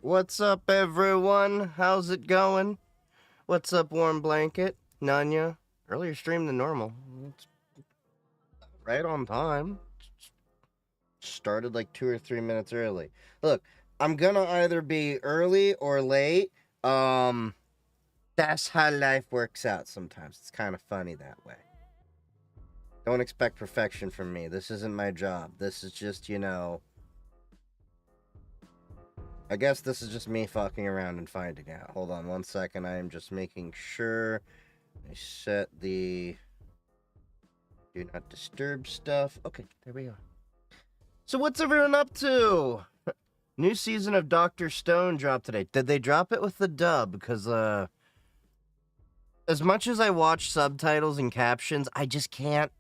What's up, everyone? How's it going? What's up, Warm Blanket? Nanya? Earlier stream than normal. It's right on time. Started like 2 or 3 minutes early. Look, I'm gonna either be early or late. That's how life works out sometimes. It's kind of funny that way. Don't expect perfection from me. This isn't my job. This is just, I guess this is just me fucking around and finding out. Hold on 1 second. I am just making sure I set the do not disturb stuff. Okay, there we are. So what's everyone up to? New season of Dr. Stone dropped today. Did they drop it with the dub? Because, as much as I watch subtitles and captions, I just can't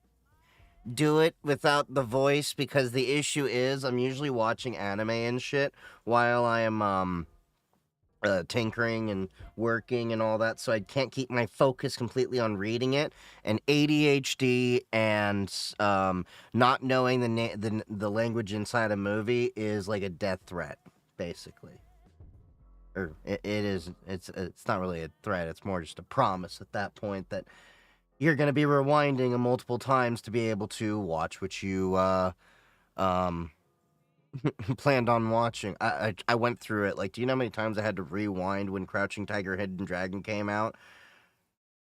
do it without the voice, because the issue is I'm usually watching anime and shit while I am tinkering and working and all that, so I can't keep my focus completely on reading it. And ADHD and not knowing the language inside a movie is like a death threat, basically. Or it is. It's not really a threat. It's more just a promise at that point that you're going to be rewinding multiple times to be able to watch what you planned on watching. I went through it. Like, do you know how many times I had to rewind when Crouching Tiger, Hidden Dragon came out?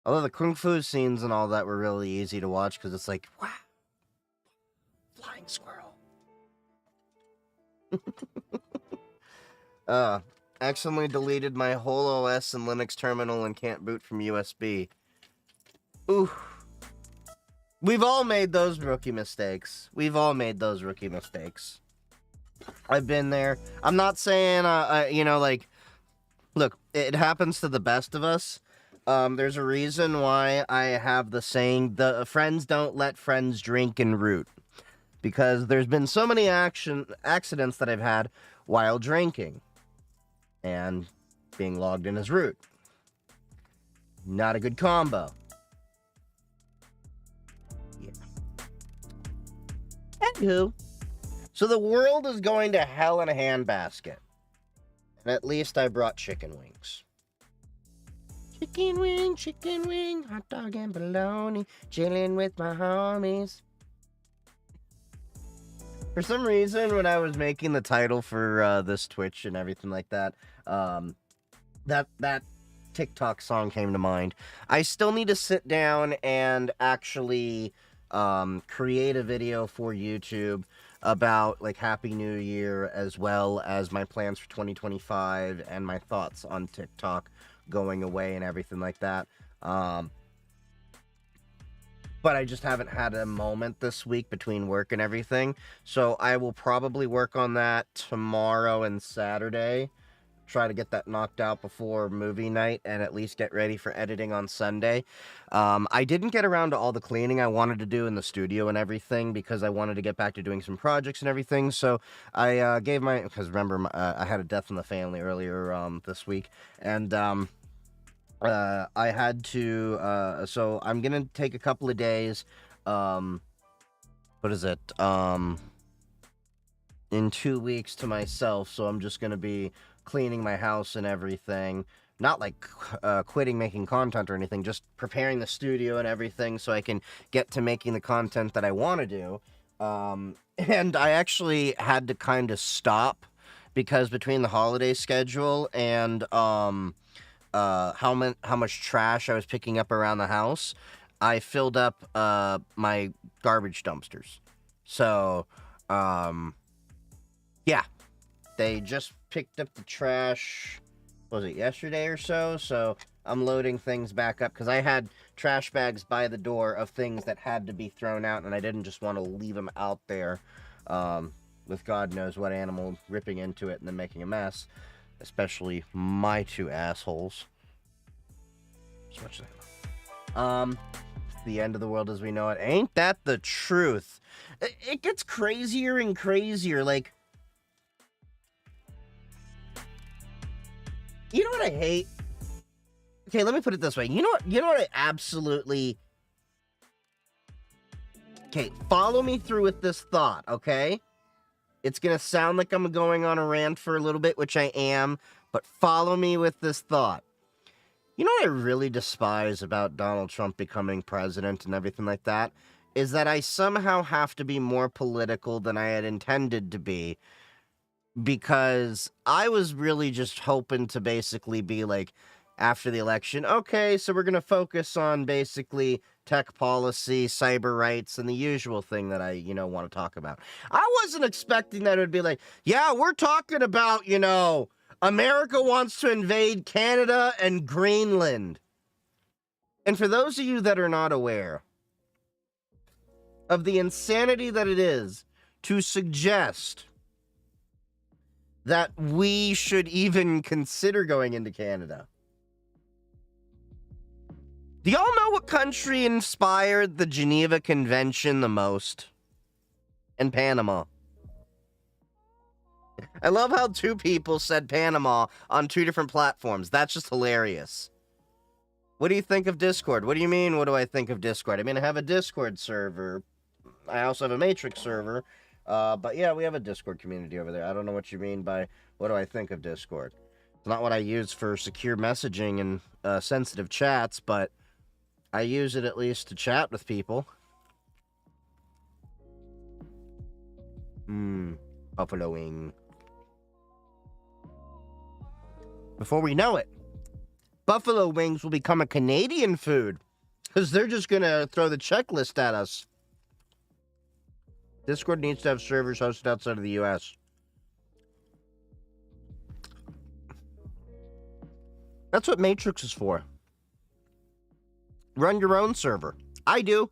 Although the kung fu scenes and all that were really easy to watch, because it's like, wow, flying squirrel. Accidentally deleted my whole OS and Linux terminal and can't boot from USB. Ooh. We've all made those rookie mistakes. I've been there. I'm not saying, look, it happens to the best of us. There's a reason why I have the saying, the friends don't let friends drink and root. Because there's been so many accidents that I've had while drinking and being logged in as root. Not a good combo. Anywho, so the world is going to hell in a handbasket. And at least I brought chicken wings. Chicken wing, hot dog and bologna, chilling with my homies. For some reason, when I was making the title for this Twitch and everything like that, that TikTok song came to mind. I still need to sit down and actually create a video for YouTube about like Happy New Year, as well as my plans for 2025 and my thoughts on TikTok going away and everything like that. But I just haven't had a moment this week between work and everything, so I will probably work on that tomorrow and Saturday. Try to get that knocked out before movie night and at least get ready for editing on Sunday. I didn't get around to all the cleaning I wanted to do in the studio and everything, because I wanted to get back to doing some projects and everything. So I gave my, because remember, I had a death in the family earlier this week, and I had to, so I'm gonna take a couple of days, what is it, in 2 weeks to myself, so I'm just gonna be cleaning my house and everything. Not like quitting making content or anything, just preparing the studio and everything so I can get to making the content that I want to do. And I actually had to kind of stop, because between the holiday schedule and how much trash I was picking up around the house, I filled up my garbage dumpsters. So yeah, they just picked up the trash, was it yesterday or so? So I'm loading things back up, because I had trash bags by the door of things that had to be thrown out, and I didn't just want to leave them out there with God knows what animal ripping into it and then making a mess, especially my two assholes. So much the end of the world as we know it. Ain't that the truth? It gets crazier and crazier. Like, you know what I hate? Okay, let me put it this way. You know what I absolutely... Okay, follow me through with this thought, okay? It's going to sound like I'm going on a rant for a little bit, which I am, but follow me with this thought. You know what I really despise about Donald Trump becoming president and everything like that? Is that I somehow have to be more political than I had intended to be, because I was really just hoping to basically be like, after the election, okay, so we're going to focus on basically tech policy, cyber rights, and the usual thing that I, want to talk about. I wasn't expecting that it would be like, yeah, we're talking about, America wants to invade Canada and Greenland. And for those of you that are not aware of the insanity that it is to suggest that we should even consider going into Canada. Do y'all know what country inspired the Geneva Convention the most? And Panama. I love how two people said Panama on two different platforms. That's just hilarious. What do you think of Discord? What do you mean, what do I think of Discord? I mean, I have a Discord server. I also have a Matrix server. But yeah, we have a Discord community over there. I don't know what you mean by what do I think of Discord. It's not what I use for secure messaging and sensitive chats, but I use it at least to chat with people. Buffalo wing. Before we know it, buffalo wings will become a Canadian food, because they're just going to throw the checklist at us. Discord needs to have servers hosted outside of the US. That's what Matrix is for. Run your own server. I do.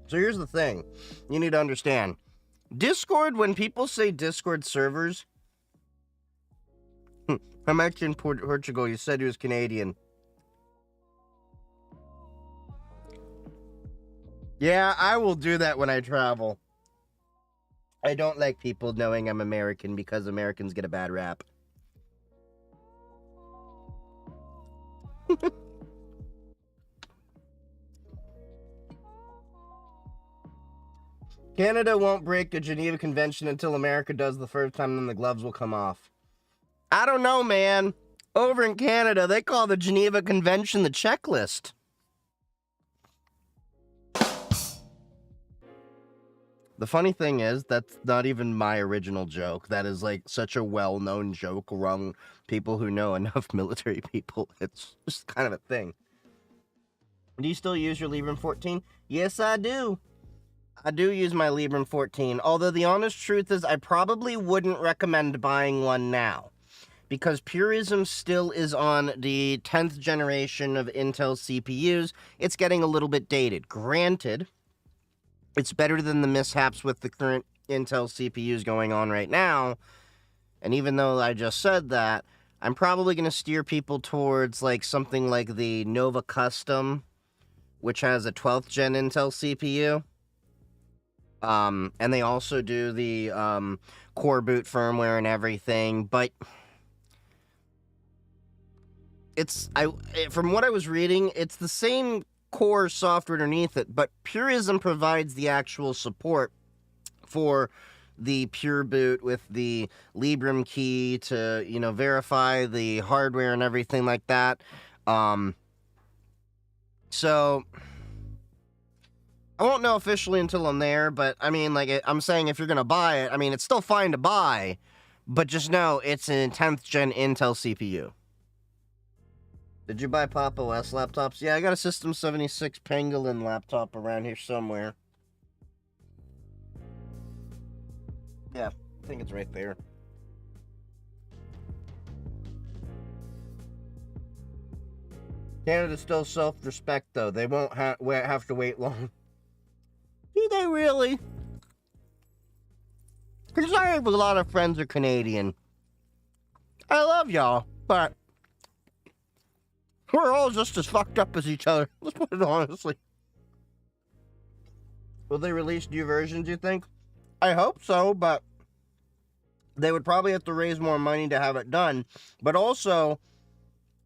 So here's the thing. You need to understand. Discord, when people say Discord servers... I'm actually in Portugal. You said he was Canadian. Yeah, I will do that when I travel. I don't like people knowing I'm American because Americans get a bad rap. Canada won't break the Geneva Convention until America does the first time, then the gloves will come off. I don't know, man. Over in Canada, they call the Geneva Convention the checklist. The funny thing is, that's not even my original joke. That is like such a well-known joke among people who know enough military people. It's just kind of a thing. Do you still use your Librem 14? Yes, I do. I do use my Librem 14, although the honest truth is I probably wouldn't recommend buying one now, because Purism still is on the 10th generation of Intel CPUs. It's getting a little bit dated. Granted, it's better than the mishaps with the current Intel CPUs going on right now, and even though I just said that, I'm probably going to steer people towards like something like the Nova Custom, which has a 12th gen Intel CPU. And they also do the core boot firmware and everything, but from what I was reading, it's the same core software underneath it, but Purism provides the actual support for the pure boot with the Librem key to, verify the hardware and everything like that. So I won't know officially until I'm there, but I mean, I'm saying if you're going to buy it, I mean, it's still fine to buy, but just know it's a 10th gen Intel CPU. Did you buy Pop OS laptops? Yeah, I got a System 76 Pangolin laptop around here somewhere. Yeah, I think it's right there. Canada's still self-respect, though. They won't have to wait long. Do they really? Because I have a lot of friends who are Canadian. I love y'all, but we're all just as fucked up as each other. Let's put it honestly. Will they release new versions, you think? I hope so, but They would probably have to raise more money to have it done. But also,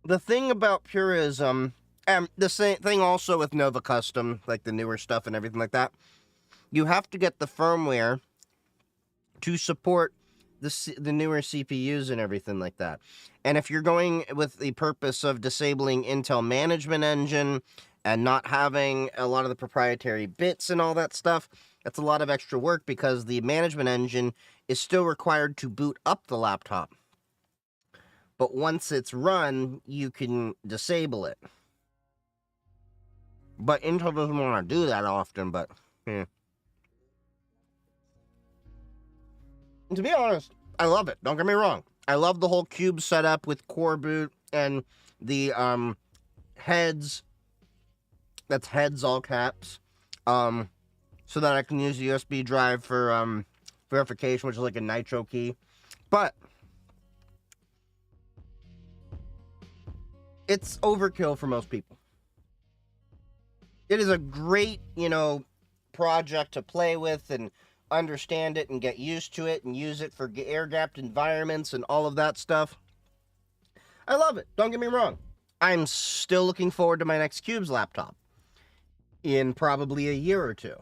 the thing about purism, and the same thing also with Nova Custom, like the newer stuff and everything like that, you have to get the firmware to support the newer CPUs and everything like that. And if you're going with the purpose of disabling Intel Management Engine and not having a lot of the proprietary bits and all that stuff, that's a lot of extra work because the management engine is still required to boot up the laptop. But once it's run, you can disable it. But Intel doesn't want to do that often, but yeah. And to be honest, I love it. Don't get me wrong. I love the whole cube setup with core boot and the heads. That's heads all caps. So that I can use the USB drive for verification, which is like a nitro key. But it's overkill for most people. It is a great, project to play with and understand it and get used to it and use it for air-gapped environments and all of that stuff. I love it. Don't get me wrong. I'm still looking forward to my next Cubes laptop in probably a year or two.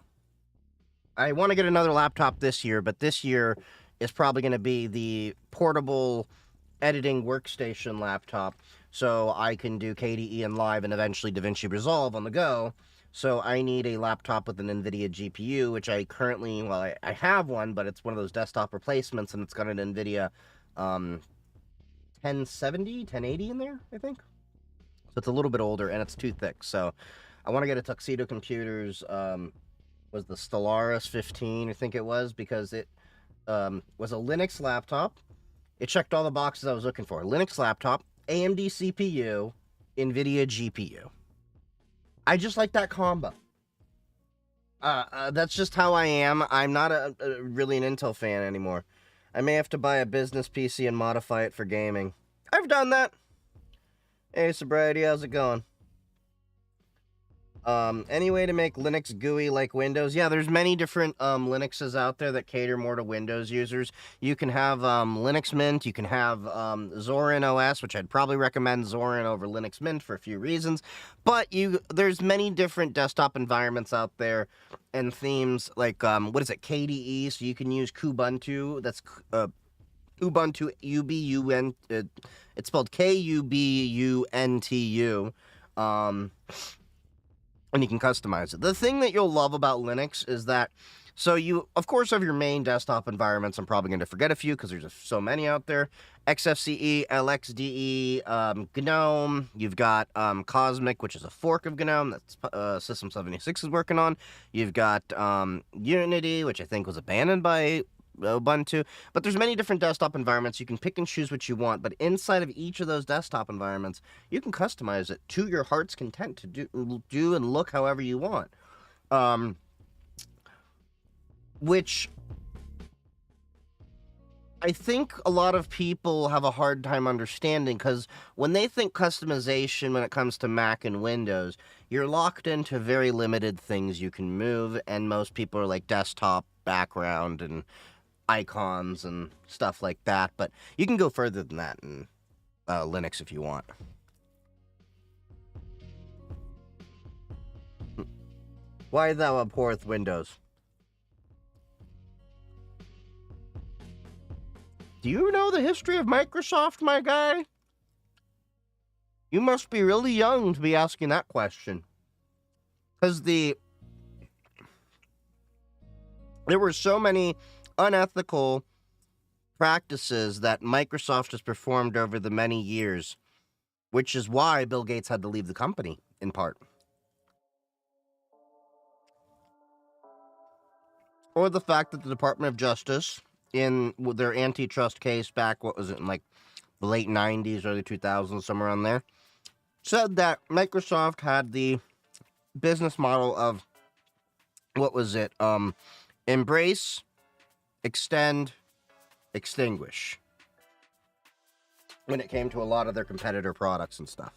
I want to get another laptop this year, but this year is probably going to be the portable editing workstation laptop, so I can do KDE and Live and eventually DaVinci Resolve on the go. So I need a laptop with an NVIDIA GPU, which I currently, I have one, but it's one of those desktop replacements, and it's got an NVIDIA 1070, 1080 in there, I think. So it's a little bit older, and it's too thick. So I want to get a Tuxedo Computers, was the Stellaris 15, I think it was, because it was a Linux laptop. It checked all the boxes I was looking for. Linux laptop, AMD CPU, NVIDIA GPU. I just like that combo. That's just how I am. I'm not really an Intel fan anymore. I may have to buy a business PC and modify it for gaming. I've done that. Hey, Sobriety, how's it going? Any way to make Linux GUI like Windows? Yeah, there's many different Linuxes out there that cater more to Windows users. You can have Linux Mint, you can have Zorin OS, which I'd probably recommend Zorin over Linux Mint for a few reasons. But there's many different desktop environments out there and themes like KDE, so you can use Kubuntu. That's Ubuntu, U-B-U-N, it's spelled K-U-B-U-N-T-U. And you can customize it. The thing that you'll love about Linux is that, so you, of course, have your main desktop environments. I'm probably going to forget a few because there's so many out there. XFCE, LXDE, GNOME. You've got Cosmic, which is a fork of GNOME that System 76 is working on. You've got Unity, which I think was abandoned by Ubuntu, but there's many different desktop environments. You can pick and choose what you want, but inside of each of those desktop environments, you can customize it to your heart's content to do and look however you want. Which I think a lot of people have a hard time understanding, because when they think customization when it comes to Mac and Windows, you're locked into very limited things you can move, and most people are like desktop, background, and icons and stuff like that, but you can go further than that in Linux if you want. Why thou abhorreth Windows? Do you know the history of Microsoft, my guy? You must be really young to be asking that question. Because there were so many unethical practices that Microsoft has performed over the many years, which is why Bill Gates had to leave the company, in part. Or the fact that the Department of Justice, in their antitrust case back, what was it, in like the late 90s, early 2000s, somewhere around there, said that Microsoft had the business model of, what was it, embrace, extend, extinguish, when it came to a lot of their competitor products and stuff.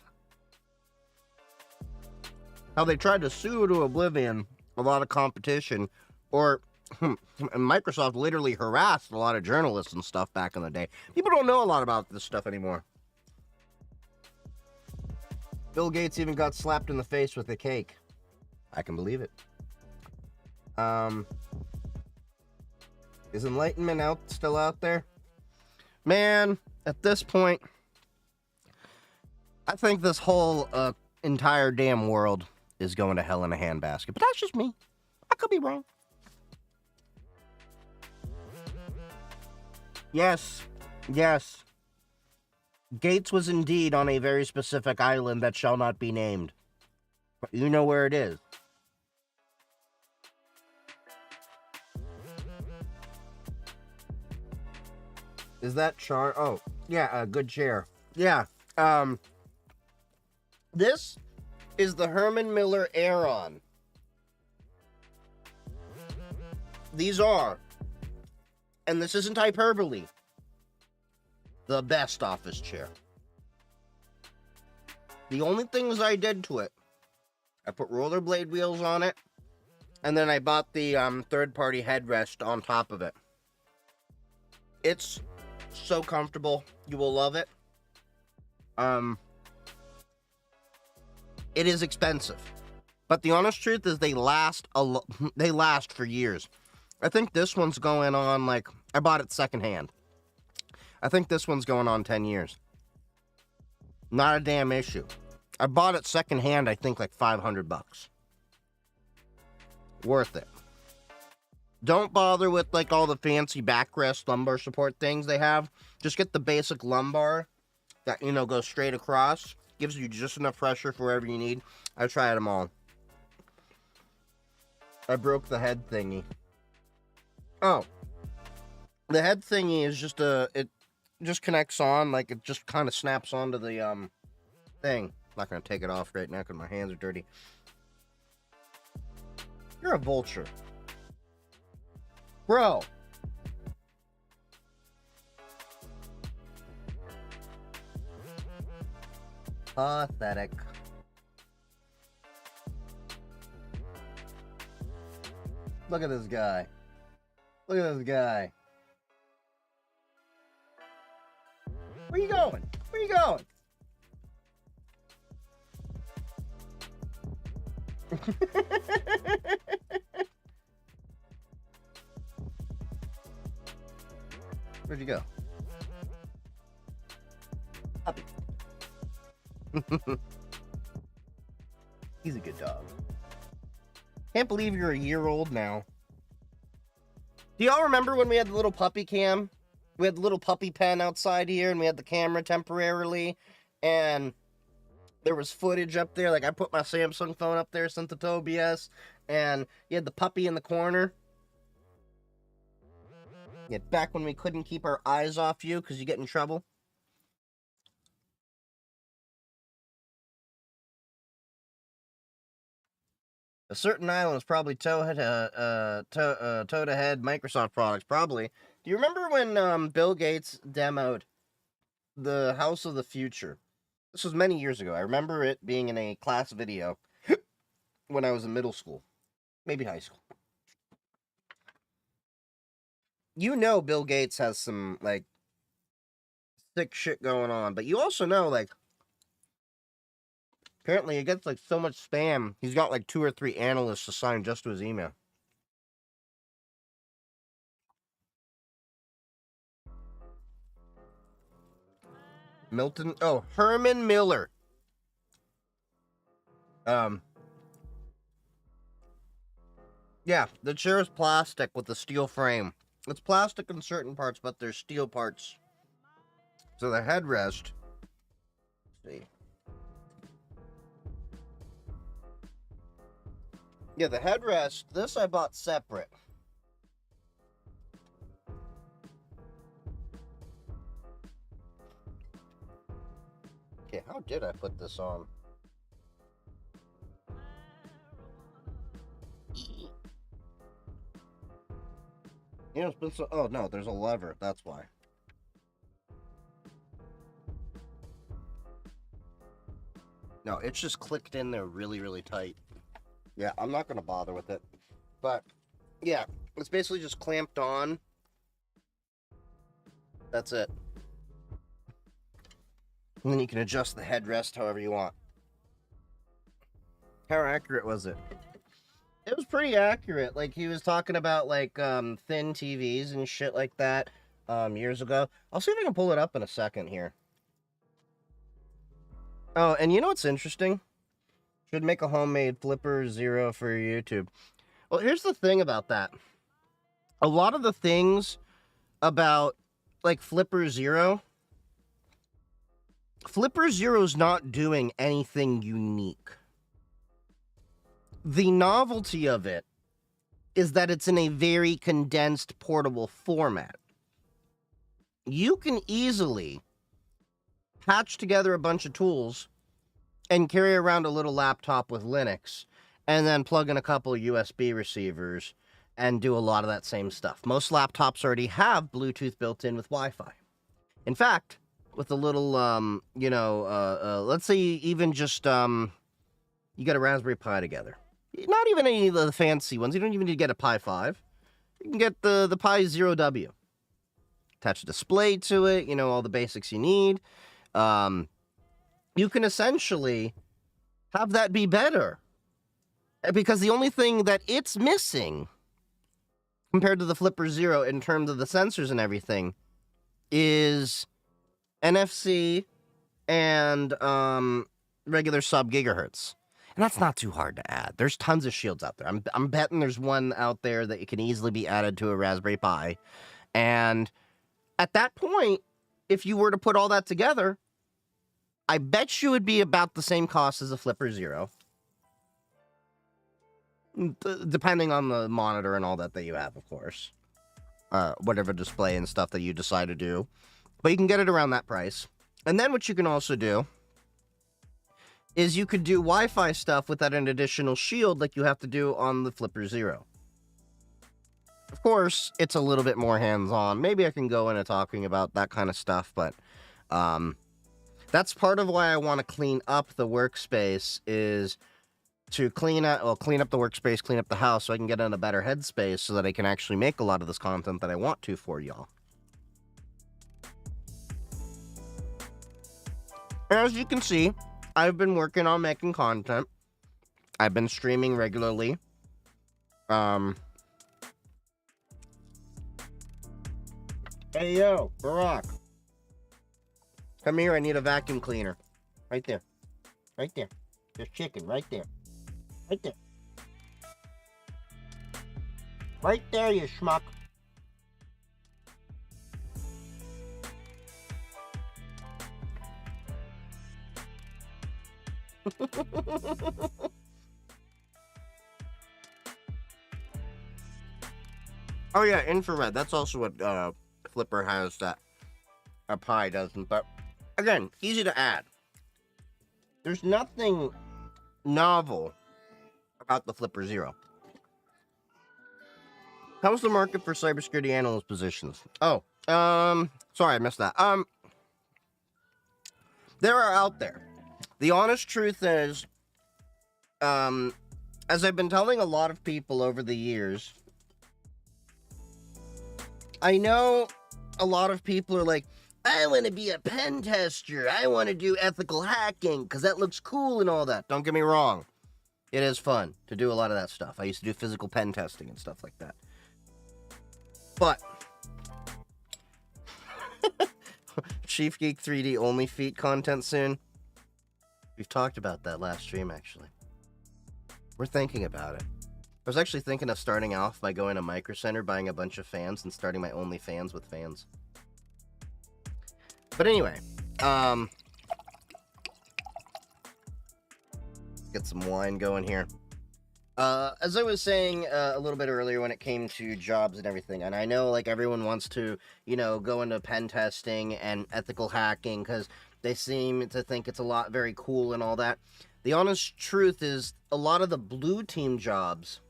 How they tried to sue to oblivion a lot of competition, or And Microsoft literally harassed a lot of journalists and stuff back in the day. People don't know a lot about this stuff anymore. Bill Gates even got slapped in the face with a cake. I can believe it. Is enlightenment still out there? Man, at this point, I think this whole entire damn world is going to hell in a handbasket. But that's just me. I could be wrong. Yes. Gates was indeed on a very specific island that shall not be named. But you know where it is. Is that char? Oh, yeah, good chair. Yeah, this is the Herman Miller Aeron. These are, and this isn't hyperbole, the best office chair. The only things I did to it, I put rollerblade wheels on it, and then I bought the third-party headrest on top of it. It's so comfortable. You will love it. It is expensive, but the honest truth is they last they last for years. I think this one's going on, like, I bought it secondhand. I think this one's going on 10 years. Not a damn issue. I bought it secondhand, I think, like $500. Worth it. Don't bother with, like, all the fancy backrest lumbar support things they have. Just get the basic lumbar that, you know, goes straight across. Gives you just enough pressure for whatever you need. I tried them all. I broke the head thingy. Oh. The head thingy is just it just connects on, like, it just kind of snaps onto the, thing. I'm not going to take it off right now because my hands are dirty. You're a vulture. Bro. Pathetic. Look at this guy. Look at this guy. Where you going? Where you going? Where'd you go? Puppy. He's a good dog. Can't believe you're a year old now. Do y'all remember when we had the little puppy cam? We had the little puppy pen outside here, and we had the camera temporarily, and there was footage up there. Like, I put my Samsung phone up there, sent it to OBS, and you had the puppy in the corner. Yeah, back when we couldn't keep our eyes off you because you get in trouble. A certain island is probably toe-to-head Microsoft products, probably. Do you remember when Bill Gates demoed the House of the Future? This was many years ago. I remember it being in a class video when I was in middle school. Maybe high school. You know Bill Gates has some, like, sick shit going on. But you also know, like, apparently he gets, like, so much spam. He's got, like, 2 or 3 analysts assigned just to his email. Milton. Oh, Herman Miller. Yeah, the chair is plastic with a steel frame. It's plastic in certain parts, but there's steel parts. So the headrest. Let's see. Yeah, the headrest. This I bought separate. Okay, how did I put this on? You know, it's been so. Oh no, there's a lever. That's why. No, it's just clicked in there really, really tight. Yeah, I'm not gonna bother with it. But yeah, It's basically just clamped on. That's it. And then you can adjust the headrest however you want. How accurate was it? It was pretty accurate. Like, he was talking about, like, thin TVs and shit like that, years ago. I'll see if I can pull it up in a second here. Oh, and you know what's interesting? Should make a homemade Flipper Zero for YouTube. Well, here's the thing about that. A lot of the things about, like, Flipper Zero's not doing anything unique. The novelty of it is that it's in a very condensed portable format. You can easily patch together a bunch of tools and carry around a little laptop with Linux and then plug in a couple of USB receivers and do a lot of that same stuff. Most laptops already have Bluetooth built in with Wi-Fi. In fact, with a little, let's say even just, you got a Raspberry Pi together. Not even any of the fancy ones. You don't even need to get a Pi 5. You can get the Pi 0W. Attach a display to it, all the basics you need. You can essentially have that be better. Because the only thing that it's missing compared to the Flipper Zero in terms of the sensors and everything is NFC and regular sub-gigahertz. And that's not too hard to add. There's tons of shields out there. I'm betting there's one out there that it can easily be added to a Raspberry Pi. And at that point, if you were to put all that together, I bet you would be about the same cost as a Flipper Zero. Depending on the monitor and all that you have, of course. Whatever display and stuff that you decide to do. But you can get it around that price. And then what you can also do is you could do Wi-Fi stuff without an additional shield like you have to do on the Flipper Zero. Of course, it's a little bit more hands-on. Maybe I can go into talking about that kind of stuff, but that's part of why I want to clean up the workspace, is to clean up the workspace, clean up the house, so I can get in a better headspace so that I can actually make a lot of this content that I want to for y'all. As you can see, I've been working on making content. I've been streaming regularly. Hey, yo, Barack. Come here, I need a vacuum cleaner. Right there. Right there. There's chicken, right there. Right there. Right there, you schmuck. Oh yeah, infrared. That's also what Flipper has that a Pi doesn't. But again, easy to add. There's nothing novel about the Flipper Zero. How's the market for cybersecurity analyst positions? Oh, sorry, I missed that. There are out there. The honest truth is, as I've been telling a lot of people over the years, I know a lot of people are like, I want to be a pen tester. I want to do ethical hacking because that looks cool and all that. Don't get me wrong. It is fun to do a lot of that stuff. I used to do physical pen testing and stuff like that. But Chief Geek 3D only feet content soon. We've talked about that last stream, actually. We're thinking about it. I was actually thinking of starting off by going to Micro Center, buying a bunch of fans, and starting my OnlyFans with fans. But anyway, get some wine going here. As I was saying a little bit earlier when it came to jobs and everything, and I know like everyone wants to, go into pen testing and ethical hacking because they seem to think it's a lot very cool and all that. The honest truth is a lot of the blue team jobs,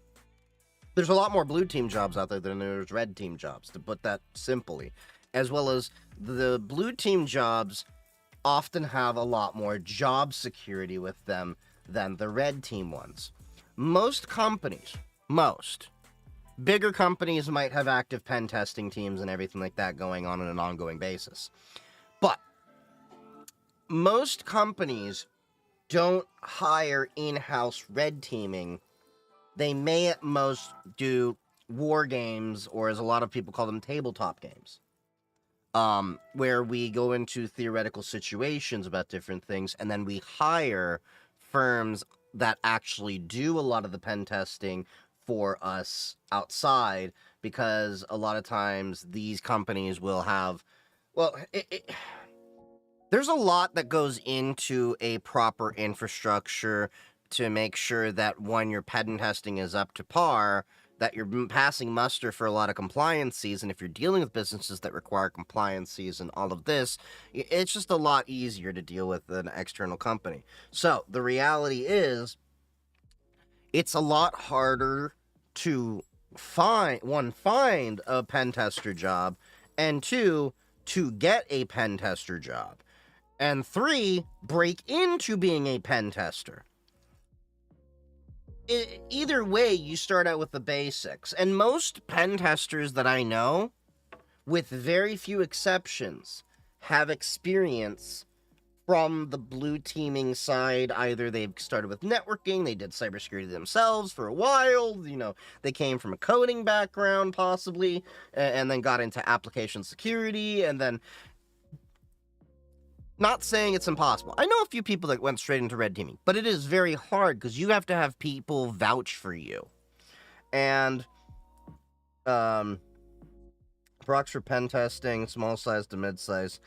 there's a lot more blue team jobs out there than there's red team jobs, to put that simply. As well as the blue team jobs often have a lot more job security with them than the red team ones. Most companies, Bigger companies might have active pen testing teams and everything like that going on an ongoing basis. But most companies don't hire in-house red teaming. They may at most do war games, or as a lot of people call them, tabletop games, where we go into theoretical situations about different things, and then we hire firms that actually do a lot of the pen testing for us outside, because a lot of times these companies will have, well, there's a lot that goes into a proper infrastructure to make sure that when your pen testing is up to par, that you're passing muster for a lot of compliances. And if you're dealing with businesses that require compliances and all of this, it's just a lot easier to deal with an external company. So the reality is, it's a lot harder to find a pen tester job, and two, to get a pen tester job, and three, break into being a pen tester. Either way, you start out with the basics. And most pen testers that I know, with very few exceptions, have experience from the blue teaming side. Either they've started with networking, they did cybersecurity themselves for a while, they came from a coding background possibly, and then got into application security, and then, not saying it's impossible. I know a few people that went straight into red teaming, but it is very hard because you have to have people vouch for you. And procs for pen testing, small size to mid size.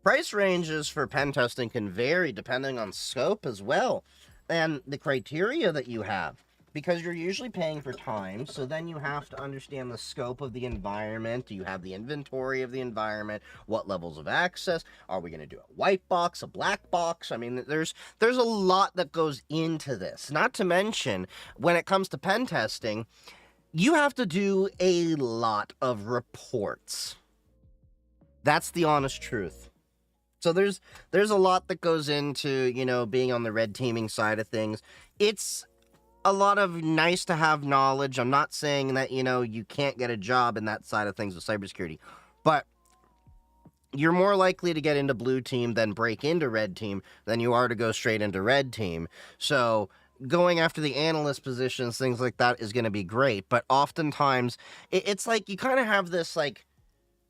Price ranges for pen testing can vary depending on scope as well, and the criteria that you have, because you're usually paying for time. So then you have to understand the scope of the environment. Do you have the inventory of the environment? What levels of access? Are we going to do a white box, a black box? I mean, there's a lot that goes into this. Not to mention, when it comes to pen testing, you have to do a lot of reports. That's the honest truth. So there's a lot that goes into, being on the red teaming side of things. It's a lot of nice to have knowledge. I'm not saying that, you can't get a job in that side of things with cybersecurity, but you're more likely to get into blue team than break into red team than you are to go straight into red team. So going after the analyst positions, things like that, is going to be great. But oftentimes it's like you kind of have this like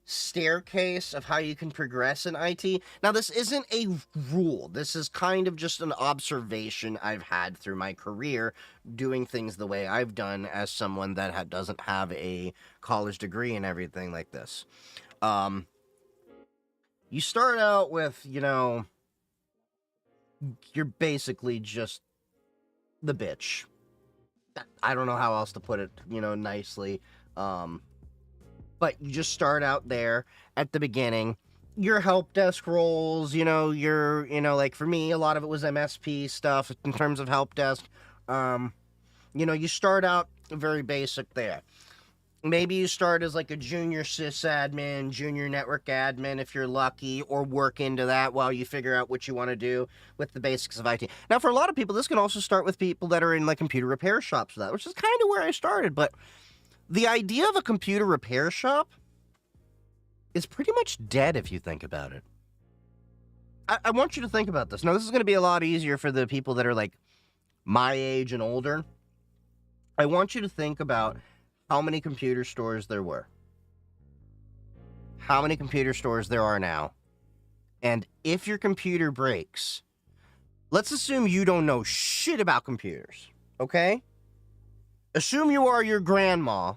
staircase of how you can progress in IT. Now, this isn't a rule. This is kind of just an observation I've had through my career doing things the way I've done as someone that doesn't have a college degree and everything like this. You start out with, you're basically just the bitch. I don't know how else to put it, nicely. But you just start out there at the beginning. Your help desk roles, like for me, a lot of it was MSP stuff in terms of help desk. You start out very basic there. Maybe you start as like a junior sysadmin, junior network admin if you're lucky, or work into that while you figure out what you want to do with the basics of IT. Now, for a lot of people, this can also start with people that are in like computer repair shops for that, which is kind of where I started, but the idea of a computer repair shop is pretty much dead if you think about it. I want you to think about this. Now, this is going to be a lot easier for the people that are like my age and older. I want you to think about how many computer stores there were, how many computer stores there are now, and if your computer breaks, let's assume you don't know shit about computers, okay? Assume you are your grandma,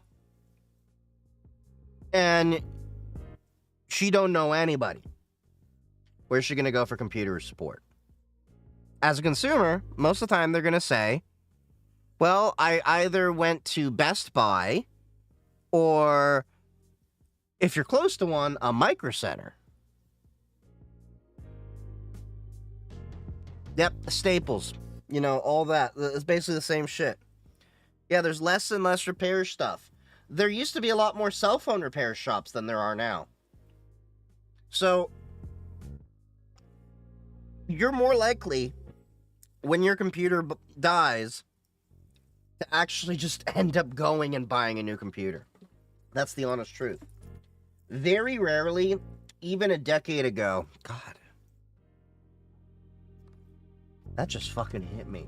and she don't know anybody. Where's she going to go for computer support? As a consumer, most of the time they're going to say, well, I either went to Best Buy, or if you're close to one, a Micro Center. Yep, Staples. All that. It's basically the same shit. Yeah, there's less and less repair stuff. There used to be a lot more cell phone repair shops than there are now. So, you're more likely, when your computer dies, to actually just end up going and buying a new computer. That's the honest truth. Very rarely, even a decade ago, God, that just fucking hit me.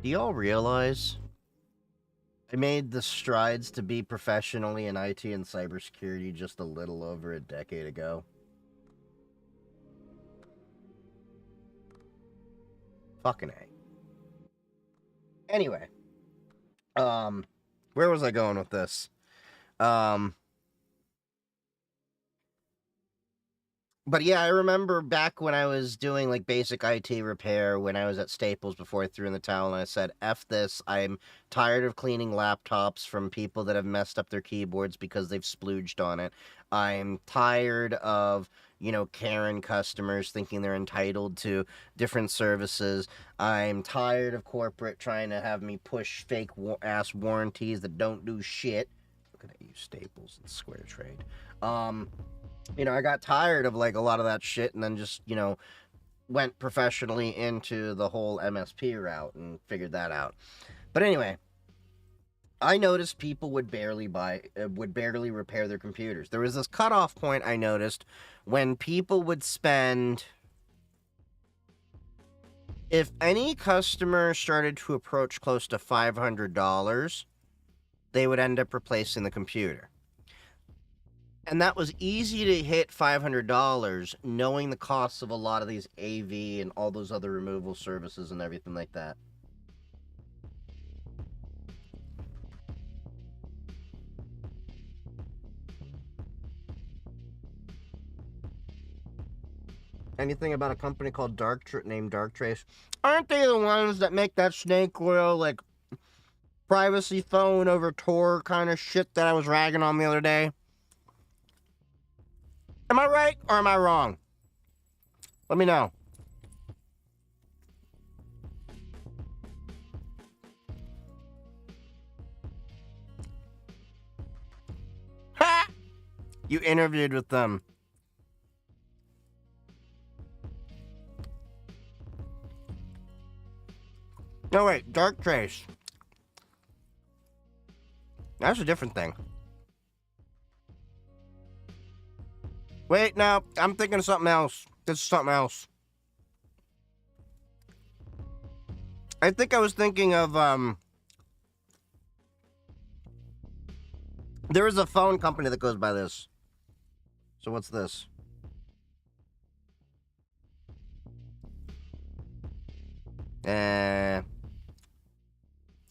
Do y'all realize I made the strides to be professionally in IT and cybersecurity just a little over a decade ago? Fucking A. Anyway, where was I going with this? But yeah, I remember back when I was doing like basic IT repair when I was at Staples before I threw in the towel and I said, F this, I'm tired of cleaning laptops from people that have messed up their keyboards because they've splooged on it. I'm tired of, Karen customers thinking they're entitled to different services. I'm tired of corporate trying to have me push fake ass warranties that don't do shit. Look at that, you Staples and Square Trade. I got tired of like a lot of that shit and then just, went professionally into the whole MSP route and figured that out. But anyway, I noticed people would barely repair their computers. There was this cutoff point I noticed when people would spend, if any customer started to approach close to $500, they would end up replacing the computer. And that was easy to hit $500, knowing the costs of a lot of these AV and all those other removal services and everything like that. Anything about a company called named Darktrace? Aren't they the ones that make that snake oil, like, privacy phone over Tor kind of shit that I was ragging on the other day? Am I right or am I wrong? Let me know. Ha! You interviewed with them. No, wait, Darktrace. That's a different thing. Wait, no, I'm thinking of something else. This is something else. I think I was thinking of, there is a phone company that goes by this. So what's this?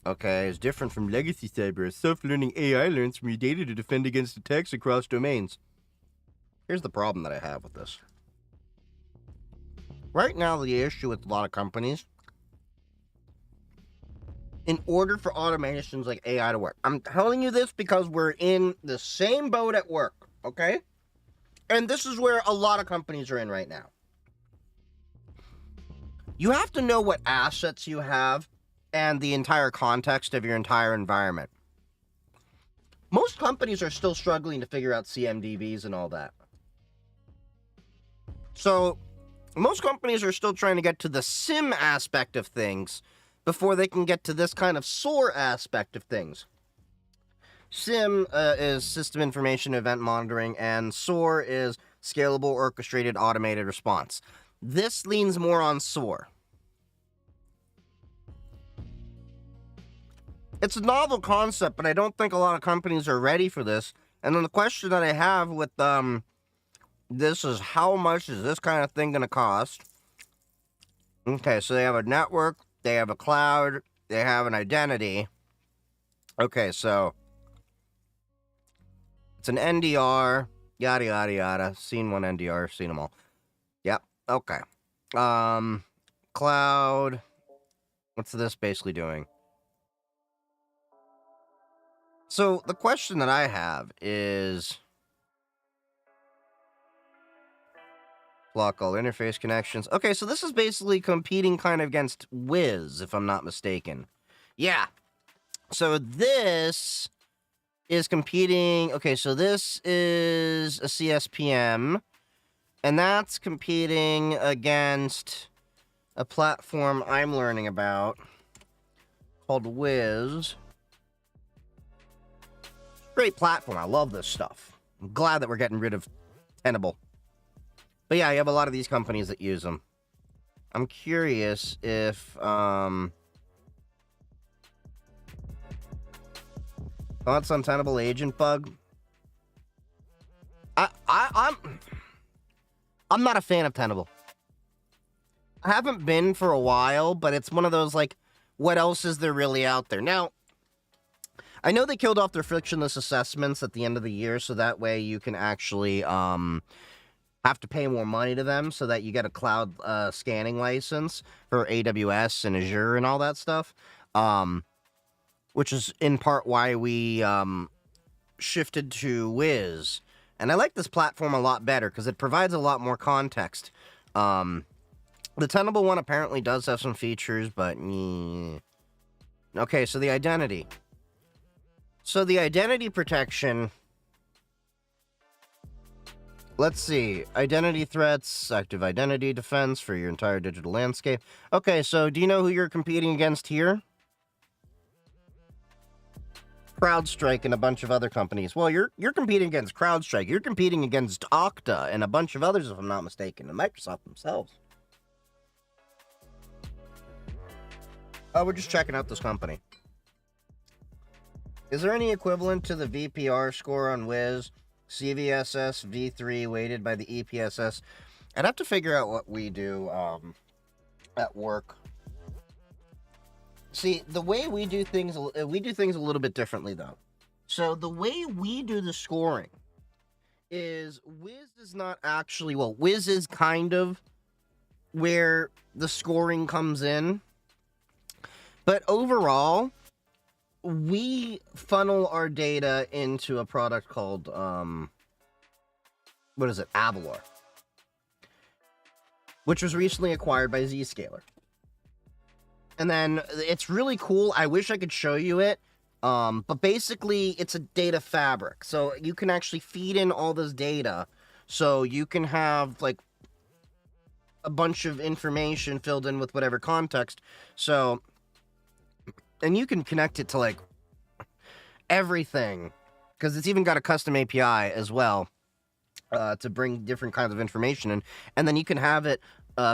Okay, it's different from legacy cyber. A self-learning AI learns from your data to defend against attacks across domains. Here's the problem that I have with this. Right now, the issue with a lot of companies, in order for automations like AI to work, I'm telling you this because we're in the same boat at work, okay? And this is where a lot of companies are in right now. You have to know what assets you have and the entire context of your entire environment. Most companies are still struggling to figure out CMDBs and all that. So, most companies are still trying to get to the SIM aspect of things before they can get to this kind of SOAR aspect of things. SIM is System Information Event Monitoring, and SOAR is Scalable Orchestrated Automated Response. This leans more on SOAR. It's a novel concept, but I don't think a lot of companies are ready for this. And then the question that I have with this is, how much is this kind of thing going to cost? Okay, so they have a network, they have a cloud, they have an identity. Okay, so it's an NDR, yada, yada, yada. Seen one NDR, seen them all. Yep, okay. Cloud, what's this basically doing? So the question that I have is, block all interface connections. Okay, so this is basically competing kind of against Wiz, if I'm not mistaken. Yeah. So this is competing. Okay, so this is a CSPM, and that's competing against a platform I'm learning about called Wiz. Great platform. I love this stuff. I'm glad that we're getting rid of Tenable. But yeah, you have a lot of these companies that use them. I'm curious if, thoughts on Tenable agent bug? I'm not a fan of Tenable. I haven't been for a while, but it's one of those, like, what else is there really out there? Now, I know they killed off their frictionless assessments at the end of the year, so that way you can actually, have to pay more money to them so that you get a cloud scanning license for AWS and Azure and all that stuff, which is in part why we shifted to Wiz. And I like this platform a lot better because it provides a lot more context. The Tenable one apparently does have some features, but... Okay, so the identity. So the identity protection... Let's see. Identity threats, active identity defense for your entire digital landscape. Okay, so do you know who you're competing against here? CrowdStrike and a bunch of other companies. Well, you're competing against CrowdStrike. You're competing against Okta and a bunch of others, if I'm not mistaken, and Microsoft themselves. Oh, we're just checking out this company. Is there any equivalent to the VPR score on Wiz? CVSS V3 weighted by the EPSS. I'd have to figure out what we do at work. See, the way we do things a little bit differently, though. So the way we do the scoring is Wiz is not actually, well, Wiz is kind of where the scoring comes in. But overall, we funnel our data into a product called, what is it? Avalor. Which was recently acquired by Zscaler. And then it's really cool. I wish I could show you it. But basically, it's a data fabric. So you can actually feed in all this data. So you can have, like, a bunch of information filled in with whatever context. So, and you can connect it to, like, everything. Because it's even got a custom API as well. To bring different kinds of information in. And then you can have it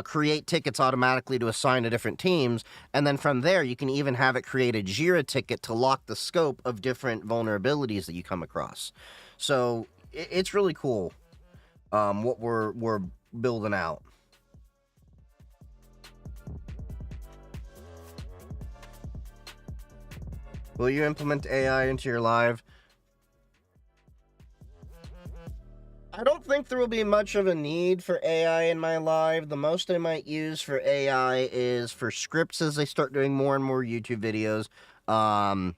create tickets automatically to assign to different teams. And then from there, you can even have it create a Jira ticket to lock the scope of different vulnerabilities that you come across. So it's really cool what we're building out. Will you implement AI into your live? I don't think there will be much of a need for AI in my live. The most I might use for AI is for scripts as I start doing more and more YouTube videos. I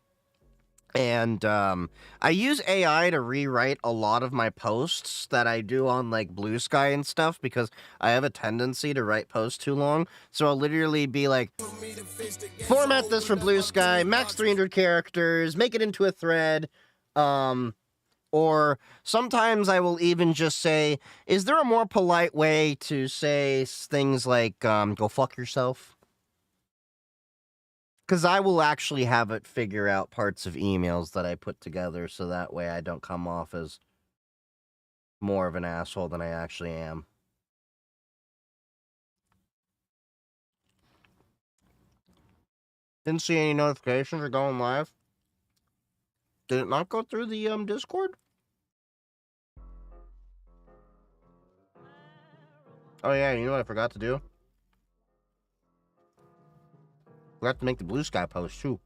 use AI to rewrite a lot of my posts that I do on, like, Blue Sky and stuff because I have a tendency to write posts too long. So I'll literally be like, format this for Blue Sky, max 300 characters, make it into a thread, or sometimes I will even just say, is there a more polite way to say things like, go fuck yourself? Because I will actually have it figure out parts of emails that I put together so that way I don't come off as more of an asshole than I actually am. Didn't see any notifications for going live. Did it not go through the Discord? Oh yeah, you know what I forgot to do? Forgot to make the Blue Sky post too.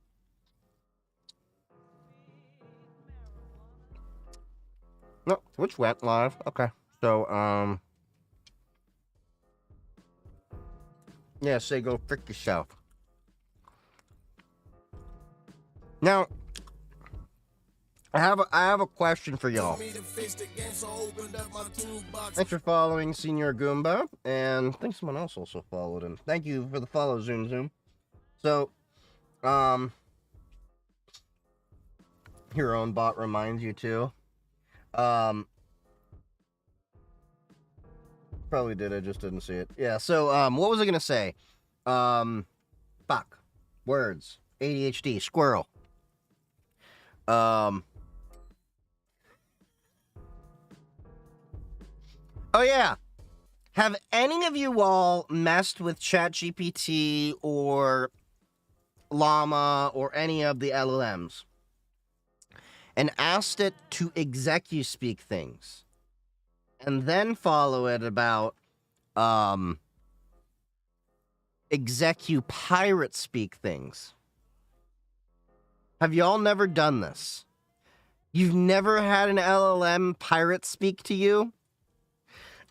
No, which went live. Okay. So, yeah, say go frick yourself. Now, I have a question for y'all. Thanks for following Senior Goomba, and I think someone else also followed him. Thank you for the follow, Zoom Zoom. So, your own bot reminds you too. Probably did, I just didn't see it. Yeah, so, what was I gonna say? Fuck. Words. ADHD. Squirrel. Oh yeah. Have any of you all messed with ChatGPT or Llama or any of the LLMs and asked it to execu-speak things and then follow it about execu-pirate speak things? Have y'all never done this? You've never had an LLM pirate speak to you?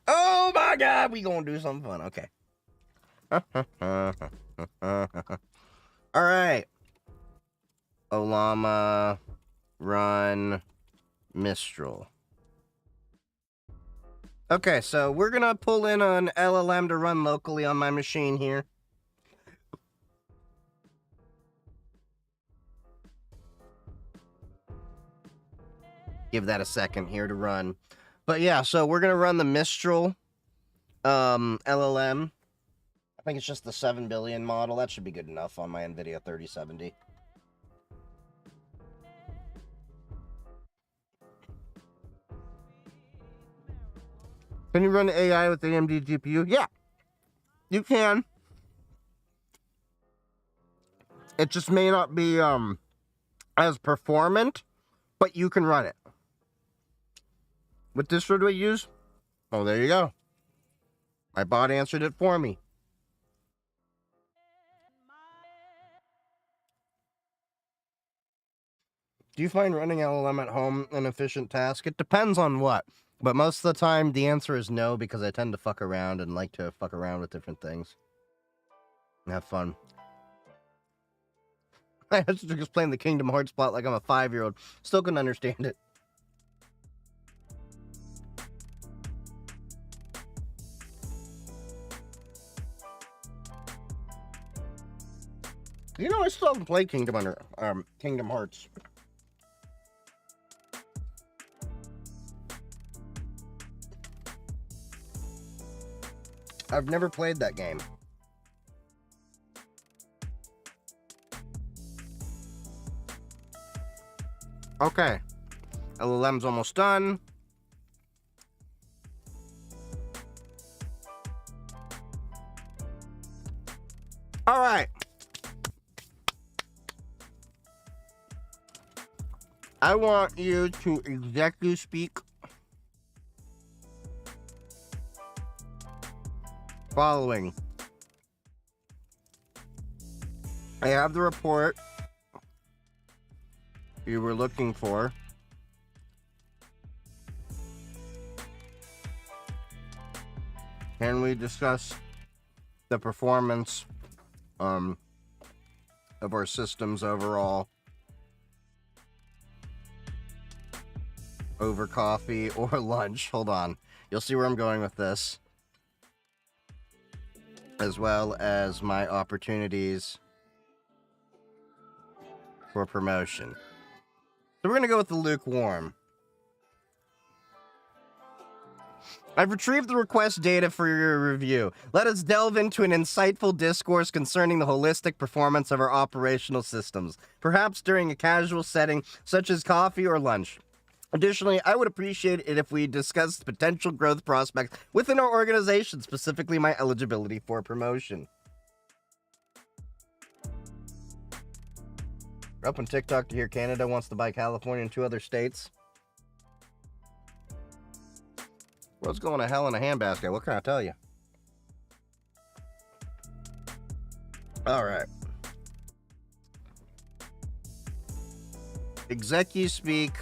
Oh my god, we gonna do something fun. Okay. Alright. Olama, run, Mistral. Okay, so we're gonna pull in an LLM to run locally on my machine here. Give that a second here to run. But yeah, so we're gonna run the Mistral LLM. I think it's just the 7 billion model. That should be good enough on my NVIDIA 3070. Can you run AI with AMD GPU? Yeah, you can. It just may not be as performant, but you can run it. What distro do I use? Oh, there you go. My bot answered it for me. Do you find running LLM at home an efficient task? It depends on what. But most of the time, the answer is no, because I tend to fuck around and like to fuck around with different things. And have fun. I was just playing the Kingdom Hearts plot like I'm a 5-year-old. Still couldn't understand it. You know, I still haven't played Kingdom Hearts. I've never played that game. Okay. LLM's almost done. All right. I want you to execu speak following. I have the report you were looking for. Can we discuss the performance of our systems overall over coffee or lunch? Hold on. You'll see where I'm going with this, as well as my opportunities for promotion. So we're going to go with the lukewarm. I've retrieved the request data for your review. Let us delve into an insightful discourse concerning the holistic performance of our operational systems, perhaps during a casual setting such as coffee or lunch. Additionally, I would appreciate it if we discussed potential growth prospects within our organization, specifically my eligibility for promotion. We're up on TikTok to hear Canada wants to buy California and 2 other states. What's going to hell in a handbasket? What can I tell you? All right. Execu speak.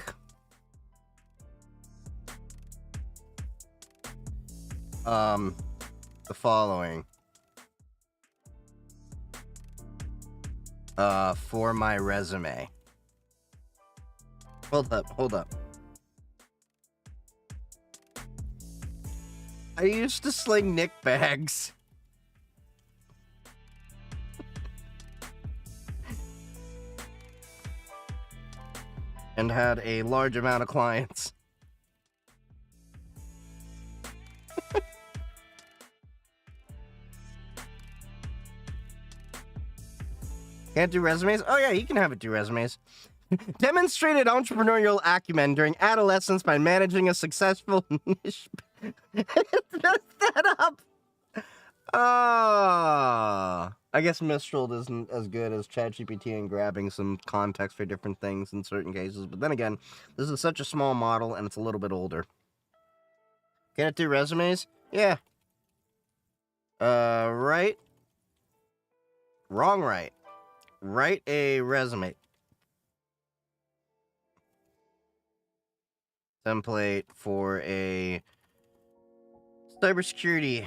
The following. For my resume. Hold up. I used to sling Nick bags. And had a large amount of clients. Can't do resumes? Oh yeah, you can have it do resumes. Demonstrated entrepreneurial acumen during adolescence by managing a successful niche. Messed that up. I guess Mistral isn't as good as ChatGPT in grabbing some context for different things in certain cases. But then again, this is such a small model and it's a little bit older. Can it do resumes? Yeah. Right. Wrong right. Write a resume. Template for a cybersecurity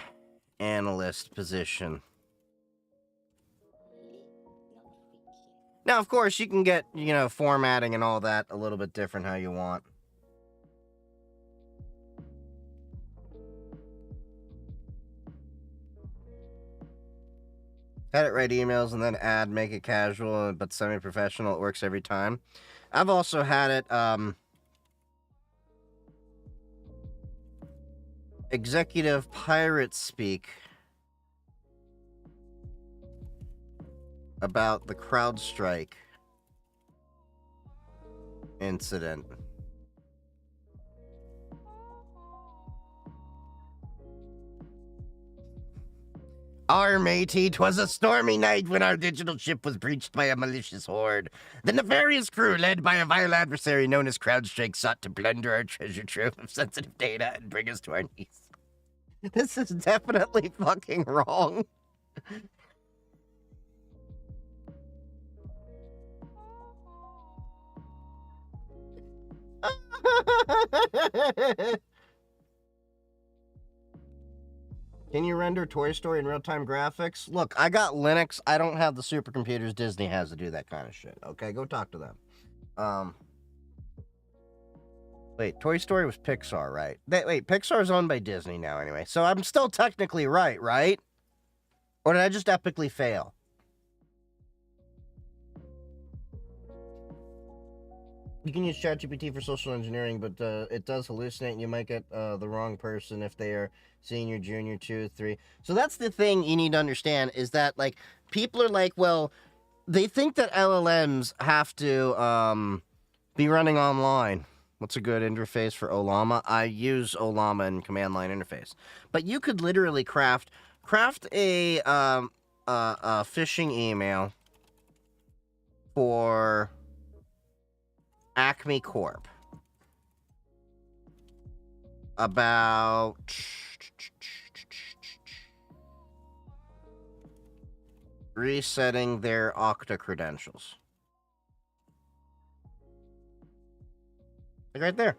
analyst position. Now, of course, you can get, formatting and all that a little bit different how you want. Edit, write emails, and then add, make it casual, but semi-professional. It works every time. I've also had it, executive pirate speak about the CrowdStrike incident. Our matey, 'twas a stormy night when our digital ship was breached by a malicious horde. The nefarious crew, led by a vile adversary known as CrowdStrike, sought to plunder our treasure trove of sensitive data and bring us to our knees. This is definitely fucking wrong. Can you render Toy Story in real-time graphics? Look, I got Linux. I don't have the supercomputers Disney has to do that kind of shit. Okay, go talk to them. Wait, Toy Story was Pixar, right? Wait, Pixar's owned by Disney now anyway. So I'm still technically right? Or did I just epically fail? You can use ChatGPT for social engineering, but it does hallucinate, and you might get the wrong person if they are senior, junior, 2, 3. So that's the thing you need to understand, is that, like, people are like, well, they think that LLMs have to be running online. What's a good interface for Olama? I use Olama in command line interface. But you could literally craft a phishing email for Acme Corp about resetting their Okta credentials. Like right there.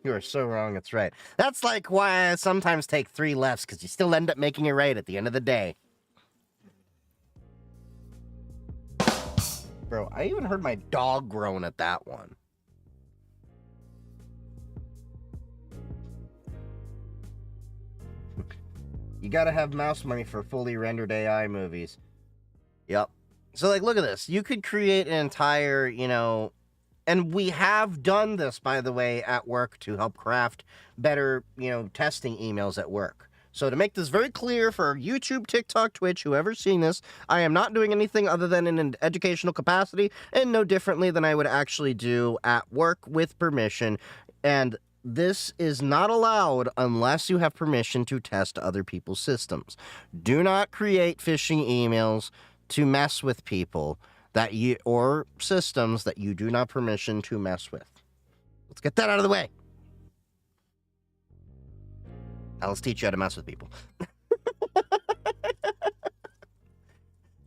You are so wrong, it's right. That's like why I sometimes take 3 lefts, because you still end up making it right at the end of the day. Bro, I even heard my dog groan at that one. You gotta have mouse money for fully rendered AI movies. Yep. So, like, look at this. You could create an entire, and we have done this, by the way, at work to help craft better, testing emails at work. So to make this very clear for YouTube, TikTok, Twitch, whoever's seeing this, I am not doing anything other than in an educational capacity and no differently than I would actually do at work with permission. And this is not allowed unless you have permission to test other people's systems. Do not create phishing emails to mess with people or systems that you do not permission to mess with. Let's get that out of the way. Now let's teach you how to mess with people. But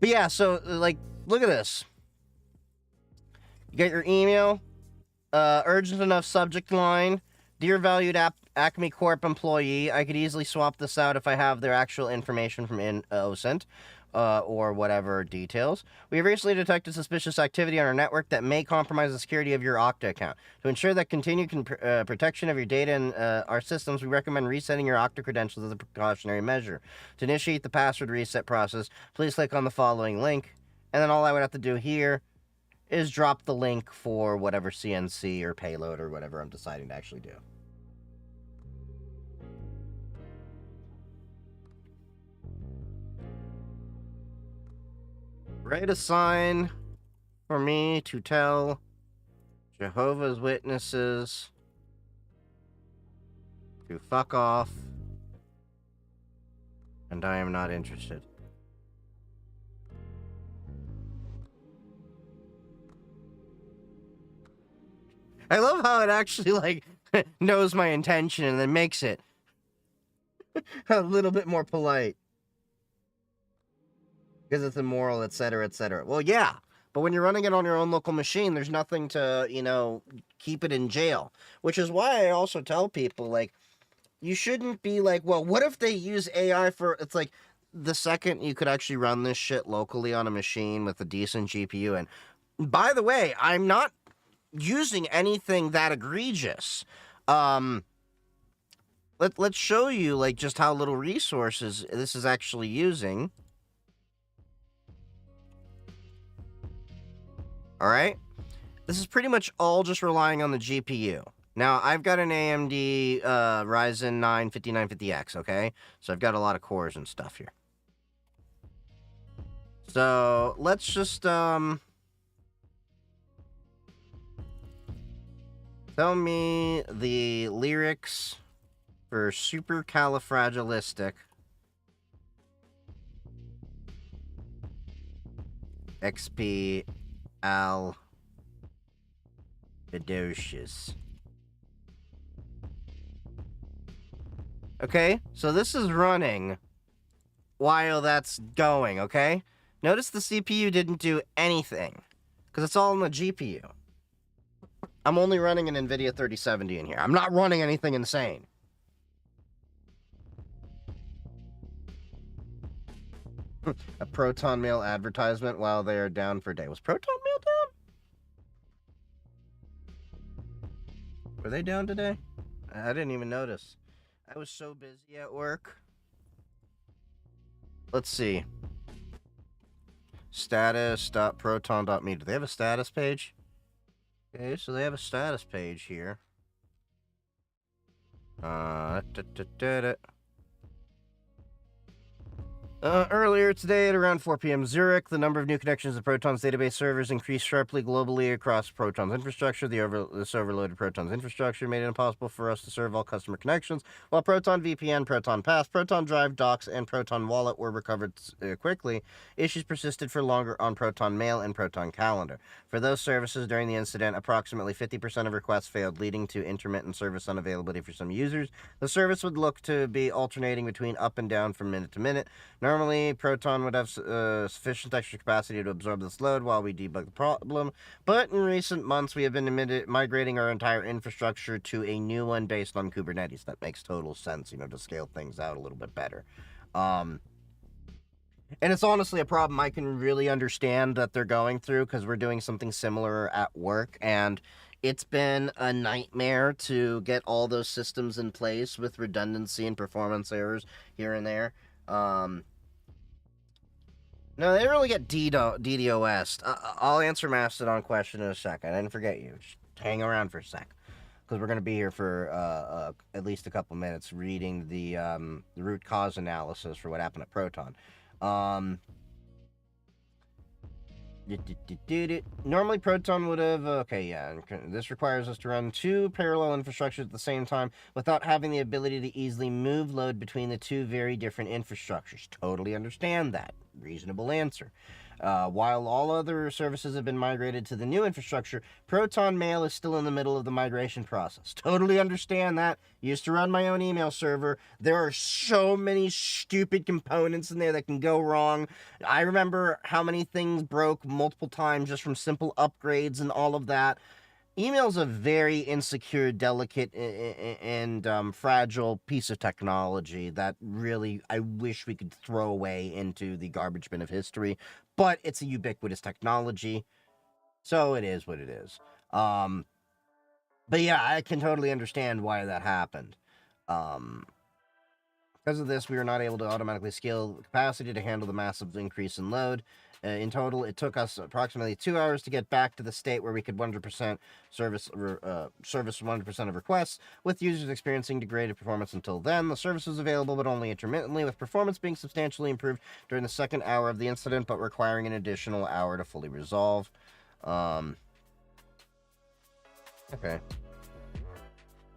yeah, so, like, look at this. You get your email, urgent enough subject line, dear valued Acme Corp employee. I could easily swap this out if I have their actual information from OSINT. Or whatever details. We have recently detected suspicious activity on our network that may compromise the security of your Okta account. To ensure that continued protection of your data and our systems, we recommend resetting your Okta credentials as a precautionary measure. To initiate the password reset process, please click on the following link, and then all I would have to do here is drop the link for whatever CNC or payload or whatever I'm deciding to actually do. Create a sign for me to tell Jehovah's Witnesses to fuck off, and I am not interested. I love how it actually, like, knows my intention and then makes it a little bit more polite. Because it's immoral, etc., etc. Well, yeah, but when you're running it on your own local machine, there's nothing to, keep it in jail. Which is why I also tell people, like, you shouldn't be like, well, what if they use AI for... It's like, the second you could actually run this shit locally on a machine with a decent GPU, and by the way, I'm not using anything that egregious. Let's show you, like, just how little resources this is actually using. All right? This is pretty much all just relying on the GPU. Now, I've got an AMD Ryzen 9 5950X, okay? So I've got a lot of cores and stuff here. So let's just tell me the lyrics for Supercalifragilistic XP Al Bedocious. Okay, so this is running while that's going, okay? Notice the CPU didn't do anything, because it's all in the GPU. I'm only running an NVIDIA 3070 in here. I'm not running anything insane. A Proton Mail advertisement while they are down for a day. Was Proton Mail down? Were they down today? I didn't even notice. I was so busy at work. Let's see. Status.proton.me. Do they have a status page? Okay, so they have a status page here. Earlier today at around 4 p.m. Zurich, the number of new connections to Proton's database servers increased sharply globally across Proton's infrastructure. This overloaded Proton's infrastructure made it impossible for us to serve all customer connections. While Proton VPN, Proton Pass, Proton Drive Docs, and Proton Wallet were recovered quickly, issues persisted for longer on Proton Mail and Proton Calendar. For those services during the incident, approximately 50% of requests failed, leading to intermittent service unavailability for some users. The service would look to be alternating between up and down from minute to minute. Normally, Proton would have sufficient extra capacity to absorb this load while we debug the problem, but in recent months we have been migrating our entire infrastructure to a new one based on Kubernetes. That makes total sense, to scale things out a little bit better. And it's honestly a problem I can really understand that they're going through, because we're doing something similar at work, and it's been a nightmare to get all those systems in place with redundancy and performance errors here and there. No, they didn't really get DDoS. I'll answer Mastodon question in a second. I didn't forget you. Just hang around for a sec, because we're going to be here for at least a couple minutes reading the root cause analysis for what happened at Proton. Normally Proton would have... Okay, yeah. This requires us to run two parallel infrastructures at the same time without having the ability to easily move load between the two very different infrastructures. Totally understand that. Reasonable answer. While all other services have been migrated to the new infrastructure, Proton Mail is still in the middle of the migration process. Totally understand that. Used to run my own email server. There are so many stupid components in there that can go wrong. I remember how many things broke multiple times just from simple upgrades and all of that. Email's a very insecure, delicate, and fragile piece of technology that really I wish we could throw away into the garbage bin of history. But it's a ubiquitous technology, so it is what it is. But yeah, I can totally understand why that happened. Because of this, we were not able to automatically scale capacity to handle the massive increase in load. In total, it took us approximately 2 hours to get back to the state where we could 100% service 100% of requests, with users experiencing degraded performance until then. The service was available, but only intermittently, with performance being substantially improved during the second hour of the incident, but requiring an additional hour to fully resolve. Okay.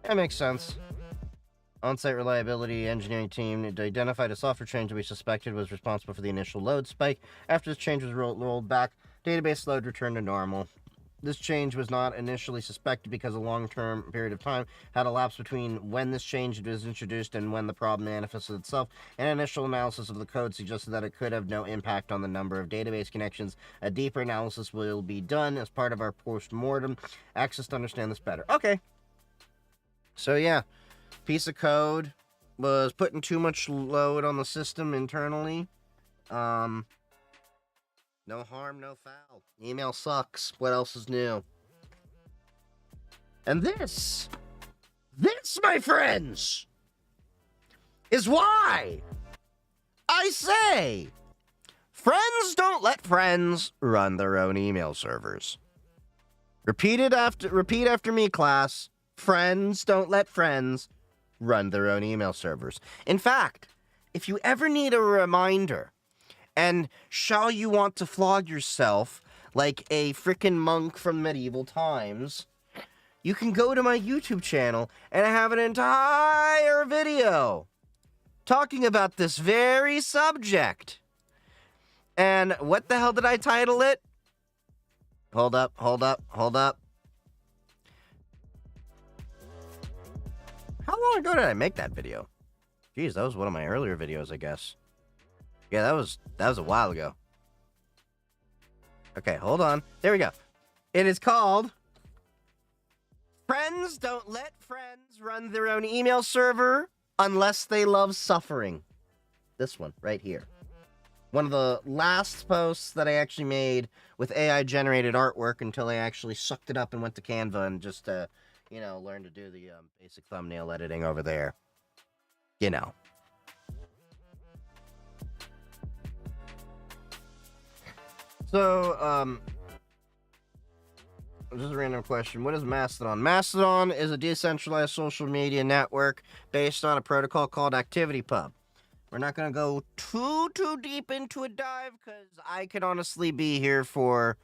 That makes sense. On-site reliability engineering team identified a software change that we suspected was responsible for the initial load spike. After this change was rolled back, database load returned to normal. This change was not initially suspected because a long-term period of time had elapsed between when this change was introduced and when the problem manifested itself. An initial analysis of the code suggested that it could have no impact on the number of database connections. A deeper analysis will be done as part of our post-mortem. Access to understand this better. Okay. So yeah. Piece of code was putting too much load on the system internally. No harm, no foul. Email sucks. What else is new? And this, my friends, is why I say friends don't let friends run their own email servers. Repeat after me, class. Friends don't let friends run their own email servers. In fact, if you ever need a reminder, and shall you want to flog yourself like a frickin' monk from medieval times, you can go to my YouTube channel and I have an entire video talking about this very subject. And what the hell did I title it? Hold up. How long ago did I make that video? Jeez, that was one of my earlier videos, I guess. Yeah, that was a while ago. Okay, hold on. There we go. It is called Friends Don't Let Friends Run Their Own Email Server Unless They Love Suffering. This one, right here. One of the last posts that I actually made with AI-generated artwork until I actually sucked it up and went to Canva and just, learn to do the basic thumbnail editing over there. So, just a random question. What is Mastodon? Mastodon is a decentralized social media network based on a protocol called ActivityPub. We're not going to go too deep into a dive because I could honestly be here for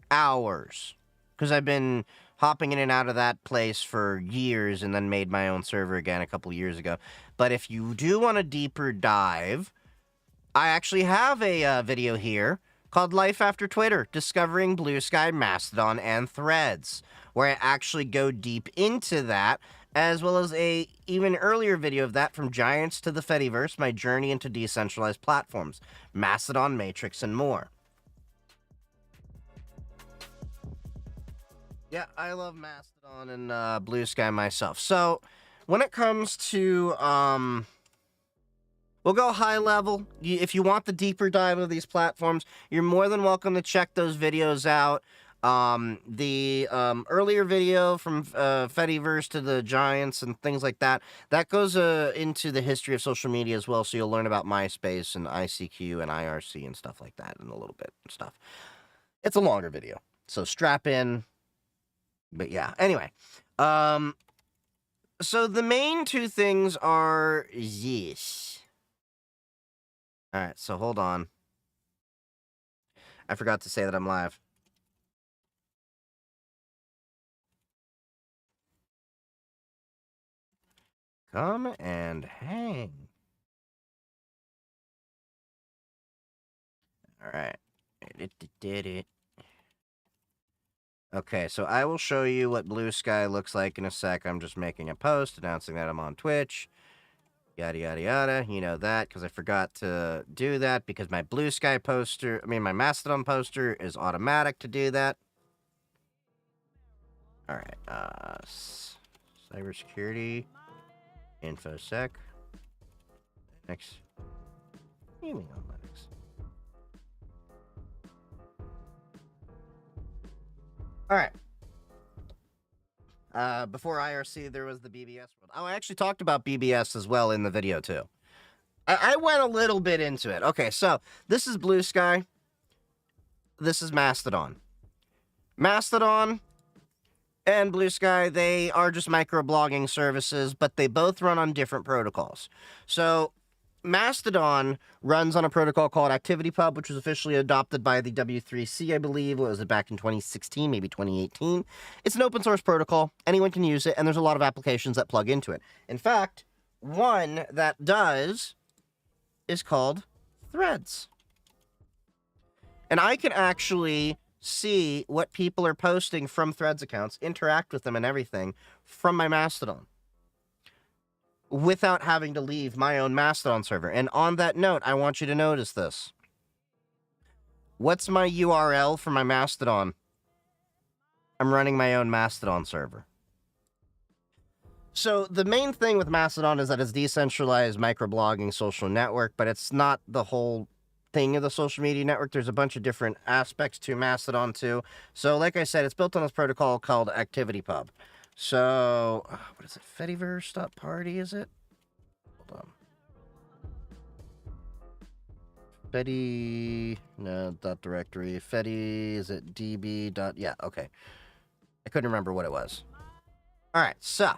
hours. Because I've been hopping in and out of that place for years and then made my own server again a couple years ago. But if you do want a deeper dive, I actually have a video here called Life After Twitter, Discovering Blue Sky, Mastodon, and Threads, where I actually go deep into that, as well as a even earlier video of that from Giants to the Fediverse, my journey into decentralized platforms, Mastodon, Matrix, and more. Yeah, I love Mastodon and Blue Sky myself. So, when it comes to, we'll go high level. If you want the deeper dive of these platforms, you're more than welcome to check those videos out. The earlier video from Fediverse to the Giants and things like that, that goes into the history of social media as well, so you'll learn about MySpace and ICQ and IRC and stuff like that in a little bit and stuff. It's a longer video, so strap in. But yeah, anyway. So the main two things are this. Alright, so hold on. I forgot to say that I'm live. Come and hang. Alright. Okay, so I will show you what Blue Sky looks like in a sec. I'm just making a post announcing that I'm on Twitch. Yada, yada, yada. You know that, because I forgot to do that, because my Blue Sky poster, my Mastodon poster is automatic to do that. Alright, Cybersecurity, InfoSec, Linux, gaming on Linux. Alright. Before IRC, there was the BBS world. Oh, I actually talked about BBS as well in the video, too. I went a little bit into it. Okay, so, this is Blue Sky. this is Mastodon. Mastodon and Blue Sky, they are just microblogging services, but they both run on different protocols. So Mastodon runs on a protocol called ActivityPub, which was officially adopted by the W3C, I believe. What was it, back in 2016, maybe 2018? It's an open source protocol. Anyone can use it, and there's a lot of applications that plug into it. In fact, one that does is called Threads. And I can actually see what people are posting from Threads accounts, interact with them and everything from my Mastodon without having to leave my own Mastodon server. And on that note, I want you to notice this. What's my URL for my Mastodon? I'm running my own Mastodon server. So the main thing with Mastodon is that it's decentralized microblogging social network, but it's not the whole thing of the social media network. There's a bunch of different aspects to Mastodon too. So like I said, it's built on this protocol called ActivityPub. So, what is it? Fediverse.party, is it? Hold on. Fedi... No, .directory. Fedi... Is it db... Yeah, okay. I couldn't remember what it was. Alright, so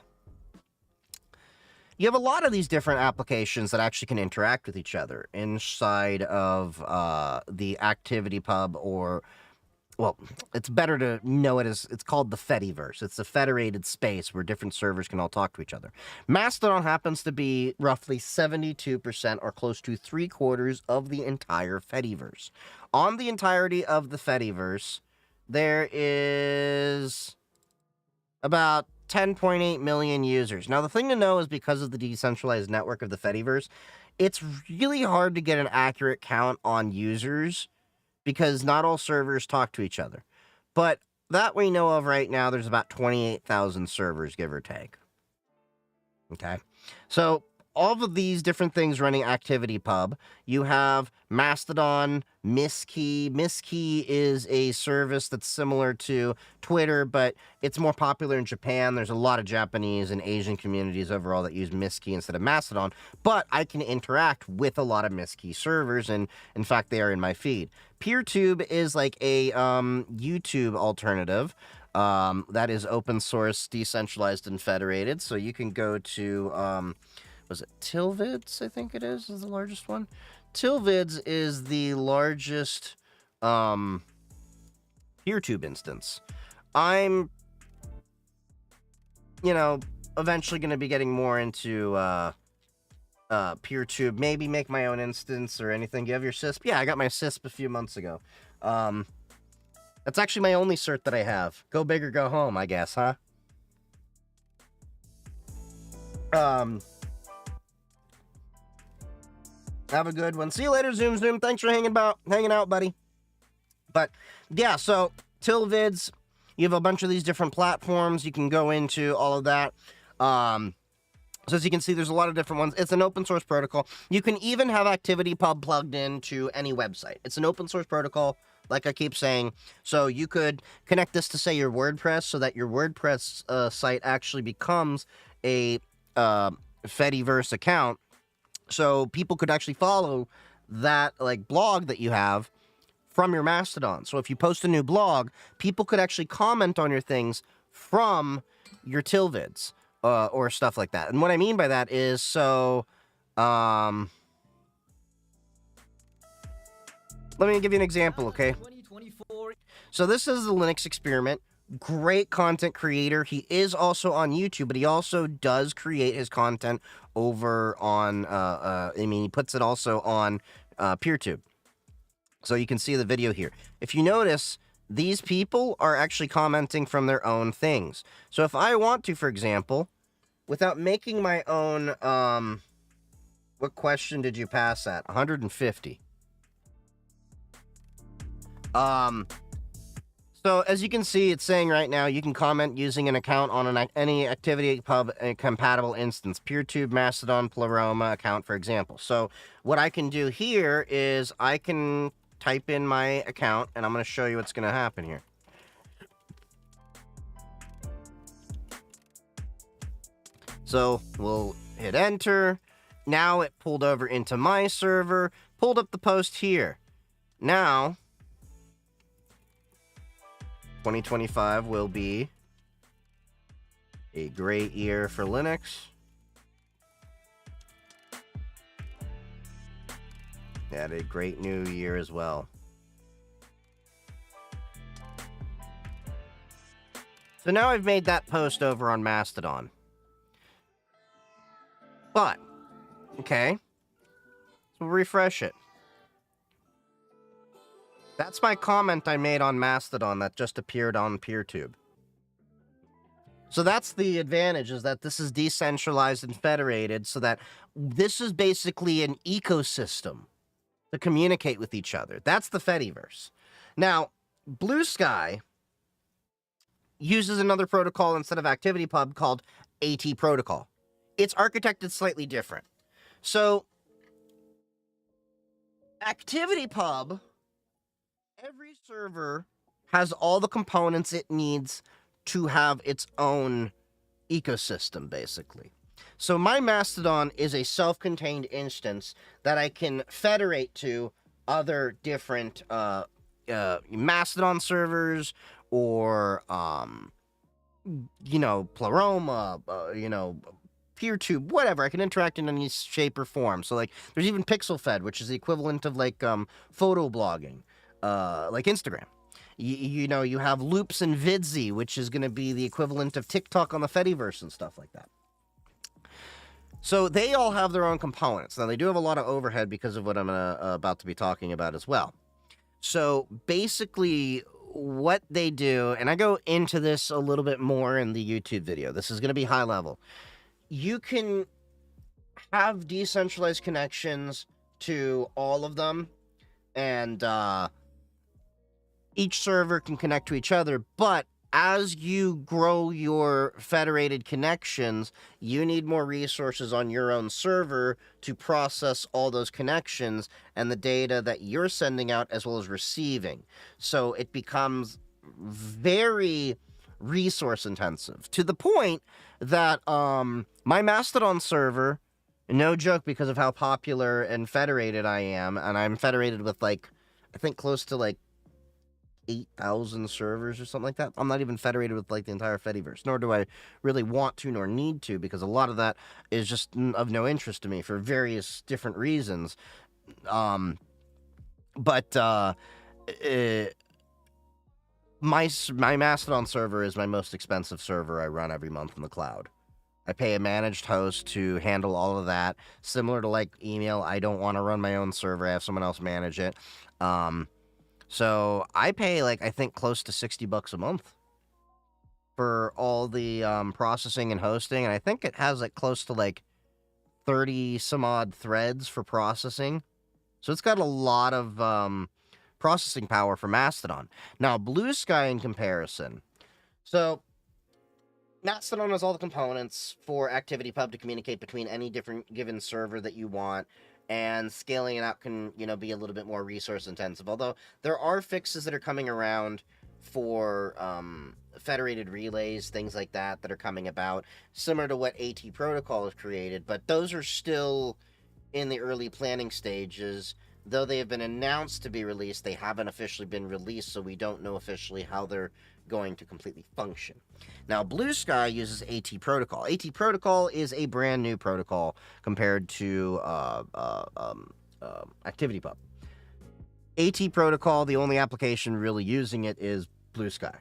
you have a lot of these different applications that actually can interact with each other inside of the ActivityPub, or, well, it's better to know it as, it's called the Fediverse. It's a federated space where different servers can all talk to each other. Mastodon happens to be roughly 72% or close to 3/4 of the entire Fediverse. On the entirety of the Fediverse, there is about 10.8 million users. Now, the thing to know is because of the decentralized network of the Fediverse, it's really hard to get an accurate count on users because not all servers talk to each other. But that we know of right now, there's about 28,000 servers, give or take. Okay? So all of these different things running ActivityPub, you have Mastodon, Misskey. Misskey is a service that's similar to Twitter, but it's more popular in Japan. There's a lot of Japanese and Asian communities overall that use Misskey instead of Mastodon, but I can interact with a lot of Misskey servers, and in fact, they are in my feed. PeerTube is like a YouTube alternative. That is open source, decentralized, and federated, so you can go to... was it Tilvids, I think it is the largest one? Tilvids is the largest PeerTube instance. I'm, eventually going to be getting more into PeerTube. Maybe make my own instance or anything. Do you have your CISP? Yeah, I got my CISP a few months ago. That's actually my only cert that I have. Go big or go home, I guess, huh? Have a good one. See you later, Zoom. Thanks for hanging out, buddy. But, yeah, so, Tilvids, you have a bunch of these different platforms. You can go into all of that. So, as you can see, there's a lot of different ones. It's an open source protocol. You can even have ActivityPub plugged into any website. It's an open source protocol, like I keep saying. So, you could connect this to, say, your WordPress, so that your WordPress site actually becomes a Fediverse account. So people could actually follow that blog that you have from your Mastodon. So if you post a new blog, people could actually comment on your things from your Tilvids or stuff like that. And what I mean by that is, so let me give you an example, okay? So this is the Linux Experiment. Great content creator. He is also on YouTube, but he also does create his content over on, he puts it also on PeerTube. So you can see the video here. If you notice, these people are actually commenting from their own things. So if I want to, for example, without making my own, what question did you pass at? 150. So, as you can see, it's saying right now, you can comment using an account on any ActivityPub compatible instance. PeerTube, Mastodon, Pleroma account, for example. So, what I can do here is I can type in my account, and I'm going to show you what's going to happen here. So, we'll hit enter. Now, it pulled over into my server, pulled up the post here. Now, 2025 will be a great year for Linux. And a great new year as well. So now I've made that post over on Mastodon. But, okay, so we'll refresh it. That's my comment I made on Mastodon that just appeared on PeerTube. So that's the advantage, is that this is decentralized and federated, so that this is basically an ecosystem to communicate with each other. That's the Fediverse. Now, Blue Sky uses another protocol instead of ActivityPub called AT Protocol. It's architected slightly different. So, ActivityPub, every server has all the components it needs to have its own ecosystem, basically. So my Mastodon is a self-contained instance that I can federate to other different Mastodon servers, or Pleroma, PeerTube, whatever. I can interact in any shape or form. So like, there's even PixelFed, which is the equivalent of like photo blogging, like Instagram. You have Loops and Vidsy, which is going to be the equivalent of TikTok on the Fediverse and stuff like that. So they all have their own components. Now, they do have a lot of overhead because of what I'm about to be talking about as well. So basically, what they do, and I go into this a little bit more in the YouTube video. This is going to be high level. You can have decentralized connections to all of them, and each server can connect to each other, but as you grow your federated connections, you need more resources on your own server to process all those connections and the data that you're sending out as well as receiving. So it becomes very resource intensive, to the point that my Mastodon server, no joke, because of how popular and federated I am, and I'm federated with like, I think close to like 8,000 servers or something like that. I'm not even federated with like the entire Fediverse, nor do I really want to nor need to, because a lot of that is just of no interest to me for various different reasons. My Mastodon server is my most expensive server I run every month in the cloud. I pay a managed host to handle all of that. Similar to like email, I don't want to run my own server. I have someone else manage it. So I pay like, I think close to $60 a month for all the processing and hosting. And I think it has like close to like 30 some odd threads for processing. So it's got a lot of processing power for Mastodon. Now, Blue Sky in comparison. So Mastodon has all the components for ActivityPub to communicate between any different given server that you want. And scaling it out can, be a little bit more resource intensive. Although there are fixes that are coming around for federated relays, things like that are coming about, similar to what AT Protocol has created. But those are still in the early planning stages. Though they have been announced to be released, they haven't officially been released, so we don't know officially how they're going to completely function. Now, Blue Sky uses AT Protocol. AT Protocol is a brand new protocol compared to ActivityPub. AT Protocol, the only application really using it is Blue Sky.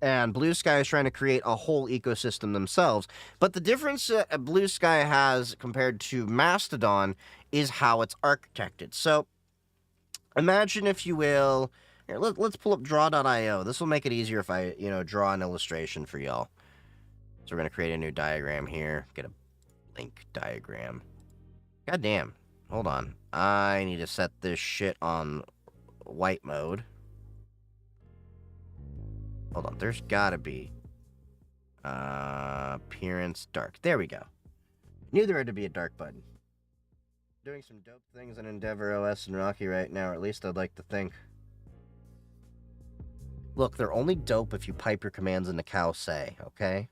And Blue Sky is trying to create a whole ecosystem themselves. But the difference Blue Sky has compared to Mastodon is how it's architected. So imagine, if you will, here, let's pull up draw.io. This will make it easier if I, draw an illustration for y'all. So we're going to create a new diagram here. Get a link diagram. God damn. Hold on. I need to set this shit on white mode. Hold on. There's got to be appearance dark. There we go. Knew there had to be a dark button. Doing some dope things in Endeavor OS and Rocky right now, or at least I'd like to think. Look, they're only dope if you pipe your commands into cow-say, okay?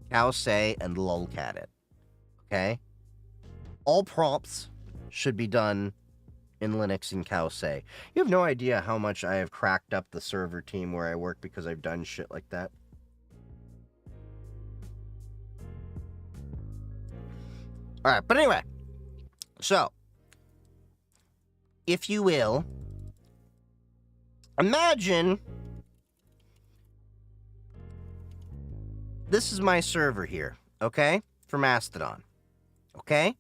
Cow-say and lolcat it, okay? All prompts should be done in Linux and Calce. You have no idea how much I have cracked up the server team where I work because I've done shit like that. Alright, but anyway. So, if you will, imagine this is my server here, okay? For Mastodon, okay?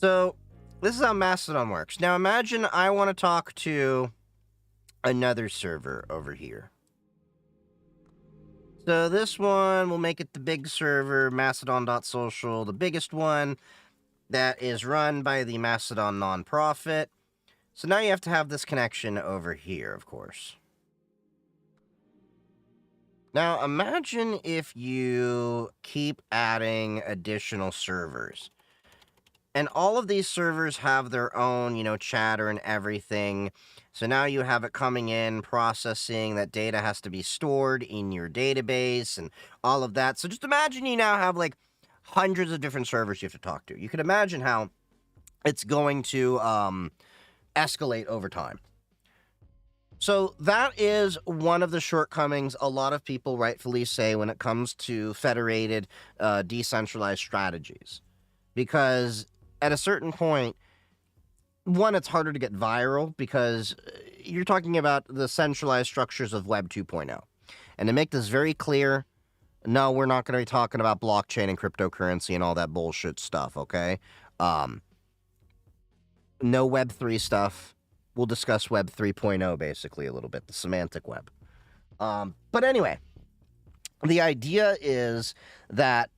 So, this is how Mastodon works. Now, imagine I want to talk to another server over here. So, this one, we'll make it the big server, mastodon.social, the biggest one that is run by the Mastodon nonprofit. So, now you have to have this connection over here, of course. Now, imagine if you keep adding additional servers. And all of these servers have their own, chatter and everything. So now you have it coming in, processing, that data has to be stored in your database and all of that. So just imagine you now have like hundreds of different servers you have to talk to. You can imagine how it's going to escalate over time. So that is one of the shortcomings a lot of people rightfully say when it comes to federated, decentralized strategies. Because at a certain point, one, it's harder to get viral because you're talking about the centralized structures of Web 2.0. And to make this very clear, no, we're not going to be talking about blockchain and cryptocurrency and all that bullshit stuff, okay? No Web 3 stuff. We'll discuss Web 3.0 basically a little bit, the semantic web. But anyway, the idea is that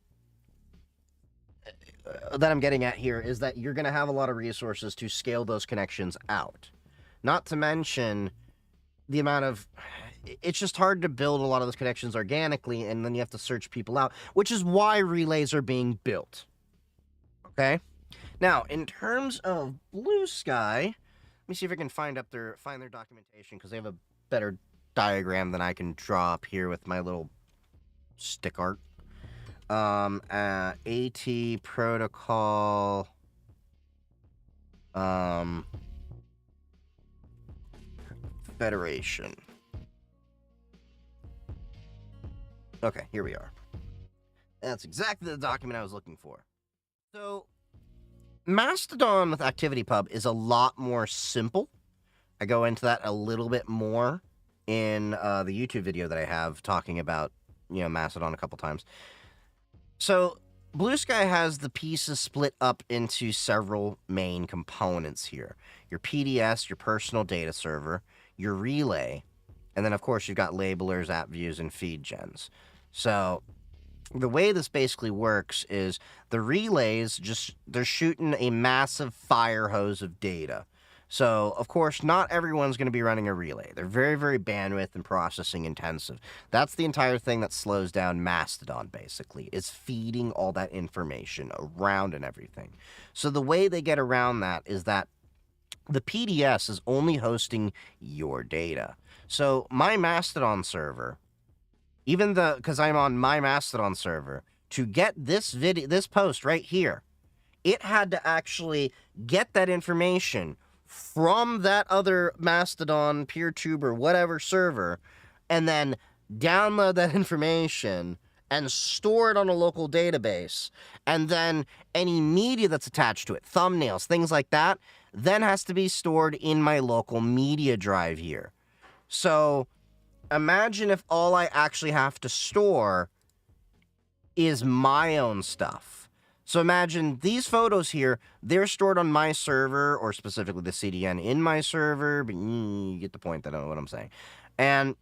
I'm getting at here is that you're going to have a lot of resources to scale those connections out. Not to mention the amount of... It's just hard to build a lot of those connections organically, and then you have to search people out, which is why relays are being built. Okay? Now, in terms of Blue Sky, let me see if I can find their documentation, because they have a better diagram than I can draw up here with my little stick art. AT protocol, Federation. Okay, here we are. That's exactly the document I was looking for. So, Mastodon with ActivityPub is a lot more simple. I go into that a little bit more in the YouTube video that I have talking about, Mastodon a couple times. So, Blue Sky has the pieces split up into several main components here. Your PDS, your personal data server, your relay, and then, of course, you've got labelers, app views, and feed gens. So, the way this basically works is the relays they're shooting a massive fire hose of data. So, of course, not everyone's going to be running a relay. They're very, very bandwidth and processing intensive. That's the entire thing that slows down Mastodon, basically, is feeding all that information around and everything. So the way they get around that is that the PDS is only hosting your data. So my Mastodon server, because I'm on my Mastodon server, to get this post right here, it had to actually get that information from that other Mastodon, PeerTube, or whatever server, and then download that information and store it on a local database. And then any media that's attached to it, thumbnails, things like that, then has to be stored in my local media drive here. So imagine if all I actually have to store is my own stuff. So imagine these photos here, they're stored on my server, or specifically the CDN in my server, but you get the point, I don't know what I'm saying. And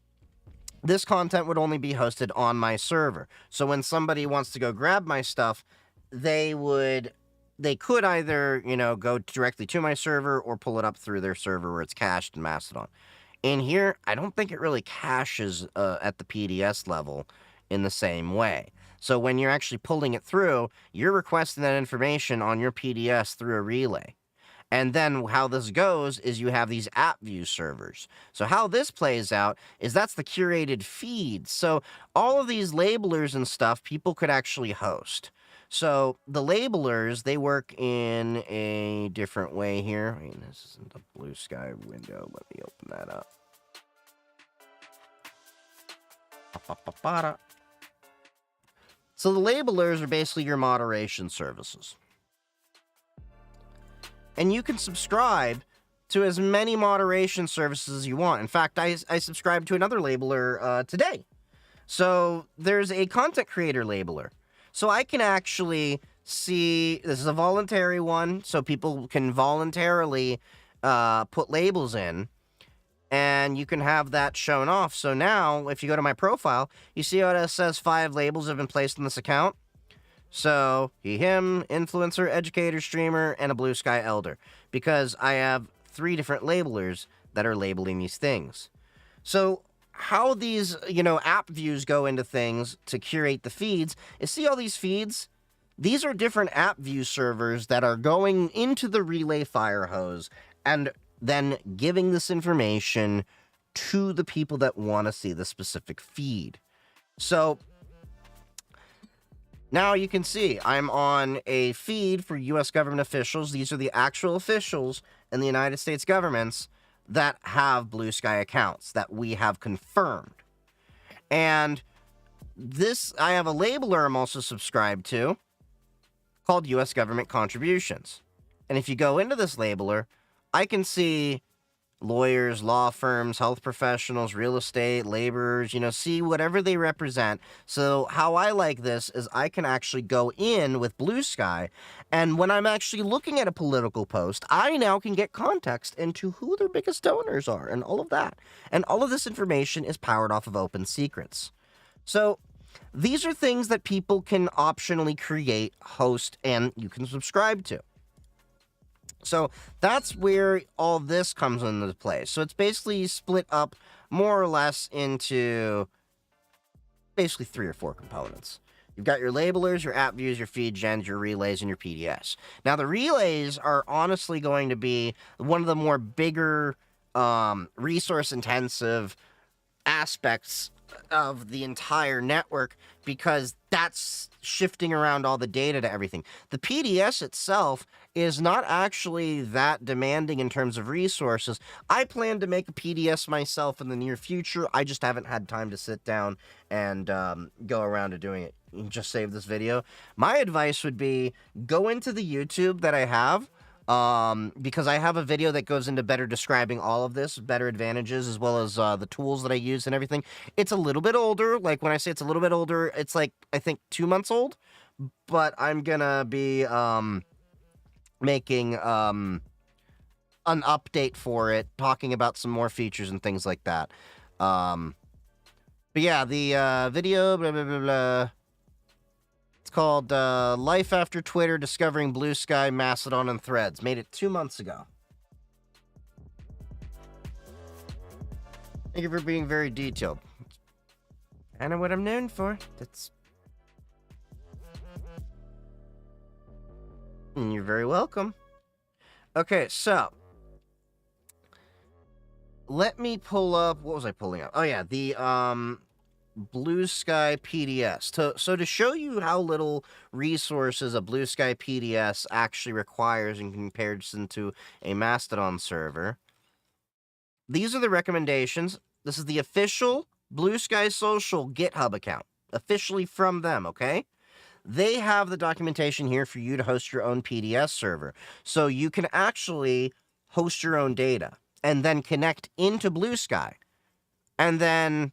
this content would only be hosted on my server. So when somebody wants to go grab my stuff, they could either, go directly to my server or pull it up through their server where it's cached in Mastodon. In here, I don't think it really caches at the PDS level in the same way. So when you're actually pulling it through, you're requesting that information on your PDS through a relay. And then how this goes is you have these app view servers. So how this plays out is that's the curated feed. So all of these labelers and stuff people could actually host. So the labelers, they work in a different way here. I mean, this isn't a blue sky window. Let me open that up. Ba-ba-ba-ba-da. So the labelers are basically your moderation services. And you can subscribe to as many moderation services as you want. In fact, I subscribed to another labeler today. So there's a content creator labeler. So I can actually see, this is a voluntary one, so people can voluntarily put labels in, and you can have that shown off. So now, if you go to my profile, you see how it says 5 labels have been placed in this account? So, he, him, influencer, educator, streamer, and a blue sky elder. Because I have 3 different labelers that are labeling these things. So, how these, app views go into things to curate the feeds is, see all these feeds? These are different app view servers that are going into the Relay Firehose and then giving this information to the people that want to see the specific feed. So, now you can see I'm on a feed for U.S. government officials. These are the actual officials in the United States governments that have blue sky accounts that we have confirmed. And this, I have a labeler I'm also subscribed to called U.S. government contributions. And if you go into this labeler, I can see lawyers, law firms, health professionals, real estate, laborers, see whatever they represent. So how I like this is I can actually go in with Blue Sky, and when I'm actually looking at a political post, I now can get context into who their biggest donors are and all of that. And all of this information is powered off of Open Secrets. So these are things that people can optionally create, host, and you can subscribe to. So that's where all this comes into play. So it's basically split up more or less into basically 3 or 4 components. You've got your labelers, your app views, your feed gens, your relays, and your PDS. Now, the relays are honestly going to be one of the more bigger resource-intensive aspects of the entire network, because that's shifting around all the data to everything. The PDS itself is not actually that demanding in terms of resources. I plan to make a PDS myself in the near future. I just haven't had time to sit down and go around to doing it. Just save this video. My advice would be go into the YouTube that I have, because I have a video that goes into better describing all of this, better advantages, as well as the tools that I use and everything. It's a little bit older. Like, when I say it's a little bit older, it's like, I think 2 months old, but I'm gonna be making an update for it, talking about some more features and things like that. But yeah, the video, blah, blah, blah, blah. It's called Life After Twitter, Discovering Blue Sky, Mastodon, and Threads. Made it 2 months ago. Thank you for being very detailed. I know what I'm known for. That's... You're very welcome. Okay, so let me pull up... What was I pulling up? Oh, yeah, the Blue Sky PDS. So to show you how little resources a Blue Sky PDS actually requires in comparison to a Mastodon server, these are the recommendations. This is the official Blue Sky Social GitHub account, officially from them, okay? They have the documentation here for you to host your own PDS server. So you can actually host your own data and then connect into Blue Sky and then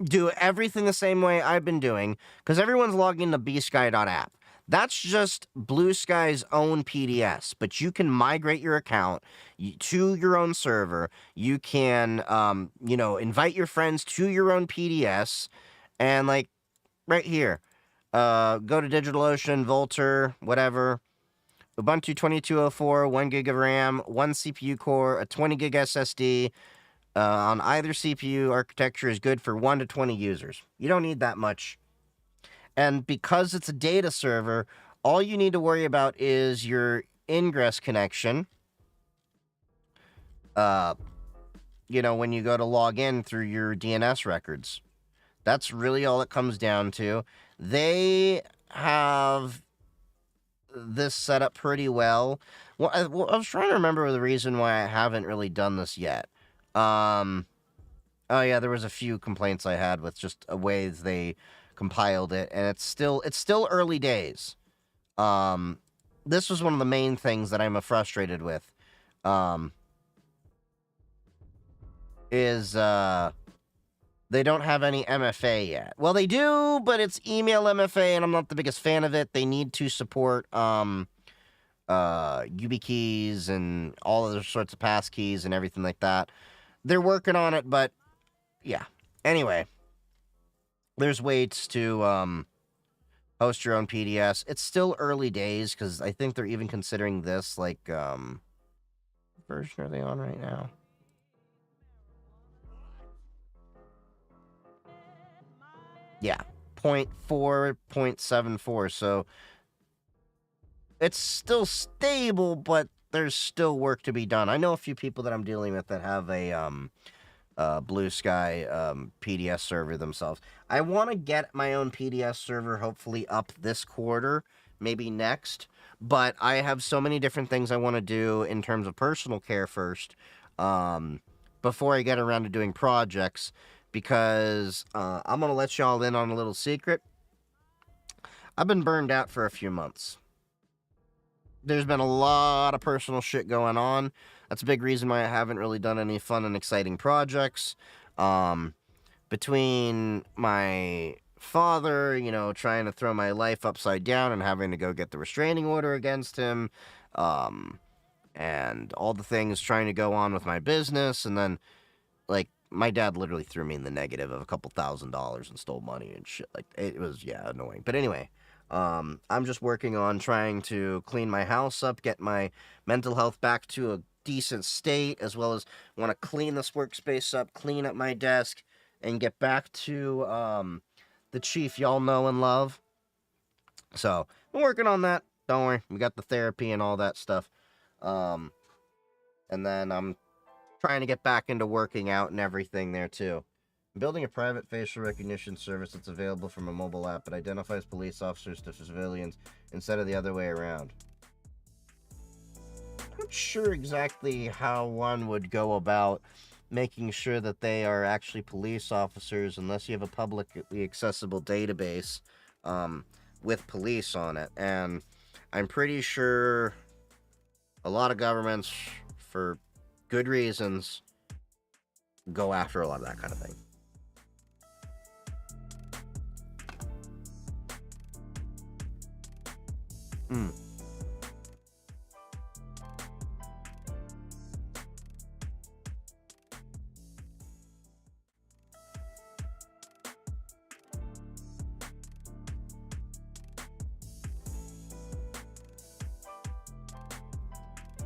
do everything the same way I've been doing, because everyone's logging into bsky.app. That's just Blue Sky's own PDS, but you can migrate your account to your own server. You can, invite your friends to your own PDS, and like right here, go to DigitalOcean, Vultr, whatever, Ubuntu 2204, 1 gig of RAM, 1 CPU core, a 20 gig SSD, on either CPU architecture is good for 1 to 20 users. You don't need that much. And because it's a data server, all you need to worry about is your ingress connection. When you go to log in through your DNS records. That's really all it comes down to. They have this set up pretty well. Well, I was trying to remember the reason why I haven't really done this yet. Oh yeah, there was a few complaints I had with just ways they compiled it, and it's still early days. This was one of the main things that I'm frustrated with. Is they don't have any MFA yet. Well, they do, but it's email MFA, and I'm not the biggest fan of it. They need to support YubiKeys and all other sorts of passkeys and everything like that. They're working on it, but yeah. Anyway, there's ways to host your own PDS. It's still early days because I think they're even considering this like what version are they on right now? Yeah, 0.4, 0.74. So it's still stable, but there's still work to be done. I know a few people that I'm dealing with that have a Blue Sky PDS server themselves. I want to get my own PDS server hopefully up this quarter, maybe next. But I have so many different things I want to do in terms of personal care first before I get around to doing projects. Because I'm going to let y'all in on a little secret. I've been burned out for a few months. There's been a lot of personal shit going on. That's a big reason why I haven't really done any fun and exciting projects. Between my father, you know, trying to throw my life upside down and having to go get the restraining order against him, and all the things trying to go on with my business, and then, like, my dad literally threw me in the negative of a couple $1,000s and stole money and shit. Like, it was, yeah, annoying. But anyway, I'm just working on trying to clean my house up, get my mental health back to a decent state, as well as want to clean this workspace up, clean up my desk, and get back to the chief y'all know and love. So, I'm working on that. Don't worry. We got the therapy and all that stuff. And then I'm trying to get back into working out and everything there too. I'm building a private facial recognition service that's available from a mobile app that identifies police officers to civilians instead of the other way around. I'm not sure exactly how one would go about making sure that they are actually police officers unless you have a publicly accessible database with police on it. And I'm pretty sure a lot of governments, for good reasons, go after a lot of that kind of thing.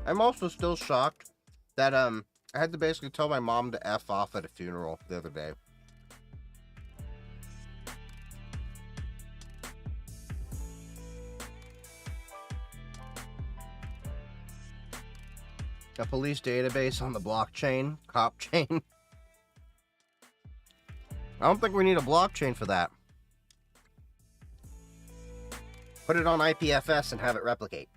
I'm also still shocked that I had to basically tell my mom to F off at a funeral the other day. A police database on the blockchain, cop chain. I don't think we need a blockchain for that. Put it on IPFS and have it replicate.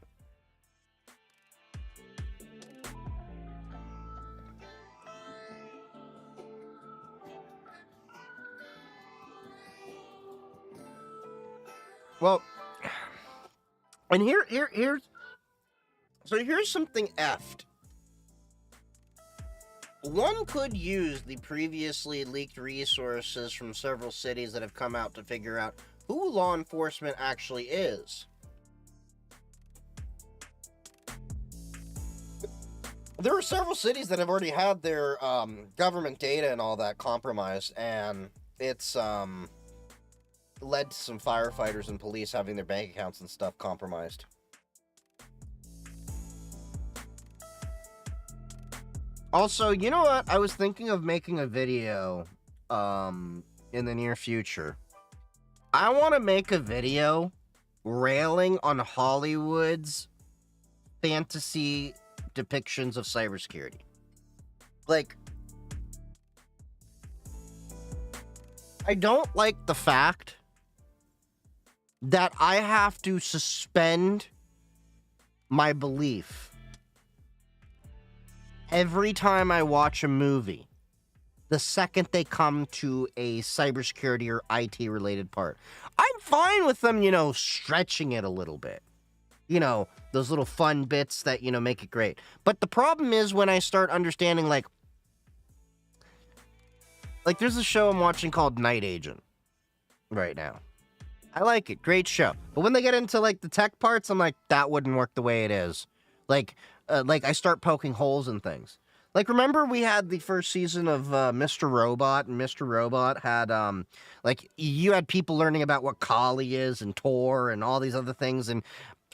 Well, and here's something effed. One could use the previously leaked resources from several cities that have come out to figure out who law enforcement actually is. There are several cities that have already had their government data and all that compromised, and it's led to some firefighters and police having their bank accounts and stuff compromised. Also, you know what? I was thinking of making a video in the near future. I want to make a video railing on Hollywood's fantasy depictions of cybersecurity. Like, I don't like the fact that I have to suspend my belief. Every time I watch a movie, the second they come to a cybersecurity or IT related part, I'm fine with them, stretching it a little bit. Those little fun bits that, make it great. But the problem is when I start understanding, like there's a show I'm watching called Night Agent right now. I like it. Great show. But when they get into, like, the tech parts, I'm like, that wouldn't work the way it is. Like I start poking holes in things. Like, remember we had the first season of Mr. Robot, and Mr. Robot had, you had people learning about what Kali is and Tor and all these other things, and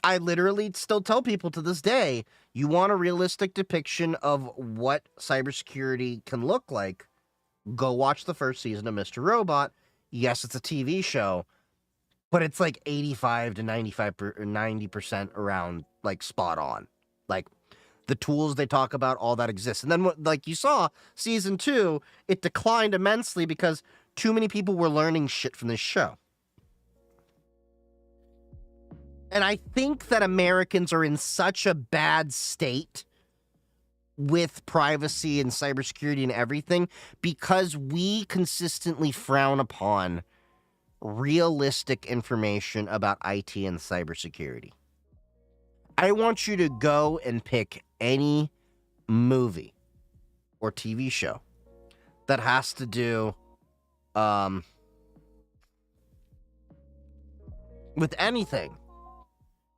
I literally still tell people to this day, you want a realistic depiction of what cybersecurity can look like, go watch the first season of Mr. Robot. Yes, it's a TV show, but it's like 85 to 90% around, like, spot on. Like, the tools they talk about, all that exists. And then, like you saw, season 2, it declined immensely because too many people were learning shit from this show. And I think that Americans are in such a bad state with privacy and cybersecurity and everything because we consistently frown upon realistic information about IT and cybersecurity. I want you to go and pick any movie or TV show that has to do with anything,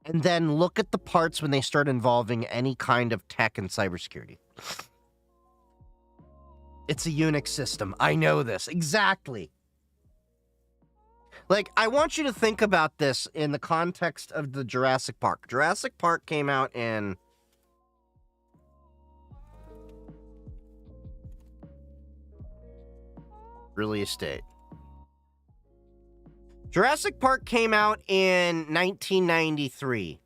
and then look at the parts when they start involving any kind of tech and cybersecurity. It's a Unix system. I know this. Exactly. Like, I want you to think about this in the context of the Jurassic Park. Jurassic Park came out in... release date. Jurassic Park came out in 1993.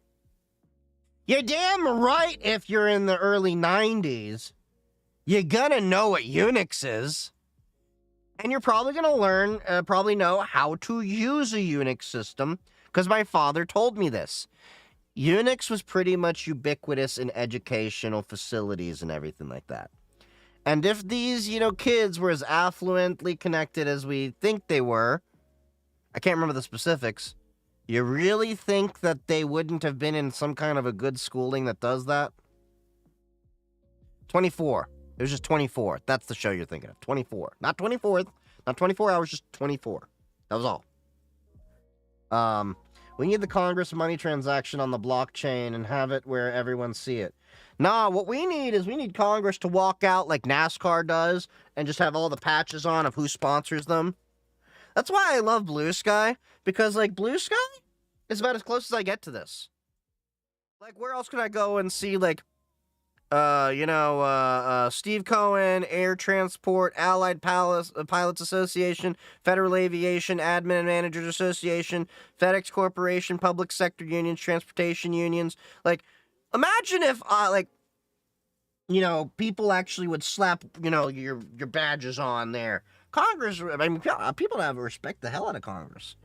You're damn right if you're in the early 90s, you're gonna know what Unix is. And you're probably going to learn, probably know how to use a Unix system, because my father told me this. Unix was pretty much ubiquitous in educational facilities and everything like that. And if these, kids were as affluently connected as we think they were, I can't remember the specifics, you really think that they wouldn't have been in some kind of a good schooling that does that? 24. It was just 24. That's the show you're thinking of. 24. Not 24th. Not 24 hours, just 24. That was all. We need the Congress money transaction on the blockchain and have it where everyone see it. Nah, what we need Congress to walk out like NASCAR does and just have all the patches on of who sponsors them. That's why I love Blue Sky, because, like, Blue Sky is about as close as I get to this. Like, where else could I go and see, like, Steve Cohen, Air Transport, Allied Pilots Association, Federal Aviation, Admin and Managers Association, FedEx Corporation, Public Sector Unions, Transportation Unions. Like, imagine if, people actually would slap, your badges on there. Congress, people have respect the hell out of Congress.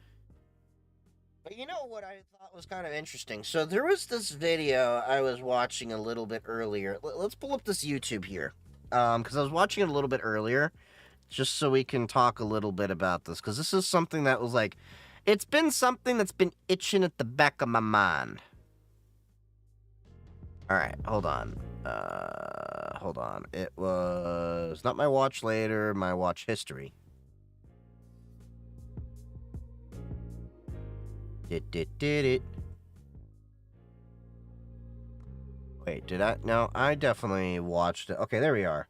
But you know what I thought was kind of interesting? So there was this video I was watching a little bit earlier. Let's pull up this YouTube here. Because I was watching it a little bit earlier, just so we can talk a little bit about this. Because this is something that was like, it's been something that's been itching at the back of my mind. Alright, hold on. It was not my watch later, my watch history. Did it. Wait, did I? No, I definitely watched it. Okay, there we are.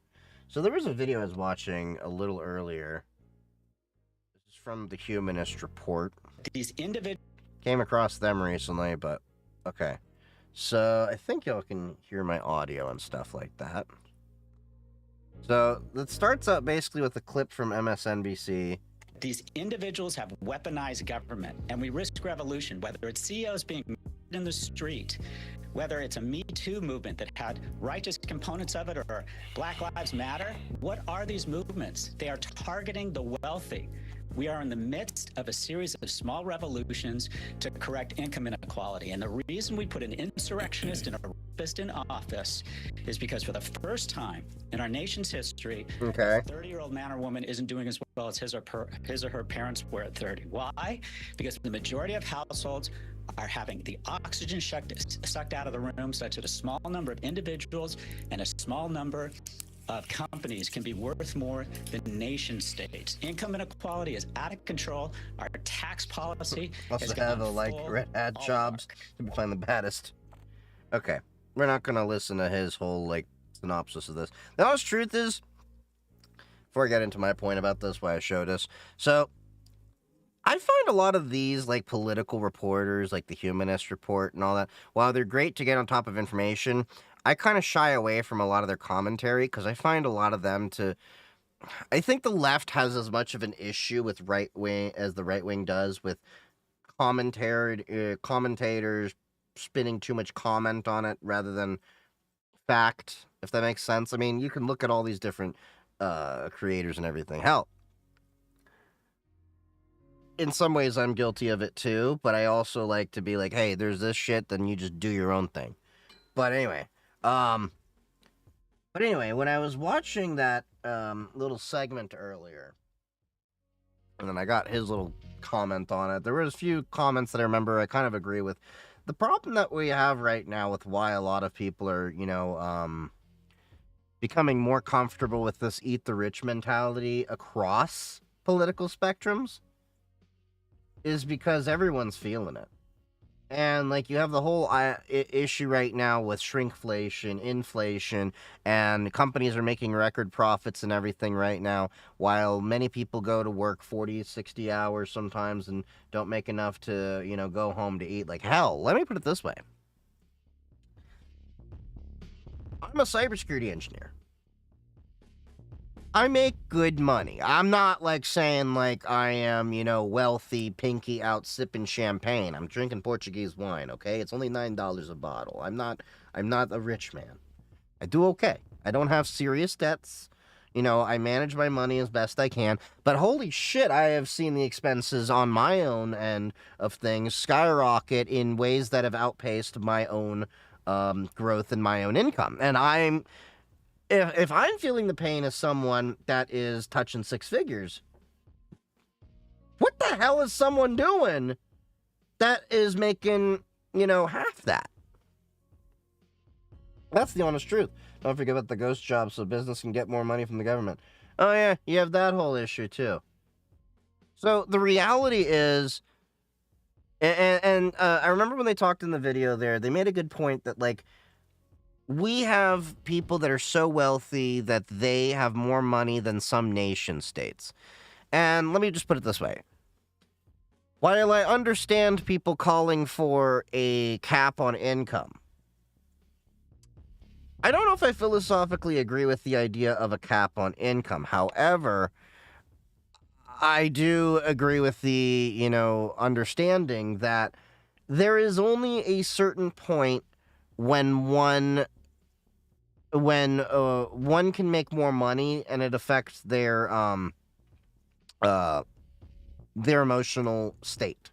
So there was a video I was watching a little earlier. This is from the Humanist Report. These individuals came across them recently, but okay. So I think y'all can hear my audio and stuff like that. So it starts out basically with a clip from MSNBC. These individuals have weaponized government, and we risk revolution, whether it's CEOs being in the street, whether it's a Me Too movement that had righteous components of it, or Black Lives Matter. What are these movements? They are targeting the wealthy. We are in the midst of a series of small revolutions to correct income inequality. And the reason we put an insurrectionist and a rapist in office is because for the first time in our nation's history, Okay. a 30-year-old man or woman isn't doing as well as his or her parents were at 30. Why? Because the majority of households are having the oxygen sucked out of the room, such that a small number of individuals and a small number of companies can be worth more than nation states. Income inequality is out of control. Our tax policy Also has have gone like full red hat all jobs dark. to find the baddest. Okay, we're not gonna listen to his whole like synopsis of this. The honest truth is, before I get into my point about this, why I showed this, so I find a lot of these like political reporters, like the Humanist Report and all that, while they're great to get on top of information, I kind of shy away from a lot of their commentary because I find a lot of them to. I think the left has as much of an issue with right wing as the right wing does with commentators spinning too much comment on it rather than fact, if that makes sense. I mean, you can look at all these different creators and everything. Hell, in some ways I'm guilty of it too, but I also like to be like, hey, there's this shit, then you just do your own thing. But anyway, when I was watching that little segment earlier, and then I got his little comment on it, there was a few comments that I remember I kind of agree with. The problem that we have right now with why a lot of people are, becoming more comfortable with this eat the rich mentality across political spectrums is because everyone's feeling it. And like you have the whole issue right now with shrinkflation, inflation, and companies are making record profits and everything right now, while many people go to work 40, 60 hours sometimes and don't make enough to, go home to eat. Like hell, let me put it this way. I'm a cybersecurity engineer. I make good money. I'm not like saying like I am, wealthy, pinky out sipping champagne. I'm drinking Portuguese wine, okay? It's only $9 a bottle. I'm not a rich man. I do okay. I don't have serious debts. I manage my money as best I can. But holy shit, I have seen the expenses on my own end of things skyrocket in ways that have outpaced my own growth in my own income. And if I'm feeling the pain of someone that is touching six figures, what the hell is someone doing that is making, half that? That's the honest truth. Don't forget about the ghost job so business can get more money from the government. Oh yeah, you have that whole issue too. So the reality is, and I remember when they talked in the video there, they made a good point that like, we have people that are so wealthy that they have more money than some nation states. And let me just put it this way. While I understand people calling for a cap on income, I don't know if I philosophically agree with the idea of a cap on income. However, I do agree with the, understanding that there is only a certain point when one can make more money and it affects their emotional state.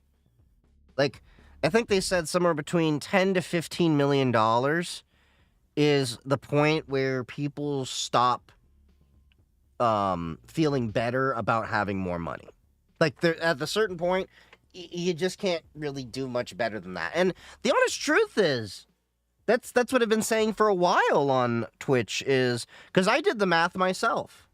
Like, I think they said somewhere between $10 to $15 million is the point where people stop feeling better about having more money. Like, at a certain point, you just can't really do much better than that. And the honest truth is, that's what I've been saying for a while on Twitch is, because I did the math myself.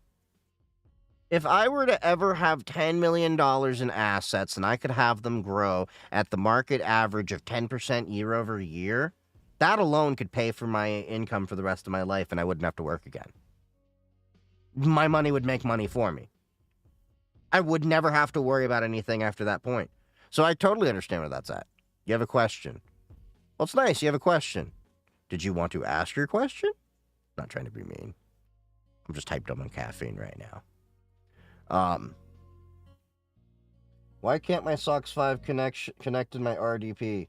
If I were to ever have $10 million in assets and I could have them grow at the market average of 10% year over year, that alone could pay for my income for the rest of my life and I wouldn't have to work again. My money would make money for me. I would never have to worry about anything after that point. So I totally understand where that's at. You have a question. Well, it's nice. You have a question. Did you want to ask your question? I'm not trying to be mean. I'm just hyped up on caffeine right now. Why can't my SOX 5 connect to my RDP?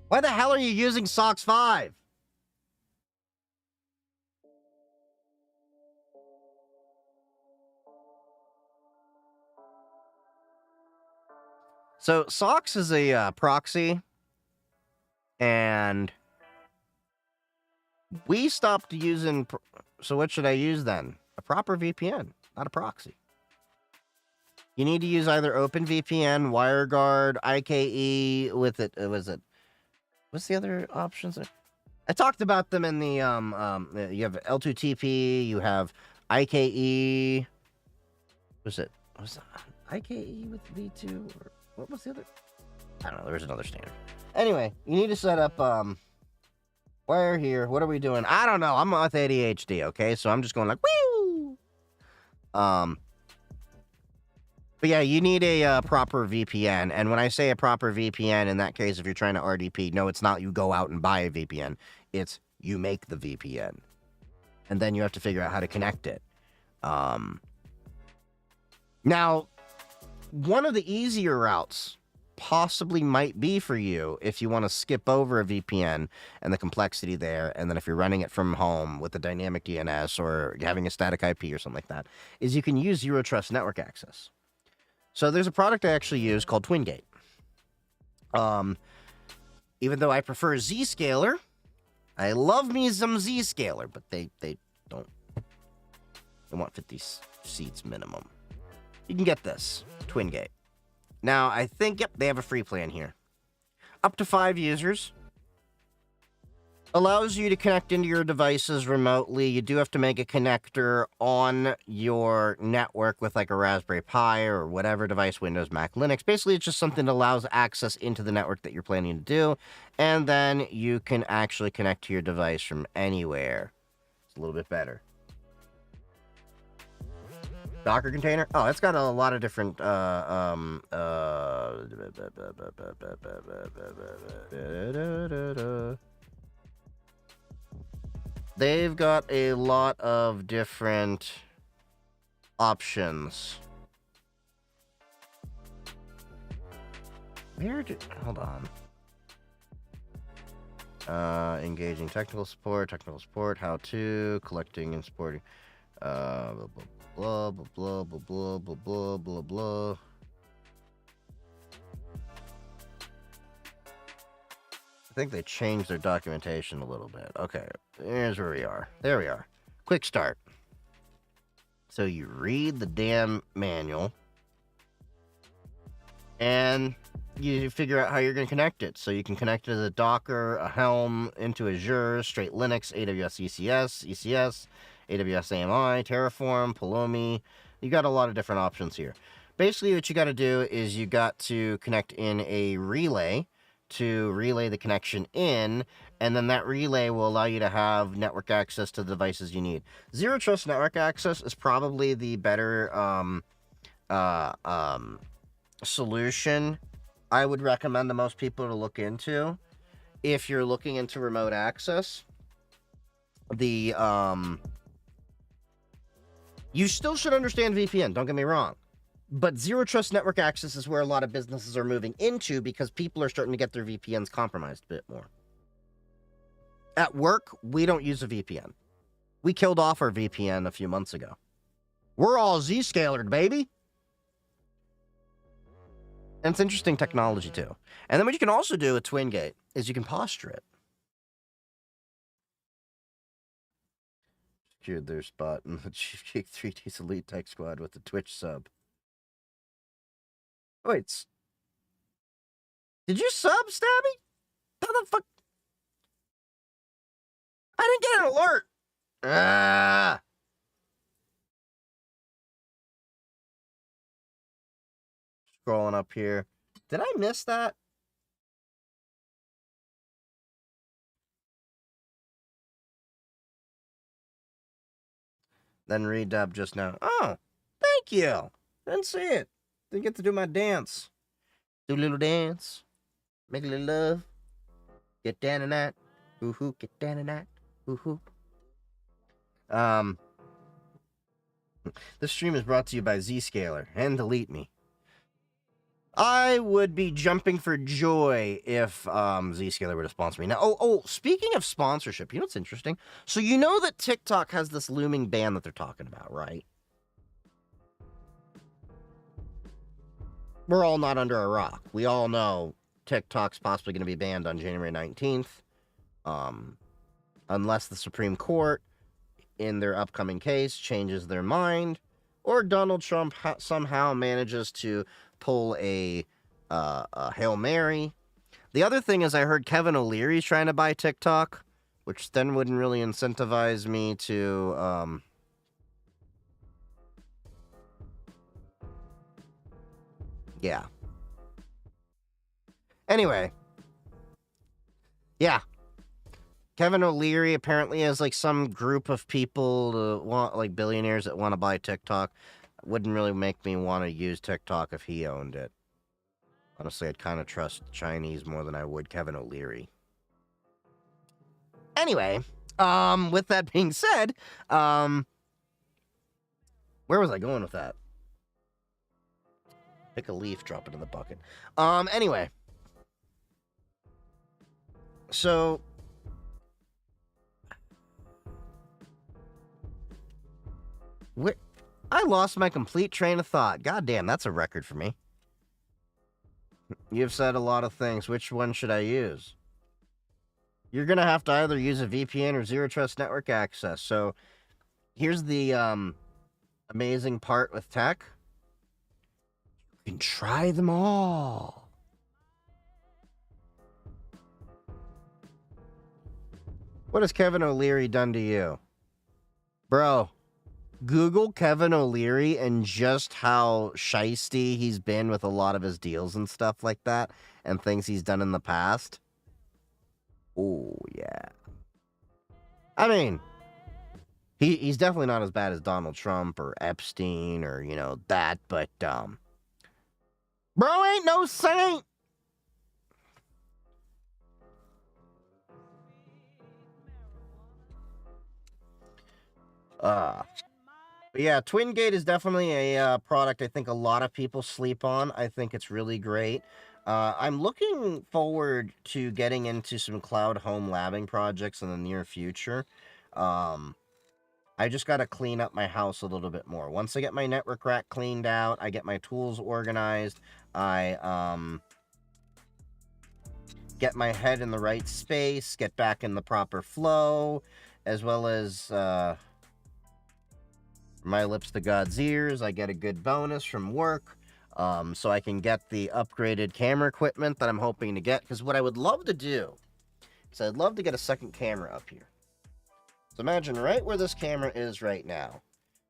Why the hell are you using SOX 5? So SOX is a proxy, and we stopped using. So what should I use then? A proper VPN, not a proxy. You need to use either OpenVPN, WireGuard, IKE with it. What's the other options? I talked about them in the you have L2TP, you have IKE. Was IKE with V2 or what was the other? I don't know. There's another standard. Anyway, you need to set up wire here. What are we doing? I don't know. I'm with ADHD. Okay, so I'm just going like woo. But yeah, you need a proper VPN. And when I say a proper VPN, in that case, if you're trying to RDP, no, it's not you go out and buy a VPN. It's you make the VPN. And then you have to figure out how to connect it. Now, one of the easier routes possibly might be for you if you want to skip over a VPN and the complexity there, and then if you're running it from home with a dynamic DNS or having a static IP or something like that, is you can use Zero Trust Network Access. So there's a product I actually use called TwinGate. Even though I prefer Zscaler, I love me some Zscaler, but they don't. They want 50 seats minimum. You can get this, TwinGate. Now, I think, yep, they have a free plan here. Up to 5 users. Allows you to connect into your devices remotely. You do have to make a connector on your network with like a Raspberry Pi or whatever device, Windows, Mac, Linux. Basically, it's just something that allows access into the network that you're planning to do. And then you can actually connect to your device from anywhere. It's a little bit better. Docker container? Oh, it's got a lot of different they've got a lot of different options. Hold on. Engaging technical support, how to, collecting and supporting, blah, blah, blah, blah, blah, blah, blah, blah, blah. I think they changed their documentation a little bit. Okay, here's where we are. There we are. Quick start. So you read the damn manual, and you figure out how you're going to connect it. So you can connect it to the Docker, a Helm, into Azure, straight Linux, AWS ECS, AWS AMI, Terraform, Pulumi. You got a lot of different options here. Basically, what you got to do is you got to connect in a relay to relay the connection in, and then that relay will allow you to have network access to the devices you need. Zero Trust Network Access is probably the better solution I would recommend to most people to look into if you're looking into remote access. The you still should understand VPN, don't get me wrong. But Zero Trust Network Access is where a lot of businesses are moving into because people are starting to get their VPNs compromised a bit more. At work, we don't use a VPN. We killed off our VPN a few months ago. We're all Zscalered, baby. And it's interesting technology, too. And then what you can also do with TwinGate is you can posture it. Secured their spot in the Chief Geek 3D's Elite Tech Squad with the Twitch sub. Wait. Did you sub, Stabby? How the fuck? I didn't get an alert. Scrolling up here. Did I miss that? Then redub just now. Oh, thank you. Didn't see it. Didn't get to do my dance. Do a little dance. Make a little love. Get down in that. Ooh-hoo, get down in that. Ooh-hoo. This stream is brought to you by Zscaler and Delete Me. I would be jumping for joy if Zscaler were to sponsor me. Now, speaking of sponsorship, you know what's interesting? So you know that TikTok has this looming ban that they're talking about, right? we're all not under a rock. We all know TikTok's possibly going to be banned on January 19th, unless the Supreme Court, in their upcoming case, changes their mind, or Donald Trump somehow manages to pull a Hail Mary. The other thing is I heard Kevin O'Leary's trying to buy TikTok, which then wouldn't really incentivize me to, yeah. Anyway. Yeah. Kevin O'Leary apparently has, like, some group of people, like, billionaires that want to buy TikTok. Wouldn't really make me want to use TikTok if he owned it. Honestly, I'd kind of trust Chinese more than I would Kevin O'Leary. Anyway, with that being said, where was I going with that? Pick a leaf, drop it in the bucket. Anyway. So, I lost my complete train of thought. God damn, that's a record for me. You've said a lot of things. Which one should I use? You're going to have to either use a VPN or Zero Trust Network Access. So, here's the amazing part with tech. You can try them all. What has Kevin O'Leary done to you? Bro, Google Kevin O'Leary and just how shisty he's been with a lot of his deals and stuff like that, and things he's done in the past. Oh, yeah. I mean, he's definitely not as bad as Donald Trump or Epstein or, that, but, bro ain't no saint. Yeah, Twingate is definitely a product I think a lot of people sleep on. I think it's really great. I'm looking forward to getting into some cloud home labbing projects in the near future. I just got to clean up my house a little bit more. Once I get my network rack cleaned out, I get my tools organized, I get my head in the right space, get back in the proper flow, as well as my lips to God's ears. I get a good bonus from work, so I can get the upgraded camera equipment that I'm hoping to get. Because what I would love to do is I'd love to get a second camera up here. So imagine right where this camera is right now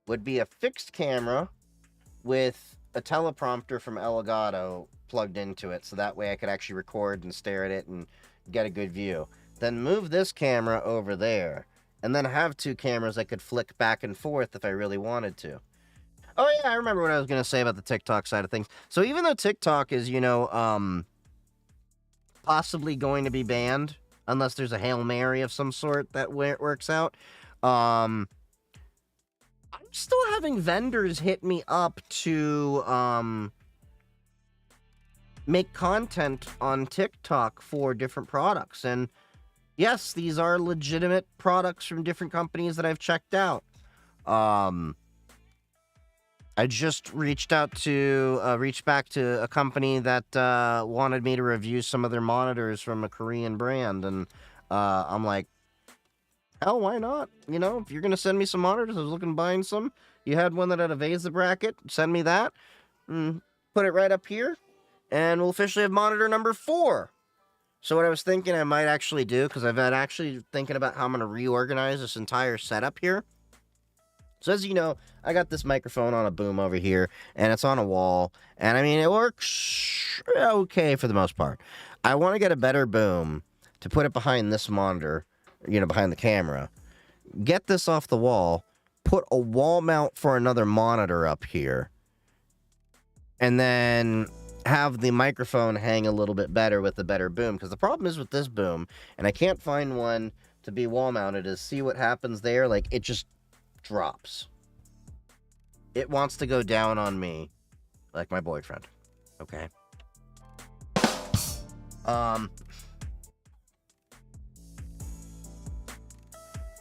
would be a fixed camera with a teleprompter from Elgato plugged into it, so that way I could actually record and stare at it and get a good view. Then move this camera over there, and then have two cameras I could flick back and forth if I really wanted to. Oh yeah, I remember what I was going to say about the TikTok side of things. So even though TikTok is, possibly going to be banned, unless there's a Hail Mary of some sort that works out, I'm still having vendors hit me up to make content on TikTok for different products. And yes, these are legitimate products from different companies that I've checked out. I just reached back to a company that wanted me to review some of their monitors from a Korean brand, and I'm like, hell, why not? If you're gonna send me some monitors, I was looking at buying some. You had one that had a VESA bracket, send me that. Put it right up here, and we'll officially have monitor number 4. So what I was thinking I might actually do, because I've been actually thinking about how I'm gonna reorganize this entire setup here. So as you know, I got this microphone on a boom over here, and it's on a wall, and I mean, it works okay for the most part. I want to get a better boom to put it behind this monitor, behind the camera. Get this off the wall, put a wall mount for another monitor up here, and then have the microphone hang a little bit better with the better boom. Because the problem is with this boom, and I can't find one to be wall mounted, is see what happens there? Like, it just drops. It wants to go down on me like my boyfriend. Okay.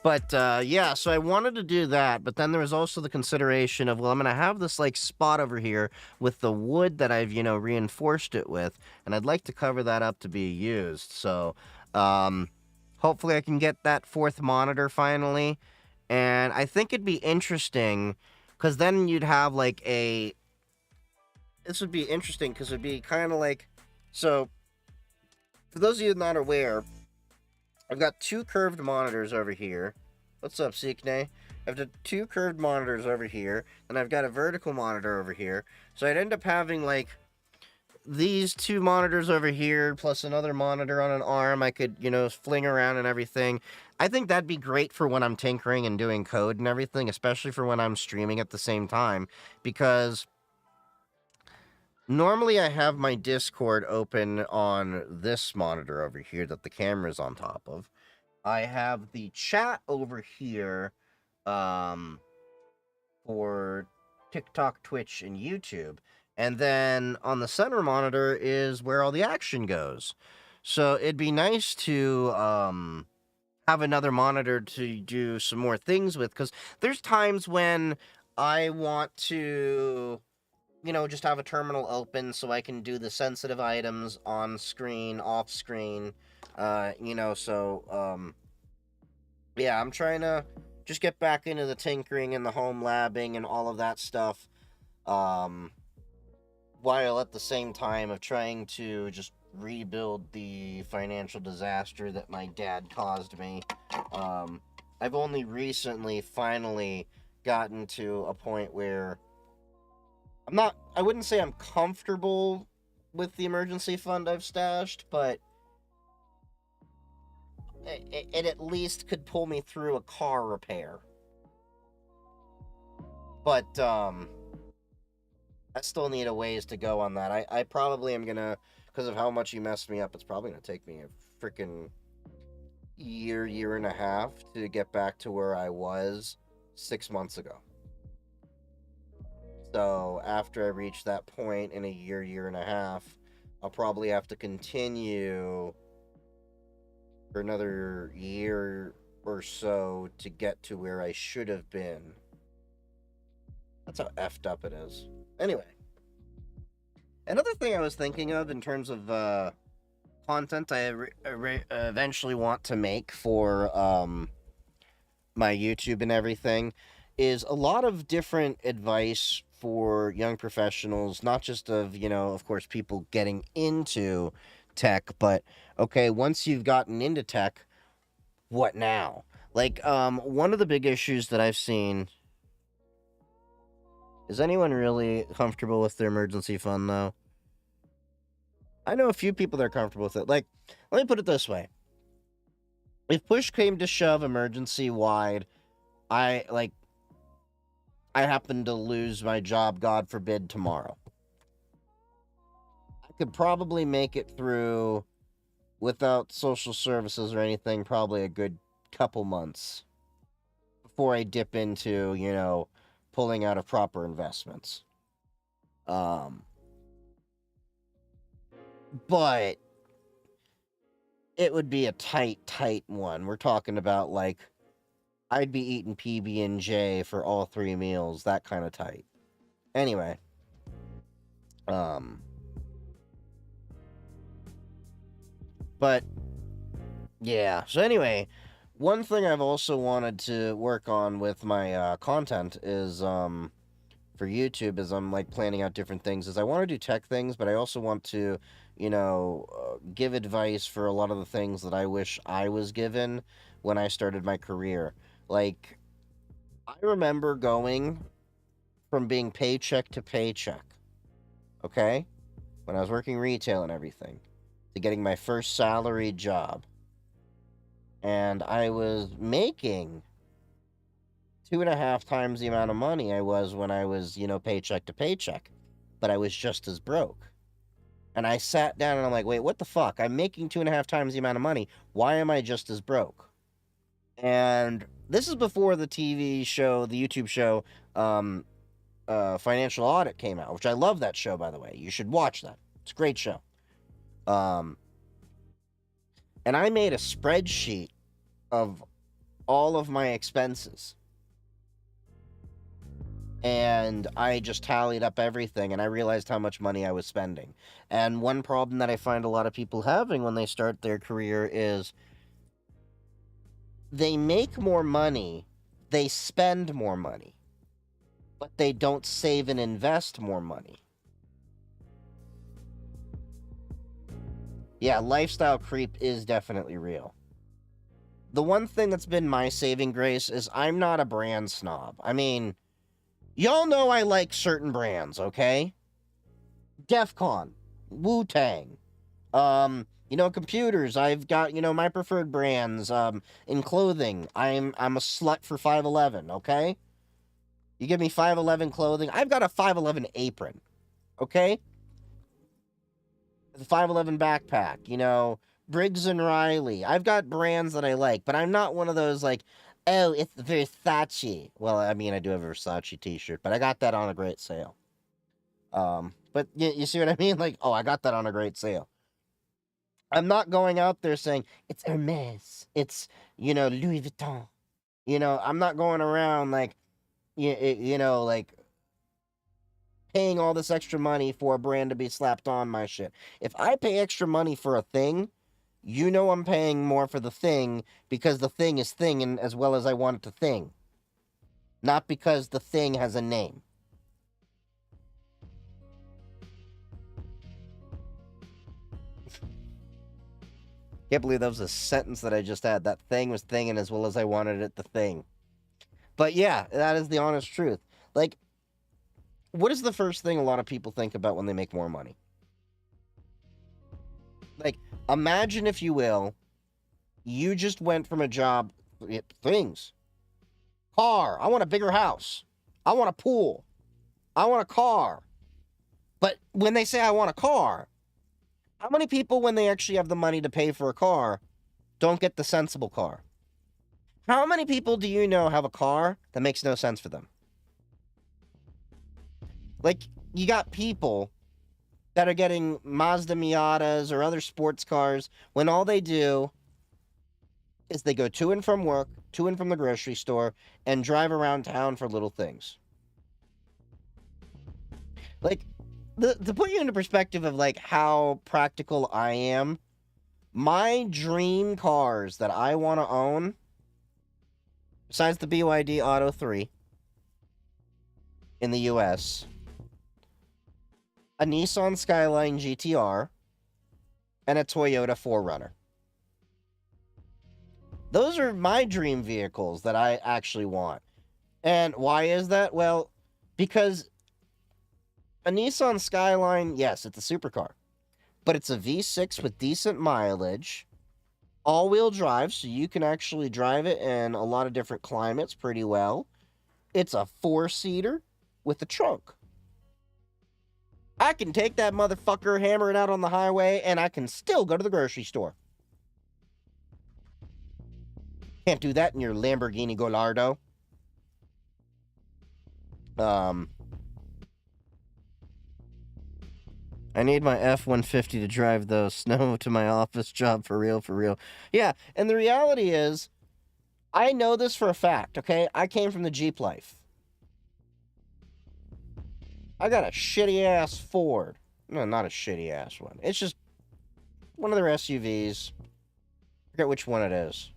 But yeah, so I wanted to do that, but then there was also the consideration of, well, I'm gonna have this like spot over here with the wood that I've reinforced it with, and I'd like to cover that up to be used. So um, hopefully I can get that fourth monitor finally, and I think it'd be interesting because then you'd have like a. This would be interesting because it'd be kind of like, so for those of you not aware, I've got two curved monitors over here. What's up, Seeknay? I've got two curved monitors over here, and I've got a vertical monitor over here. So I'd end up having, like, these two monitors over here, plus another monitor on an arm I could, fling around and everything. I think that'd be great for when I'm tinkering and doing code and everything, especially for when I'm streaming at the same time, because normally I have my Discord open on this monitor over here that the camera's on top of. I have the chat over here for TikTok, Twitch, and YouTube. And then on the center monitor is where all the action goes. So it'd be nice to have another monitor to do some more things with, because there's times when I want to, just have a terminal open so I can do the sensitive items on screen, off screen, yeah, I'm trying to just get back into the tinkering and the home labbing and all of that stuff, while at the same time of trying to just rebuild the financial disaster that my dad caused me. I've only recently finally gotten to a point where I wouldn't say I'm comfortable with the emergency fund I've stashed, but it at least could pull me through a car repair. But I still need a ways to go on that. I probably am gonna, because of how much you messed me up, it's probably gonna take me a freaking year and a half to get back to where I was 6 months ago. So after I reach that point in a year and a half, I'll probably have to continue for another year or so to get to where I should have been. That's how effed up it is. Anyway, another thing I was thinking of in terms of content I eventually want to make for my YouTube and everything is a lot of different advice for young professionals, not just of, of course, people getting into tech, but okay, once you've gotten into tech, what now? Like, one of the big issues that I've seen. Is anyone really comfortable with their emergency fund, though? I know a few people that are comfortable with it. Like, let me put it this way. If push came to shove emergency wide, I happen to lose my job, God forbid, tomorrow. I could probably make it through without social services or anything, probably a good couple months before I dip into, pulling out of proper investments. But it would be a tight one. We're talking about, like, I'd be eating PB&J for all 3 meals, that kind of tight. Anyway, but yeah. So anyway, one thing I've also wanted to work on with my content is for YouTube is I'm like planning out different things. Is I want to do tech things, but I also want to give advice for a lot of the things that I wish I was given when I started my career. Like, I remember going from being paycheck to paycheck, okay, when I was working retail and everything, to getting my first salaried job. And I was making 2.5 times the amount of money I was when I was, paycheck to paycheck. But I was just as broke. And I sat down and I'm like, wait, what the fuck? I'm making 2.5 times the amount of money. Why am I just as broke? And this is before the TV show, the YouTube show, Financial Audit came out, which I love that show, by the way. You should watch that. It's a great show. And I made a spreadsheet of all of my expenses. And I just tallied up everything, and I realized how much money I was spending. And one problem that I find a lot of people having when they start their career is they make more money, they spend more money, but they don't save and invest more money. Yeah, lifestyle creep is definitely real. The one thing that's been my saving grace is I'm not a brand snob. I mean, y'all know I like certain brands, okay? DEFCON, Wu-Tang, computers, I've got, my preferred brands, in clothing, I'm a slut for 511, okay? You give me 511 clothing, I've got a 511 apron, okay? The 511 backpack, Briggs and Riley. I've got brands that I like, but I'm not one of those like, oh, it's Versace. Well, I mean, I do have a Versace t-shirt, but I got that on a great sale. But you see what I mean? Like, oh, I got that on a great sale. I'm not going out there saying, it's Hermes, it's, Louis Vuitton. I'm not going around like, like paying all this extra money for a brand to be slapped on my shit. If I pay extra money for a thing, I'm paying more for the thing because the thing is thinging as well as I want it to thing. Not because the thing has a name. Can't believe that was a sentence that I just had. That thing was thinging as well as I wanted it to thing. But yeah, that is the honest truth. Like, what is the first thing a lot of people think about when they make more money? Like, imagine, if you will, you just went from a job, things. Car, I want a bigger house. I want a pool. I want a car. But when they say I want a car, how many people, when they actually have the money to pay for a car, don't get the sensible car? How many people do you know have a car that makes no sense for them? Like, you got people that are getting Mazda Miatas or other sports cars when all they do is they go to and from work, to and from the grocery store, and drive around town for little things. Like, to put you into perspective of, like, how practical I am, my dream cars that I want to own, besides the BYD Auto 3 in the US, a Nissan Skyline GTR, and a Toyota 4Runner. Those are my dream vehicles that I actually want. And why is that? Well, because a Nissan Skyline, yes, it's a supercar, but it's a V6 with decent mileage, all-wheel drive, so you can actually drive it in a lot of different climates pretty well. It's a 4-seater with a trunk. I can take that motherfucker, hammer it out on the highway, and I can still go to the grocery store. Can't do that in your Lamborghini Gallardo. I need my F-150 to drive the snow to my office job for real, for real. Yeah, and the reality is, I know this for a fact, okay? I came from the Jeep life. I got a shitty-ass Ford. No, not a shitty-ass one. It's just one of their SUVs. I forget which one it is.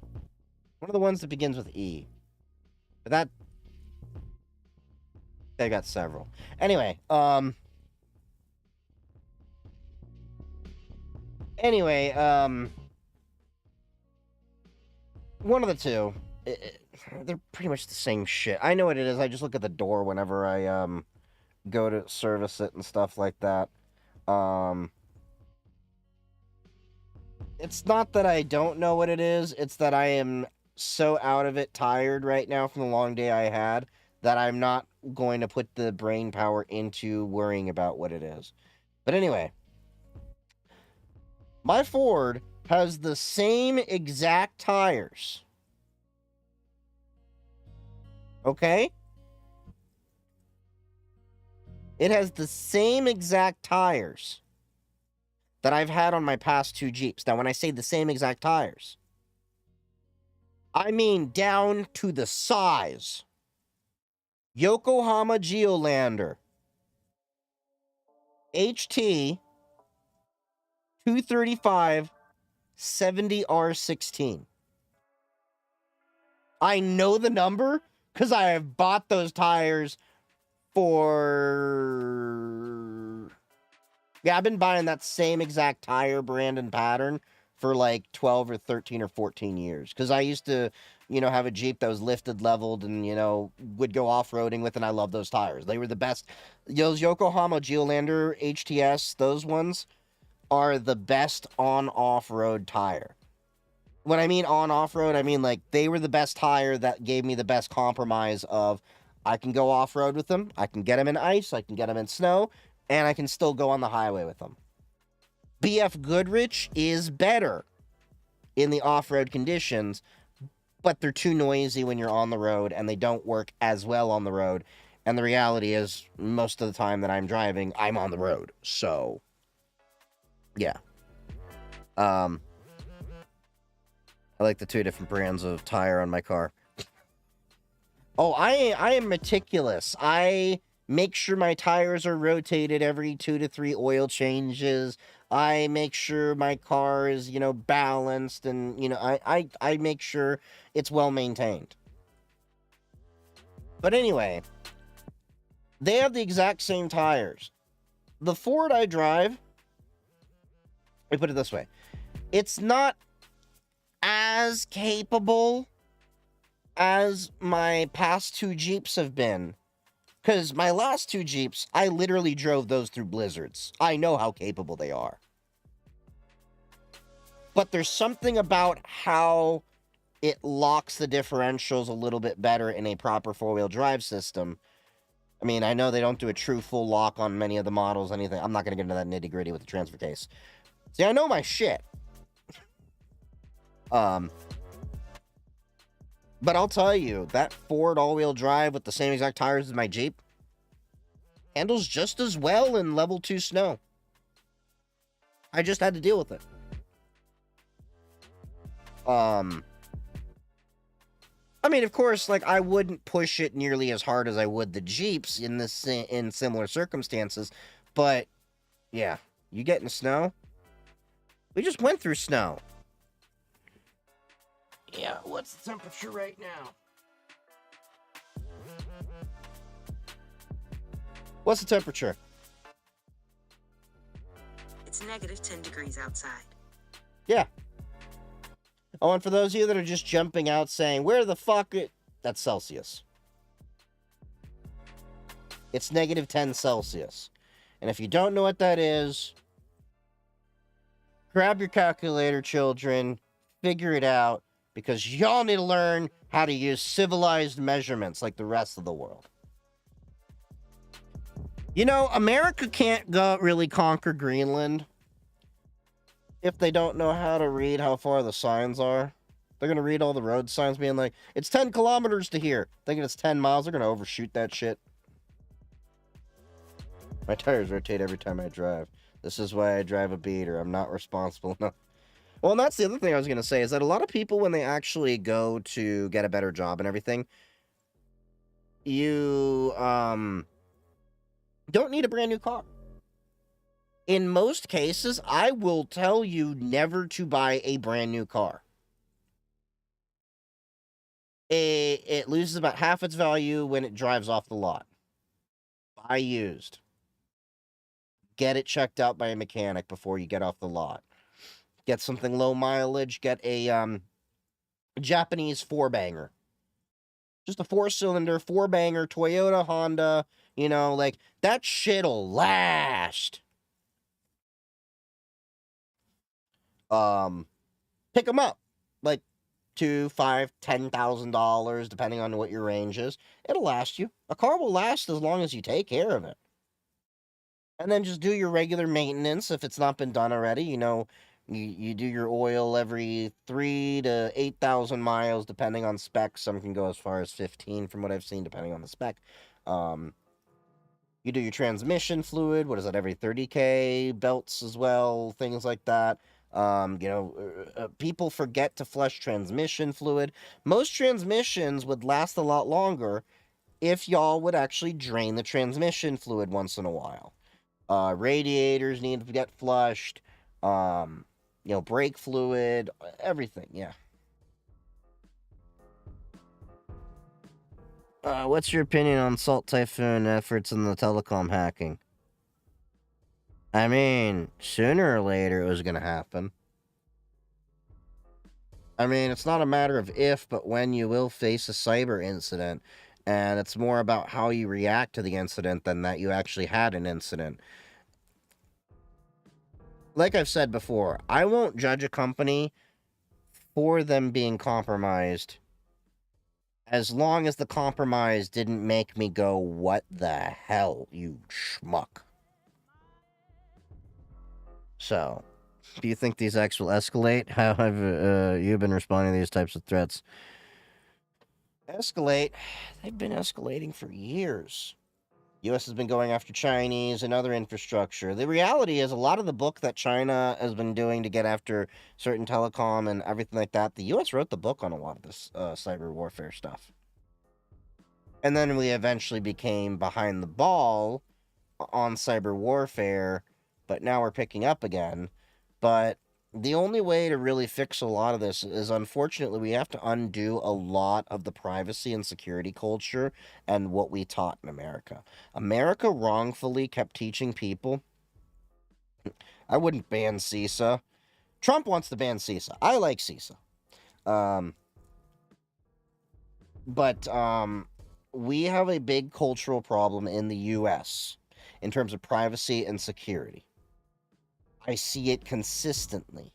One of the ones that begins with E. But that... They got several. Anyway, one of the two. They're pretty much the same shit. I know what it is. I just look at the door whenever I, go to service it and stuff like that. It's not that I don't know what it is. It's that I am so out of it, tired right now from the long day I had, that I'm not going to put the brain power into worrying about what it is. But anyway, my Ford has the same exact tires. Okay? It has the same exact tires that I've had on my past 2 Jeeps. Now, when I say the same exact tires, I mean, down to the size. Yokohama Geolander. HT 235 70R16. I know the number because I have bought those tires for... Yeah, I've been buying that same exact tire brand and pattern for like 12 or 13 or 14 years. Because I used to, have a Jeep that was lifted, leveled, and, would go off-roading with, and I love those tires. They were the best. Those Yokohama Geolander HTS, those ones are the best on off-road tire. When I mean on off-road, I mean like they were the best tire that gave me the best compromise of I can go off-road with them, I can get them in ice, I can get them in snow, and I can still go on the highway with them. BF Goodrich is better in the off-road conditions, but they're too noisy when you're on the road, and they don't work as well on the road. And the reality is, most of the time that I'm driving, I'm on the road. So, yeah. I like the two different brands of tire on my car. Oh, I am meticulous. I make sure my tires are rotated every 2 to 3 oil changes. I make sure my car is, balanced, and, I make sure it's well maintained. But anyway, they have the exact same tires. The Ford I drive, let me put it this way, it's not as capable as my past 2 Jeeps have been. Because my last 2 Jeeps, I literally drove those through blizzards. I know how capable they are. But there's something about how it locks the differentials a little bit better in a proper 4-wheel drive system. I mean, I know they don't do a true full lock on many of the models, anything. I'm not going to get into that nitty-gritty with the transfer case. See, I know my shit. But I'll tell you, that Ford all-wheel drive with the same exact tires as my Jeep handles just as well in level 2 snow. I just had to deal with it. I mean, of course, like, I wouldn't push it nearly as hard as I would the Jeeps in similar circumstances, but, yeah, you get in snow? We just went through snow. Yeah, what's the temperature right now? What's the temperature? It's negative 10 degrees outside. Yeah. Oh, and for those of you that are just jumping out saying, where the fuck it... That's Celsius. It's negative 10 Celsius. And if you don't know what that is, grab your calculator, children. Figure it out. Because y'all need to learn how to use civilized measurements like the rest of the world. America can't really conquer Greenland if they don't know how to read how far the signs are. They're going to read all the road signs being like, it's 10 kilometers to here. Thinking it's 10 miles. They're going to overshoot that shit. My tires rotate every time I drive. This is why I drive a beater. I'm not responsible enough. Well, and that's the other thing I was going to say, is that a lot of people, when they actually go to get a better job and everything, you don't need a brand new car. In most cases, I will tell you never to buy a brand new car. It loses about half its value when it drives off the lot. Buy used. Get it checked out by a mechanic before you get off the lot. Get something low mileage. Get a Japanese 4-banger. Just a 4-cylinder, 4-banger, Toyota, Honda. Like, that shit'll last. Pick them up. Like, $2,000, $5,000, $10,000, depending on what your range is. It'll last you. A car will last as long as you take care of it. And then just do your regular maintenance if it's not been done already. You do your oil every 3,000 to 8,000 miles, depending on spec. Some can go as far as 15 from what I've seen, depending on the spec. You do your transmission fluid. What is that, every 30K? Belts as well, things like that. People forget to flush transmission fluid. Most transmissions would last a lot longer if y'all would actually drain the transmission fluid once in a while. Radiators need to get flushed. Brake fluid, everything. Yeah. What's your opinion on Salt Typhoon efforts in the telecom hacking? I mean, sooner or later it was going to happen. I mean, it's not a matter of if, but when you will face a cyber incident. And it's more about how you react to the incident than that you actually had an incident. Like I've said before, I won't judge a company for them being compromised as long as the compromise didn't make me go, what the hell, you schmuck. So, do you think these acts will escalate? How have you been responding to these types of threats? Escalate? They've been escalating for years. U.S. has been going after Chinese and other infrastructure. The reality is a lot of the book that China has been doing to get after certain telecom and everything like that, the U.S. wrote the book on a lot of this cyber warfare stuff. And then we eventually became behind the ball on cyber warfare, but now we're picking up again. But the only way to really fix a lot of this is, unfortunately, we have to undo a lot of the privacy and security culture and what we taught in America. America wrongfully kept teaching people. I wouldn't ban CISA. Trump wants to ban CISA. I like CISA. But we have a big cultural problem in the U.S. in terms of privacy and security. I see it consistently.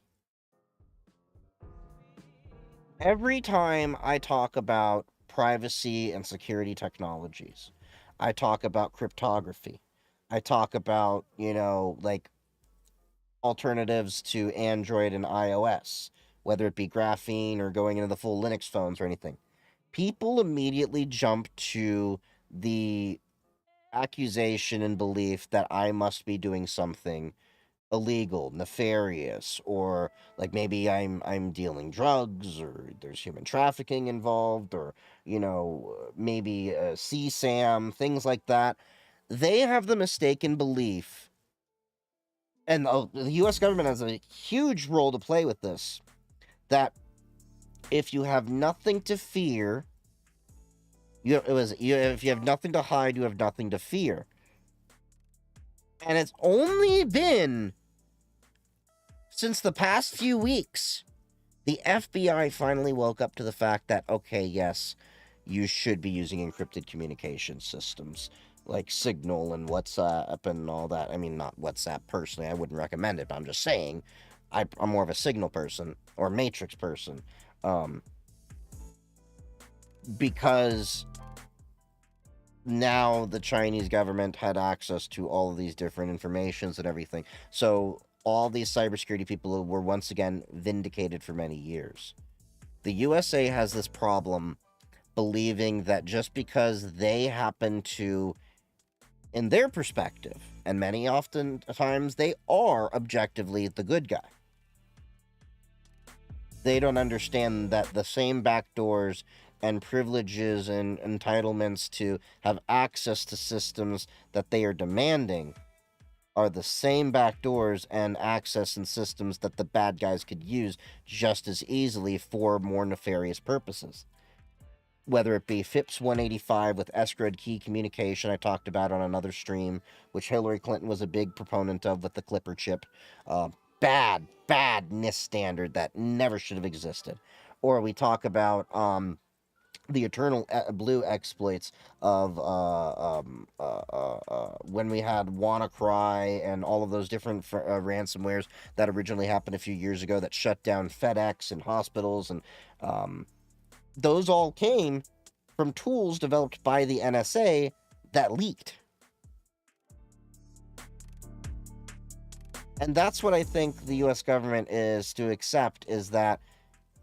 Every time I talk about privacy and security technologies, I talk about cryptography. I talk about, alternatives to Android and iOS, whether it be graphene or going into the full Linux phones or anything. People immediately jump to the accusation and belief that I must be doing something illegal, nefarious, or like maybe I'm dealing drugs, or there's human trafficking involved, or maybe CSAM, things like that. They have the mistaken belief, and the U.S. government has a huge role to play with this, that if you have nothing to fear, if you have nothing to hide, you have nothing to fear. And it's only been since the past few weeks, the FBI finally woke up to the fact that, okay, yes, you should be using encrypted communication systems like Signal and WhatsApp and all that. I mean, not WhatsApp personally. I wouldn't recommend it, but I'm just saying I'm more of a Signal person or Matrix person. Because now the Chinese government had access to all of these different informations and everything. So all these cybersecurity people were once again vindicated for many years. The USA has this problem believing that just because they happen to, in their perspective, and many often times they are objectively the good guy, they don't understand that the same backdoors and privileges and entitlements to have access to systems that they are demanding are the same backdoors and access and systems that the bad guys could use just as easily for more nefarious purposes. Whether it be FIPS 185 with escrowed key communication I talked about on another stream, which Hillary Clinton was a big proponent of with the Clipper chip. Bad NIST standard that never should have existed. Or we talk about the Eternal Blue exploits of when we had WannaCry and all of those different ransomwares that originally happened a few years ago that shut down FedEx and hospitals, and those all came from tools developed by the NSA that leaked. And that's what I think the U.S. government is to accept, is that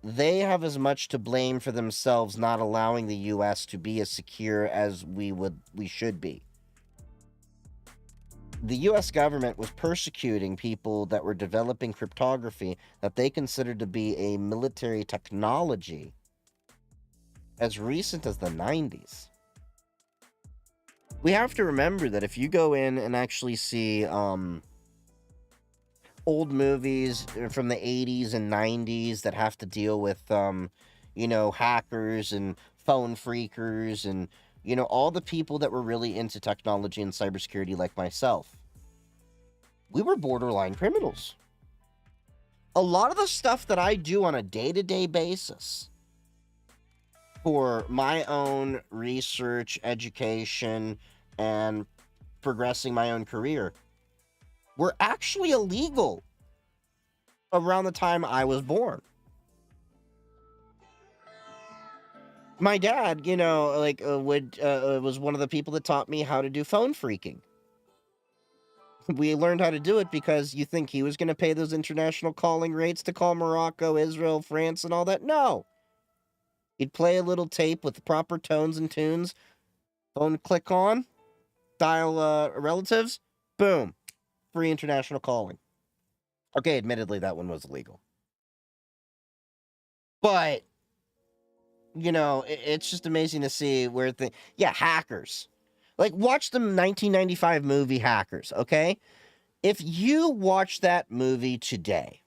they have as much to blame for themselves not allowing the U.S. to be as secure as we should be. the US government was persecuting people that were developing cryptography that they considered to be a military technology as recent as the 90s. We have to remember that if you go in and actually see old movies from the 80s and 90s that have to deal with hackers and phone freakers and all the people that were really into technology and cybersecurity like myself, we were borderline criminals. A lot of the stuff that I do on a day-to-day basis for my own research, education, and progressing my own career were actually illegal around the time I was born. My dad, was one of the people that taught me how to do phone freaking. We learned how to do it because you think he was going to pay those international calling rates to call Morocco, Israel, France, and all that? No. He'd play a little tape with the proper tones and tunes. Phone click on. Dial relatives. Boom. Free international calling. Okay, admittedly, that one was illegal. But, it's just amazing to see where hackers. Like, watch the 1995 movie Hackers, okay? If you watch that movie today,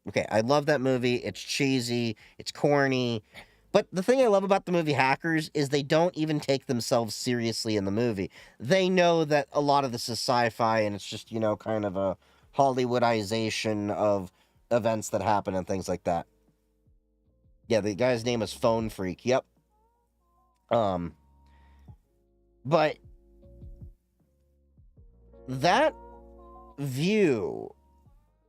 okay, I love that movie. It's cheesy, it's corny. But the thing I love about the movie Hackers is they don't even take themselves seriously in the movie. They know that a lot of this is sci-fi and it's just, kind of a Hollywoodization of events that happen and things like that. Yeah, the guy's name is Phone Freak. Yep. But that view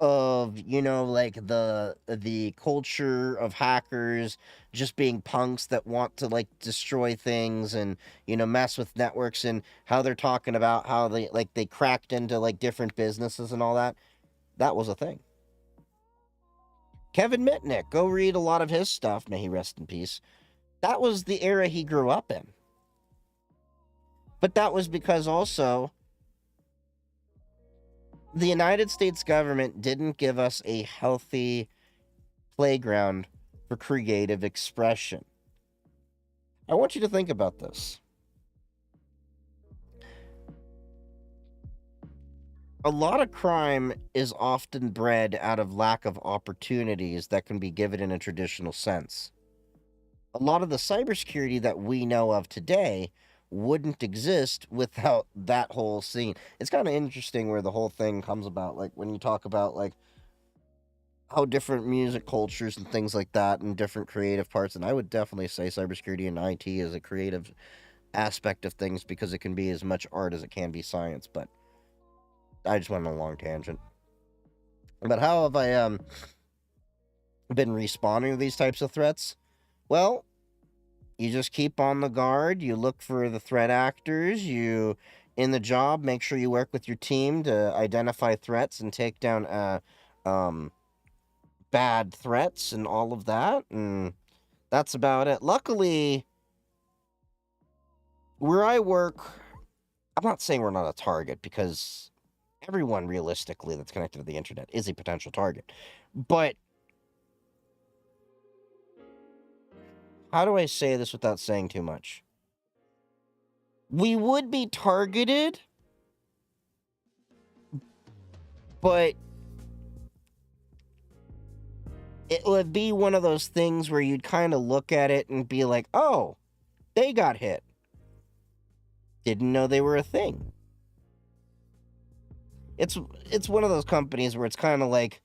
of the culture of hackers just being punks that want to destroy things and mess with networks, and how they're talking about how they cracked into different businesses and all that was a thing. Kevin Mitnick, go read a lot of his stuff, may he rest in peace. That was the era he grew up in. But that was because also the United States government didn't give us a healthy playground for creative expression. I want you to think about this. A lot of crime is often bred out of lack of opportunities that can be given in a traditional sense. A lot of the cybersecurity that we know of today wouldn't exist without that whole scene. It's kind of interesting where the whole thing comes about, when you talk about how different music cultures and things like that and different creative parts, and I would definitely say cybersecurity and IT is a creative aspect of things because it can be as much art as it can be science, but I just went on a long tangent. But how have I been responding to these types of threats? Well, you just keep on the guard. You look for the threat actors. You, in the job, make sure you work with your team to identify threats and take down bad threats and all of that. And that's about it. Luckily, where I work, I'm not saying we're not a target because everyone realistically that's connected to the internet is a potential target. But how do I say this without saying too much? We would be targeted, but it would be one of those things where you'd kind of look at it and be like, oh, they got hit. Didn't know they were a thing. It's one of those companies where it's kind of like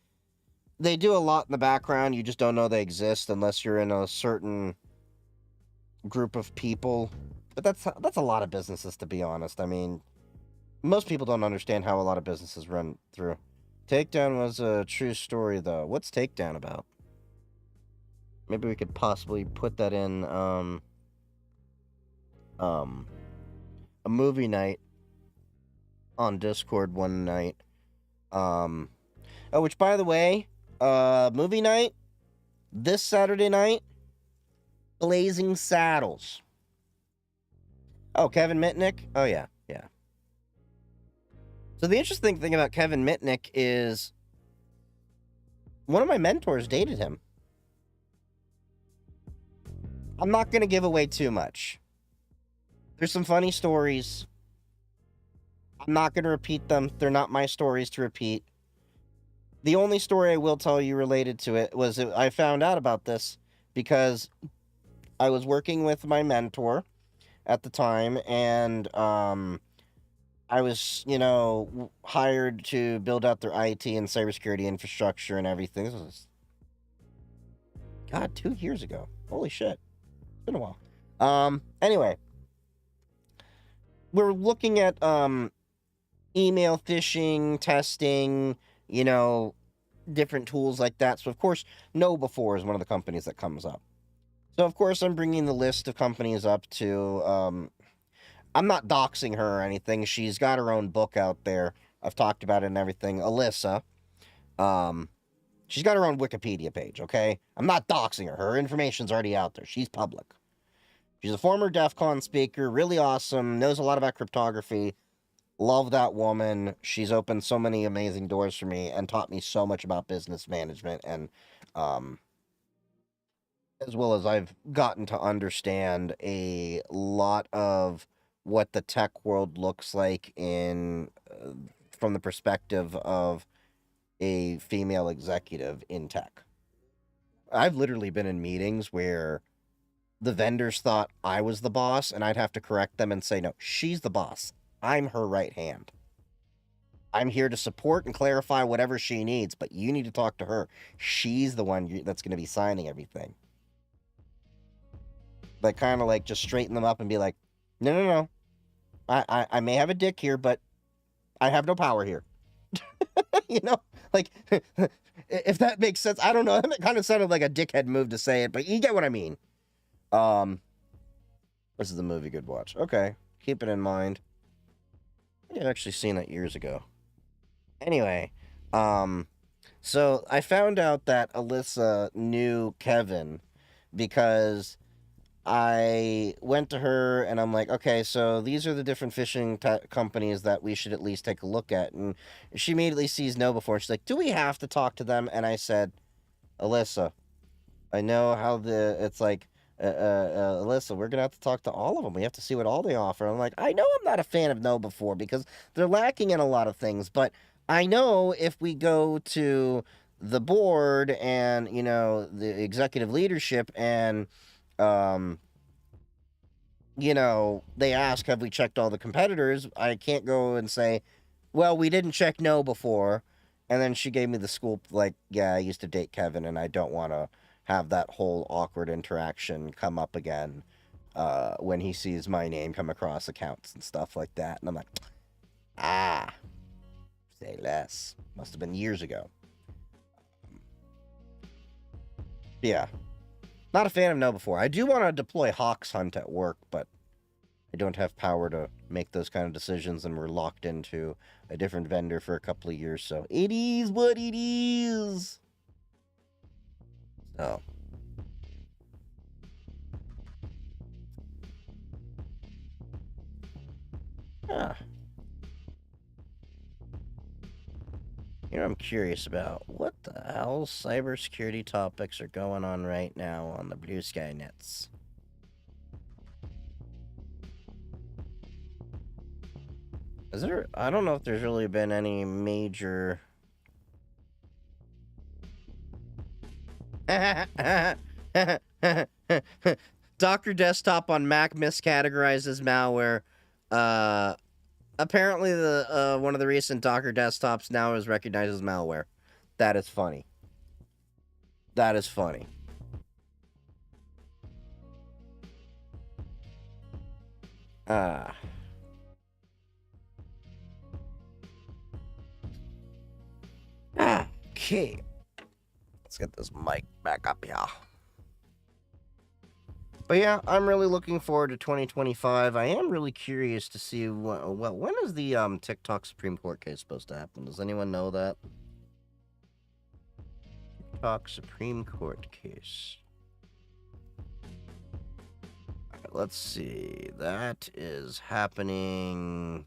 they do a lot in the background. You just don't know they exist unless you're in a certain group of people. But that's a lot of businesses, to be honest. I mean, most people don't understand how a lot of businesses run through. Takedown was a true story, though. What's Takedown about? Maybe we could possibly put that in a movie night on Discord one night. Which, by the way, movie night this Saturday night, Blazing Saddles. Oh, Kevin Mitnick? Oh, yeah. So the interesting thing about Kevin Mitnick is one of my mentors dated him. I'm not going to give away too much. There's some funny stories. I'm not going to repeat them. They're not my stories to repeat. The only story I will tell you related to it was I found out about this because I was working with my mentor at the time, and I was, hired to build out their IT and cybersecurity infrastructure and everything. This was, God, 2 years ago. Holy shit. It's been a while. Anyway, we're looking at email phishing, testing, different tools like that. So, of course, KnowBe4 is one of the companies that comes up. So, of course, I'm bringing the list of companies up to, I'm not doxing her or anything. She's got her own book out there. I've talked about it and everything. Alyssa. She's got her own Wikipedia page, okay? I'm not doxing her. Her information's already out there. She's public. She's a former DEF CON speaker, really awesome, knows a lot about cryptography. Love that woman. She's opened so many amazing doors for me and taught me so much about business management, and as well as I've gotten to understand a lot of what the tech world looks like from the perspective of a female executive in tech. I've literally been in meetings where the vendors thought I was the boss, and I'd have to correct them and say, no, she's the boss. I'm her right hand. I'm here to support and clarify whatever she needs, but you need to talk to her. She's the one that's going to be signing everything. But kind of like just straighten them up and be like, no. I may have a dick here, but I have no power here. Like, if that makes sense. I don't know. It kind of sounded like a dickhead move to say it, but you get what I mean. This is the movie Good Watch. Okay, keep it in mind. I think I've actually seen that years ago. Anyway, so I found out that Alyssa knew Kevin because I went to her and I'm like, okay, so these are the different phishing companies that we should at least take a look at. And she immediately sees KnowBe4. She's like, do we have to talk to them? And I said, Alyssa, I know how it's like, Alyssa, we're going to have to talk to all of them. We have to see what all they offer. I'm like, I know I'm not a fan of KnowBe4 because they're lacking in a lot of things, but I know if we go to the board and, the executive leadership and, they ask, have we checked all the competitors? I can't go and say, well, we didn't check KnowBe4. And then she gave me the scoop, like, yeah, I used to date Kevin, and I don't want to have that whole awkward interaction come up again when he sees my name come across accounts and stuff like that. And I'm like, say less. Must have been years ago. Yeah. Not a fan of KnowBe4. I do want to deploy Hawks Hunt at work, but I don't have power to make those kind of decisions, and we're locked into a different vendor for a couple of years, so it is what it is. So. Ah. I'm curious about what the hell cybersecurity topics are going on right now on the Blue Sky Nets. I don't know if there's really been any major... Dr. Desktop on Mac miscategorized as malware. Apparently the one of the recent Docker desktops now is recognized as malware. That is funny. That is funny. Okay. Let's get this mic back up here. But yeah, I'm really looking forward to 2025. I am really curious to see, when is the TikTok Supreme Court case supposed to happen? Does anyone know that? TikTok Supreme Court case. Alright, let's see. That is happening...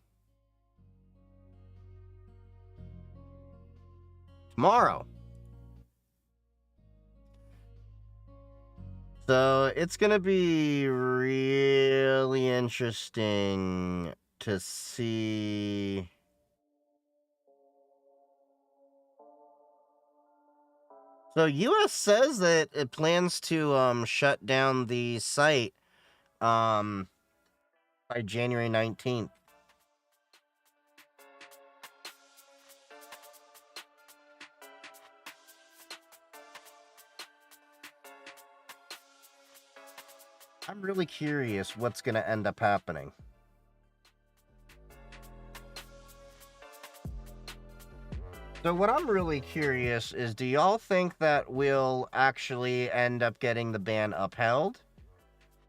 tomorrow. So it's gonna be really interesting to see. So U.S. says that it plans to shut down the site by January 19th. I'm really curious what's going to end up happening. So what I'm really curious is, do y'all think that we'll actually end up getting the ban upheld?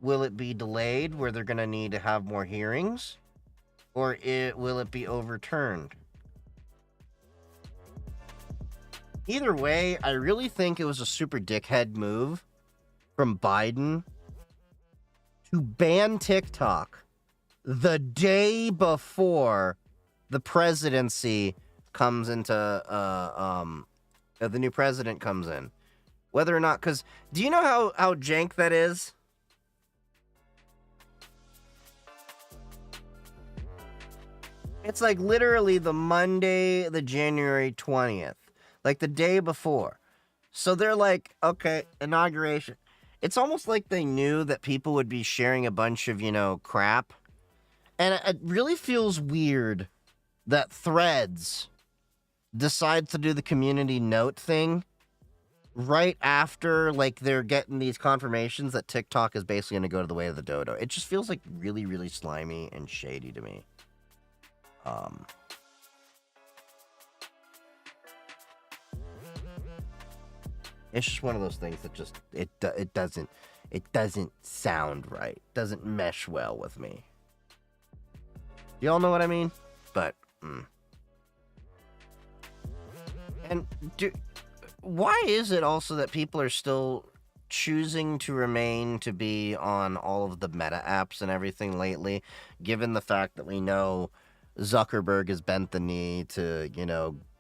Will it be delayed where they're going to need to have more hearings? Or will it be overturned? Either way, I really think it was a super dickhead move from Biden to ban TikTok the day before the presidency comes into the new president comes in. Whether or not, because do you know how jank that is? It's like literally the Monday, the January 20th, like the day before. So they're like, okay, inauguration. It's almost like they knew that people would be sharing a bunch of, crap. And it really feels weird that Threads decides to do the community note thing right after, like, they're getting these confirmations that TikTok is basically going to go to the way of the dodo. It just feels like really, really slimy and shady to me. It's just one of those things that just it doesn't sound right. Doesn't mesh well with me. Y'all know what I mean? But and why is it also that people are still choosing to remain to be on all of the meta apps and everything lately, given the fact that we know Zuckerberg has bent the knee to,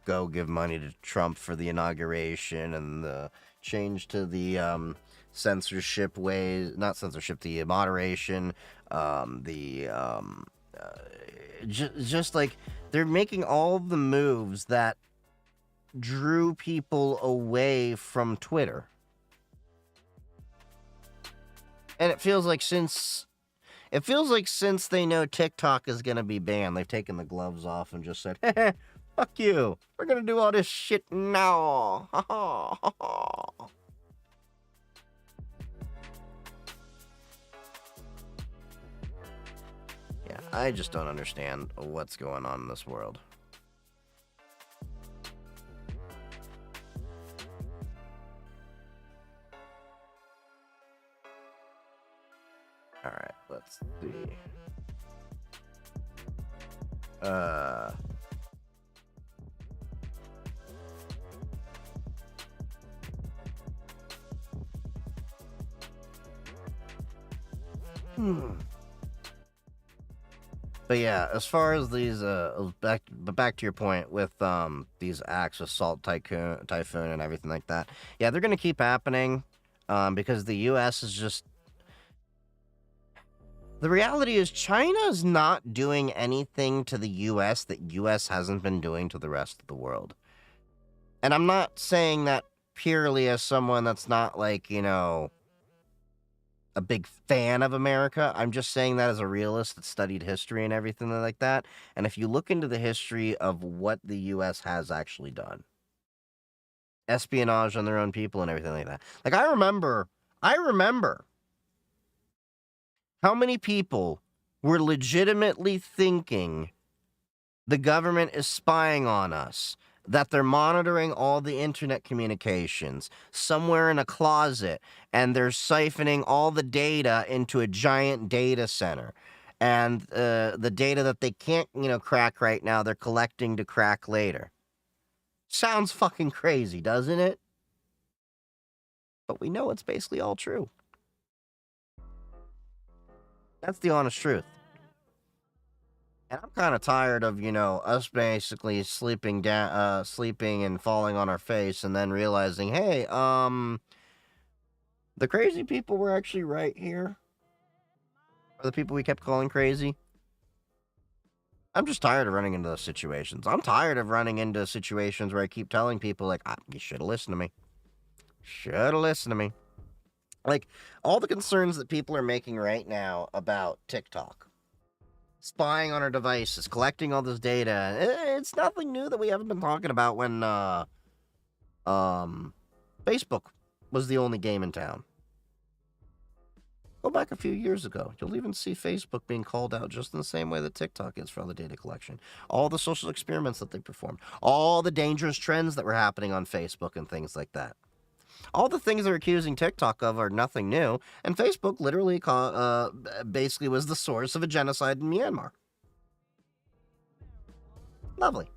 go give money to Trump for the inauguration and the change to the censorship ways, not censorship, the moderation, just like they're making all the moves that drew people away from Twitter. And it feels like since they know TikTok is going to be banned, they've taken the gloves off and just said, hey, fuck you. We're going to do all this shit now. Yeah, I just don't understand what's going on in this world. All right, let's see. But yeah, as far as these, back to your point with these acts of Salt Typhoon and everything like that. Yeah, they're gonna keep happening, because the U.S. is just. The reality is China is not doing anything to the U.S. that U.S. hasn't been doing to the rest of the world. And I'm not saying that purely as someone that's not like, a big fan of America. I'm just saying that as a realist that studied history and everything like that. And if you look into the history of what the U.S. has actually done, espionage on their own people and everything like that. Like, I remember how many people were legitimately thinking the government is spying on us, that they're monitoring all the internet communications somewhere in a closet, and they're siphoning all the data into a giant data center. And the data that they can't, crack right now, they're collecting to crack later. Sounds fucking crazy, doesn't it? But we know it's basically all true. That's the honest truth. And I'm kind of tired of, us basically sleeping down, sleeping and falling on our face, and then realizing, hey, the crazy people were actually right here. Or the people we kept calling crazy. I'm just tired of running into those situations. I'm tired of running into situations where I keep telling people, like, you should have listened to me. Should have listened to me. Like, all the concerns that people are making right now about TikTok, spying on our devices, collecting all this data, it's nothing new that we haven't been talking about when, Facebook was the only game in town. Go back a few years ago. You'll even see Facebook being called out just in the same way that TikTok is for all the data collection. All the social experiments that they performed. All the dangerous trends that were happening on Facebook and things like that. All the things they're accusing TikTok of are nothing new. And Facebook literally basically was the source of a genocide in Myanmar. Lovely.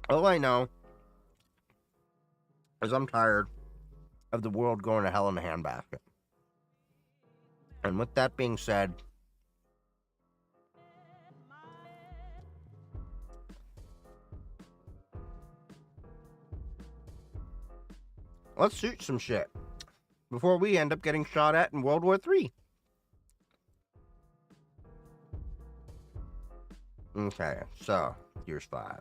All I know is I'm tired of the world going to hell in a handbasket. And with that being said, let's shoot some shit before we end up getting shot at in World War III. Okay, so here's 5.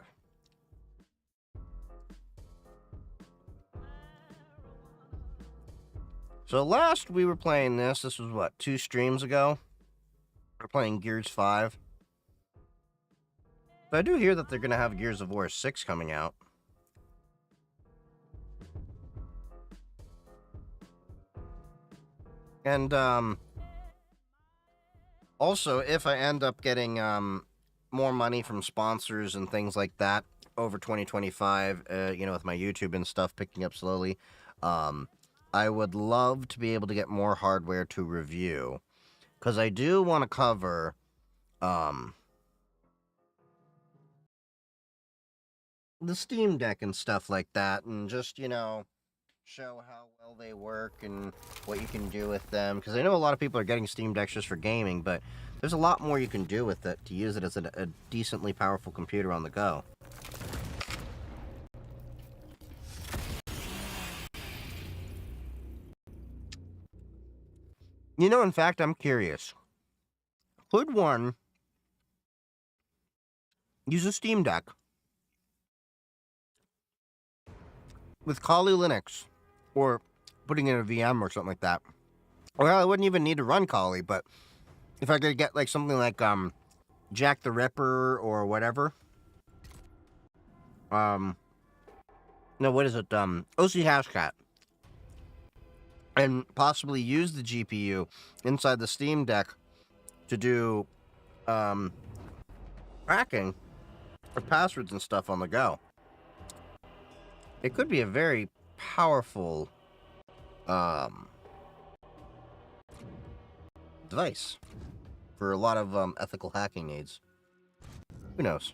So last we were playing this was what, 2 streams ago? We're playing Gears 5. But I do hear that they're going to have Gears of War 6 coming out. And, also, if I end up getting, more money from sponsors and things like that over 2025, with my YouTube and stuff picking up slowly, I would love to be able to get more hardware to review. Because I do want to cover, the Steam Deck and stuff like that, and just, show how well they work and what you can do with them. Because I know a lot of people are getting Steam Decks just for gaming, but there's a lot more you can do with it to use it as a decently powerful computer on the go. In fact, I'm curious. Could one use a Steam Deck with Kali Linux, or putting in a VM or something like that? Well, I wouldn't even need to run Kali, but if I could get like something like Jack the Ripper or whatever. No, what is it? OC Hashcat. And possibly use the GPU inside the Steam Deck to do cracking or passwords and stuff on the go. It could be a very powerful device for a lot of ethical hacking needs. Who knows?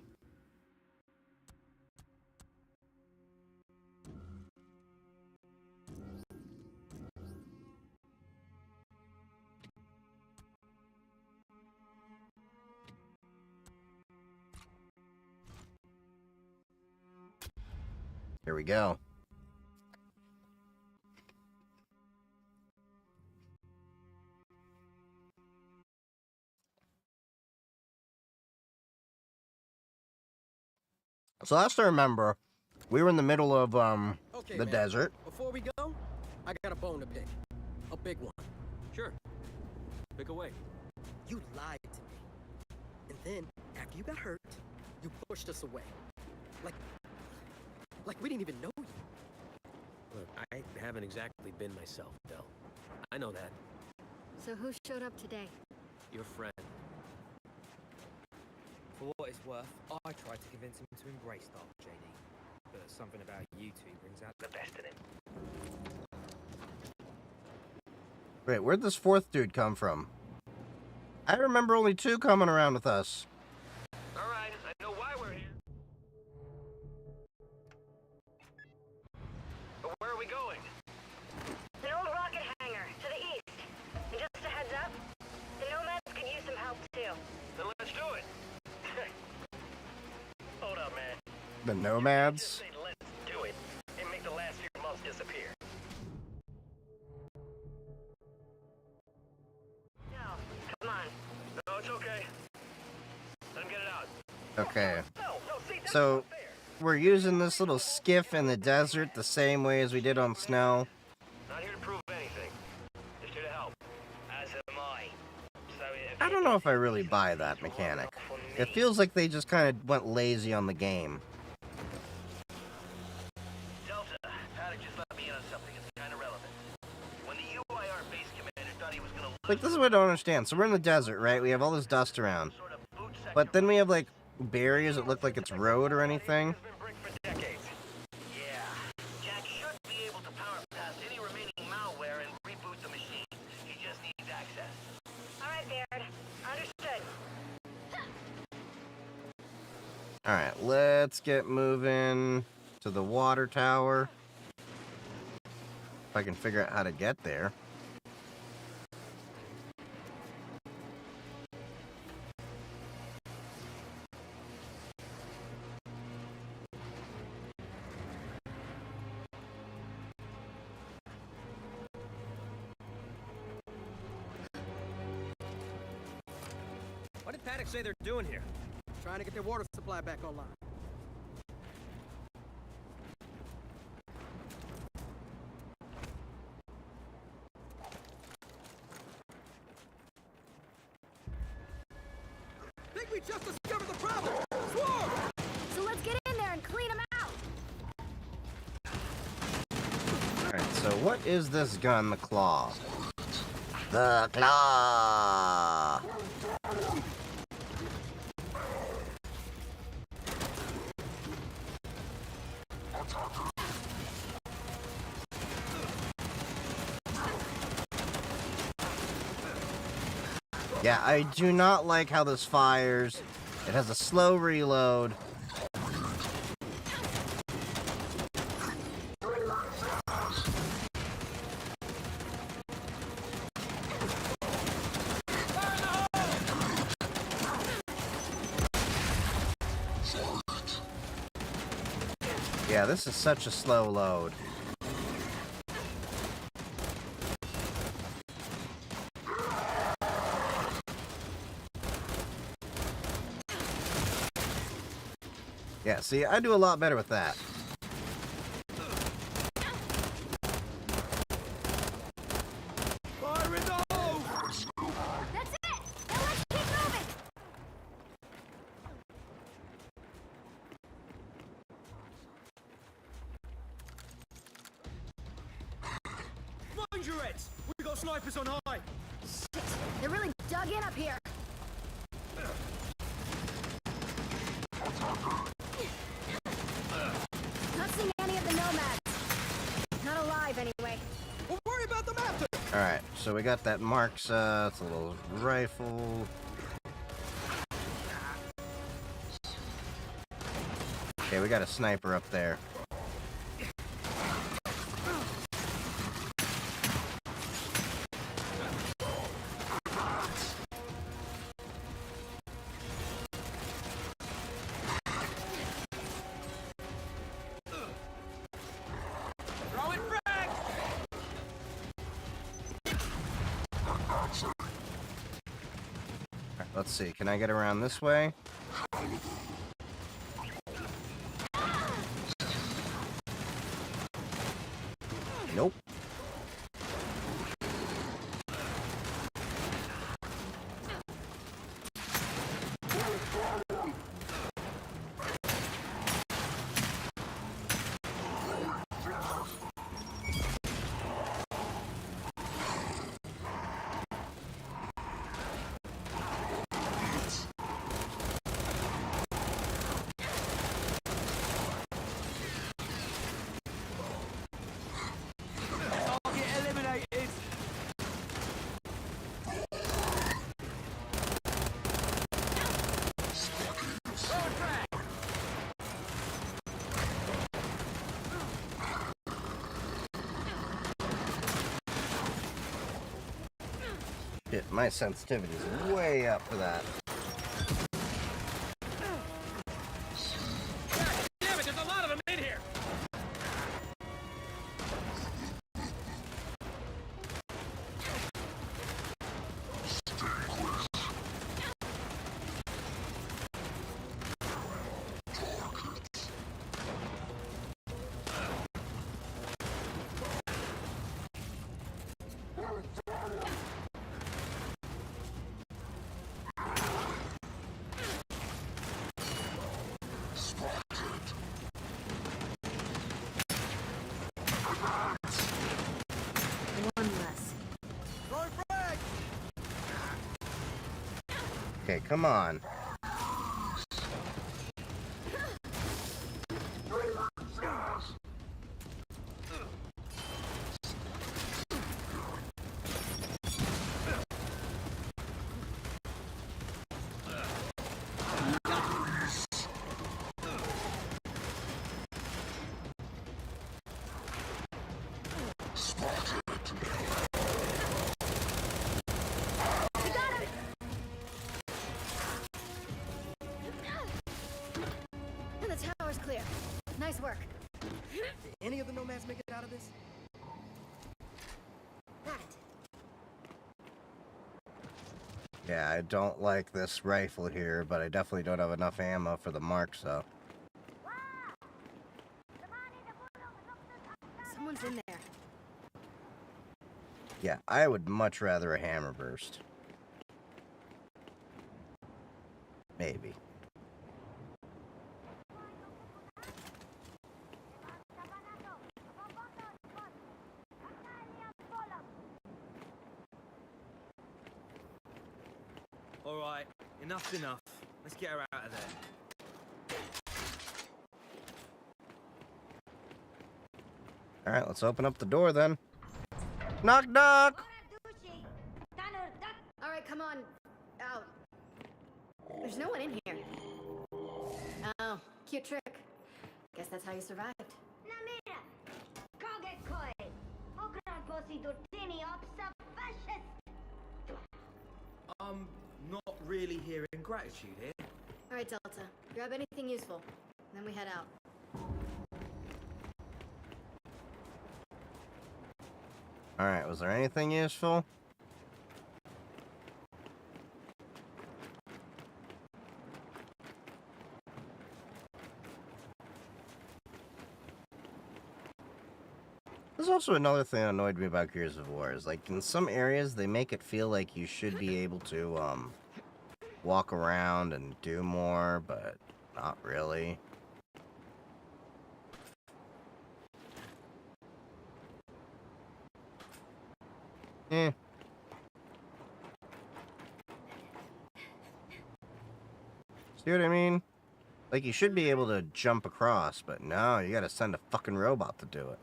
Here we go. So last I remember, we were in the middle of the desert. Before we go, I got a bone to pick. A big one. Sure. Pick away. You lied to me. And then, after you got hurt, you pushed us away. Like we didn't even know you. Look, I haven't exactly been myself, Del. I know that. So who showed up today? Your friend. For what it's worth, I tried to convince him to embrace Dark JD, but something about you two brings out the best in him. Wait, where'd this 4th dude come from? I remember only 2 coming around with us. Alright, I know why we're here. But where are we going? The nomads? Let's do it and make the last few months disappear. No, come on. No, it's okay. Let him get it out. Okay. No, see, that's So, not fair. we're using this little skiff in the desert the same way as we did on snow. Not here to prove anything. Just here to help. As am I. So I don't know if I really buy that mechanic. It feels like they just kind of went lazy on the game. Delta, Paddock just let me in on something that's kind of relevant. When the UIR base commander thought he was gonna lose Like, this is what I don't understand. So we're in the desert, right? We have all this dust around. sort of boot sector, But then we have, like, barriers that look like it's road or anything. has been bricked for decades. Yeah. Jack should be able to power past any remaining malware and reboot the machine. He just needs access. All right, Baird. Understood. Alright, let's get moving to the water tower. If I can figure out how to get there. What did Paddock say they're doing here? Trying to get their water supply back online. Think we just discovered the problem! Swarm! So let's get in there and clean them out. Alright, so what is this gun, the claw? The claw! Yeah, I do not like how this fires. It has a slow reload. Yeah, this is such a slow load. Yeah, see, I do a lot better with that. Fire in the hole! That's it. Now let's keep moving. Mind your heads! We got snipers on high! Shit, they're really dug in up here. Not seeing any of the nomads. Not alive, anyway. We'll worry about them after! Alright, so we got that Mark's, it's a little rifle. Okay, we got a sniper up there. Throw it frag! Alright, let's see, can I get around this way? Nope. Target eliminated! Shit, my sensitivity is way up for that. Damn Okay, come on. And the tower's clear. Nice work. Did any of the nomads make it out of this? Got it. Yeah, I don't like this rifle here, but I definitely don't have enough ammo for the mark, so. Someone's in there. Yeah, I would much rather a hammer burst. Maybe. Alright, enough's enough. Let's get her out of there. Alright, let's open up the door then. Knock, knock! Alright, come on. Out. There's no one in here. Oh, cute trick. Guess that's how you survived. I'm not really hearing gratitude here. Alright, Delta. Grab anything useful. Then we head out. Alright, was there anything useful? There's also another thing that annoyed me about Gears of War is, like, in some areas they make it feel like you should be able to, walk around and do more, but not really. Eh. See what I mean? Like, you should be able to jump across, but no, you gotta send a fucking robot to do it.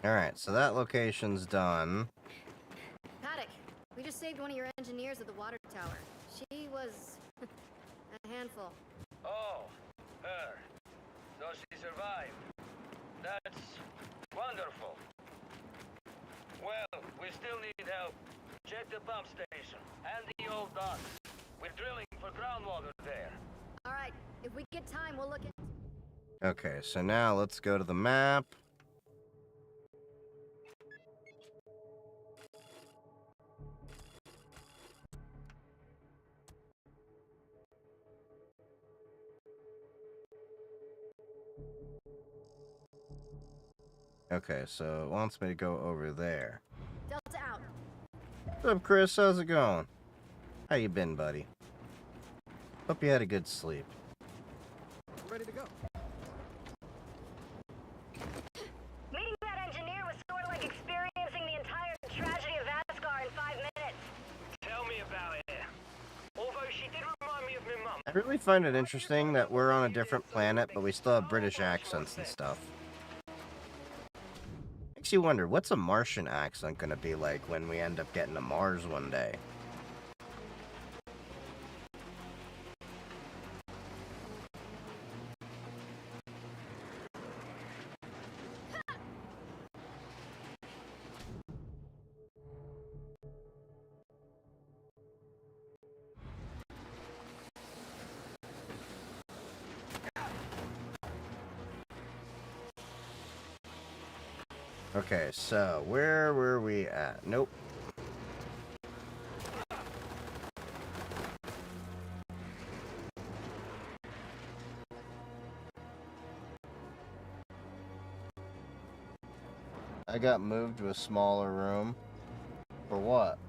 Alright, so that location's done. Paddock, we just saved one of your engineers at the water tower. She was a handful. Oh, her. So she survived. That's wonderful. Well, we still need help. Check the pump station and the old docks. We're drilling for groundwater there. Alright, if we get time, we'll look at... Okay, so now let's go to the map. Okay, so it wants me to go over there. Delta out. What's up, Chris? How's it going? How you been, buddy? Hope you had a good sleep. Ready to go. Meeting that engineer was sort of like experiencing the entire tragedy of Asgard in 5 minutes. Tell me about it. Although she did remind me of my mum. I really find it interesting that we're on a different planet, but we still have British accents and stuff. Makes you wonder, what's a Martian accent gonna be like when we end up getting to Mars one day? Okay, so where were we at? Nope. I got moved to a smaller room. Or what?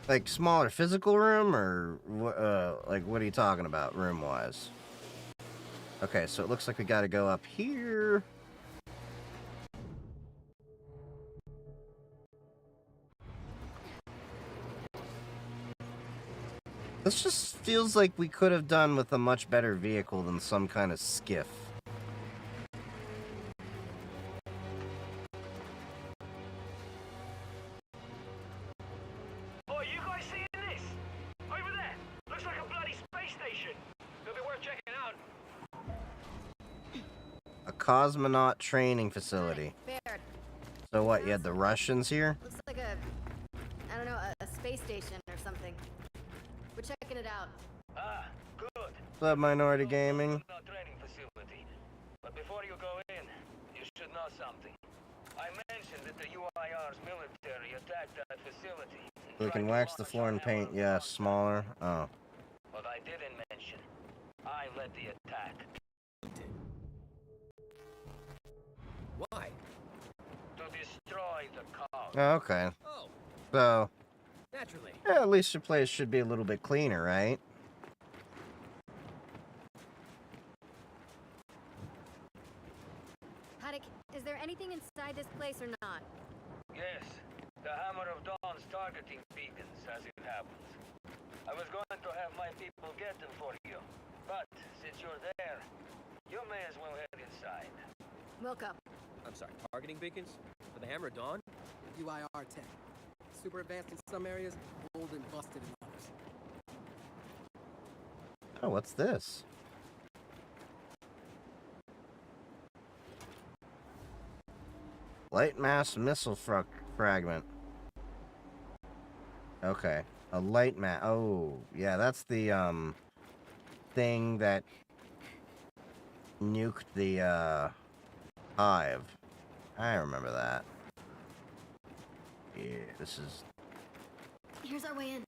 Like smaller physical room, or like what are you talking about, room wise? Okay, so it looks like we got to go up here. This just feels like we could have done with a much better vehicle than some kind of skiff. Oh, you guys seeing this? Over there! Looks like a bloody space station! It'll be worth checking out. A cosmonaut training facility. Baird. So what, you had the Russians here? Looks like I don't know, a space station or something. We're checking it out. Ah, good. What's up, Minority Gaming? No training facility. But before you go in, you should know something. I mentioned that the UIR's military attacked that facility. We can wax the floor and paint, yeah, smaller. Oh. But I didn't mention. I led the attack. Why? To destroy the cause. Oh, okay. Oh, So, naturally. yeah, at least your place should be a little bit cleaner, right? Paddock, is there anything inside this place or not? Yes, the Hammer of Dawn's targeting beacons, as it happens. I was going to have my people get them for you, but since you're there, you may as well head inside. Wilco. I'm sorry, targeting beacons? For the Hammer of Dawn? UIR tech. Super advanced in some areas, old and busted in others. Oh, what's this? Light mass missile fragment. Okay. A light mass. Oh, yeah, that's the, thing that nuked the, hive. I remember that. Yeah, this is... Here's our way in.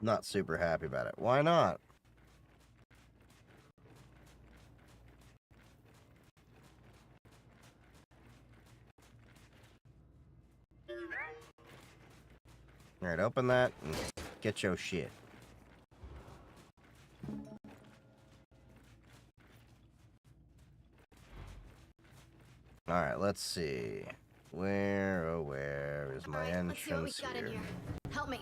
Not super happy about it. Why not? Alright, open that and get your shit. Alright, let's see. Where, oh where is my Alright, let's see what we entrance got here? in here. Help me.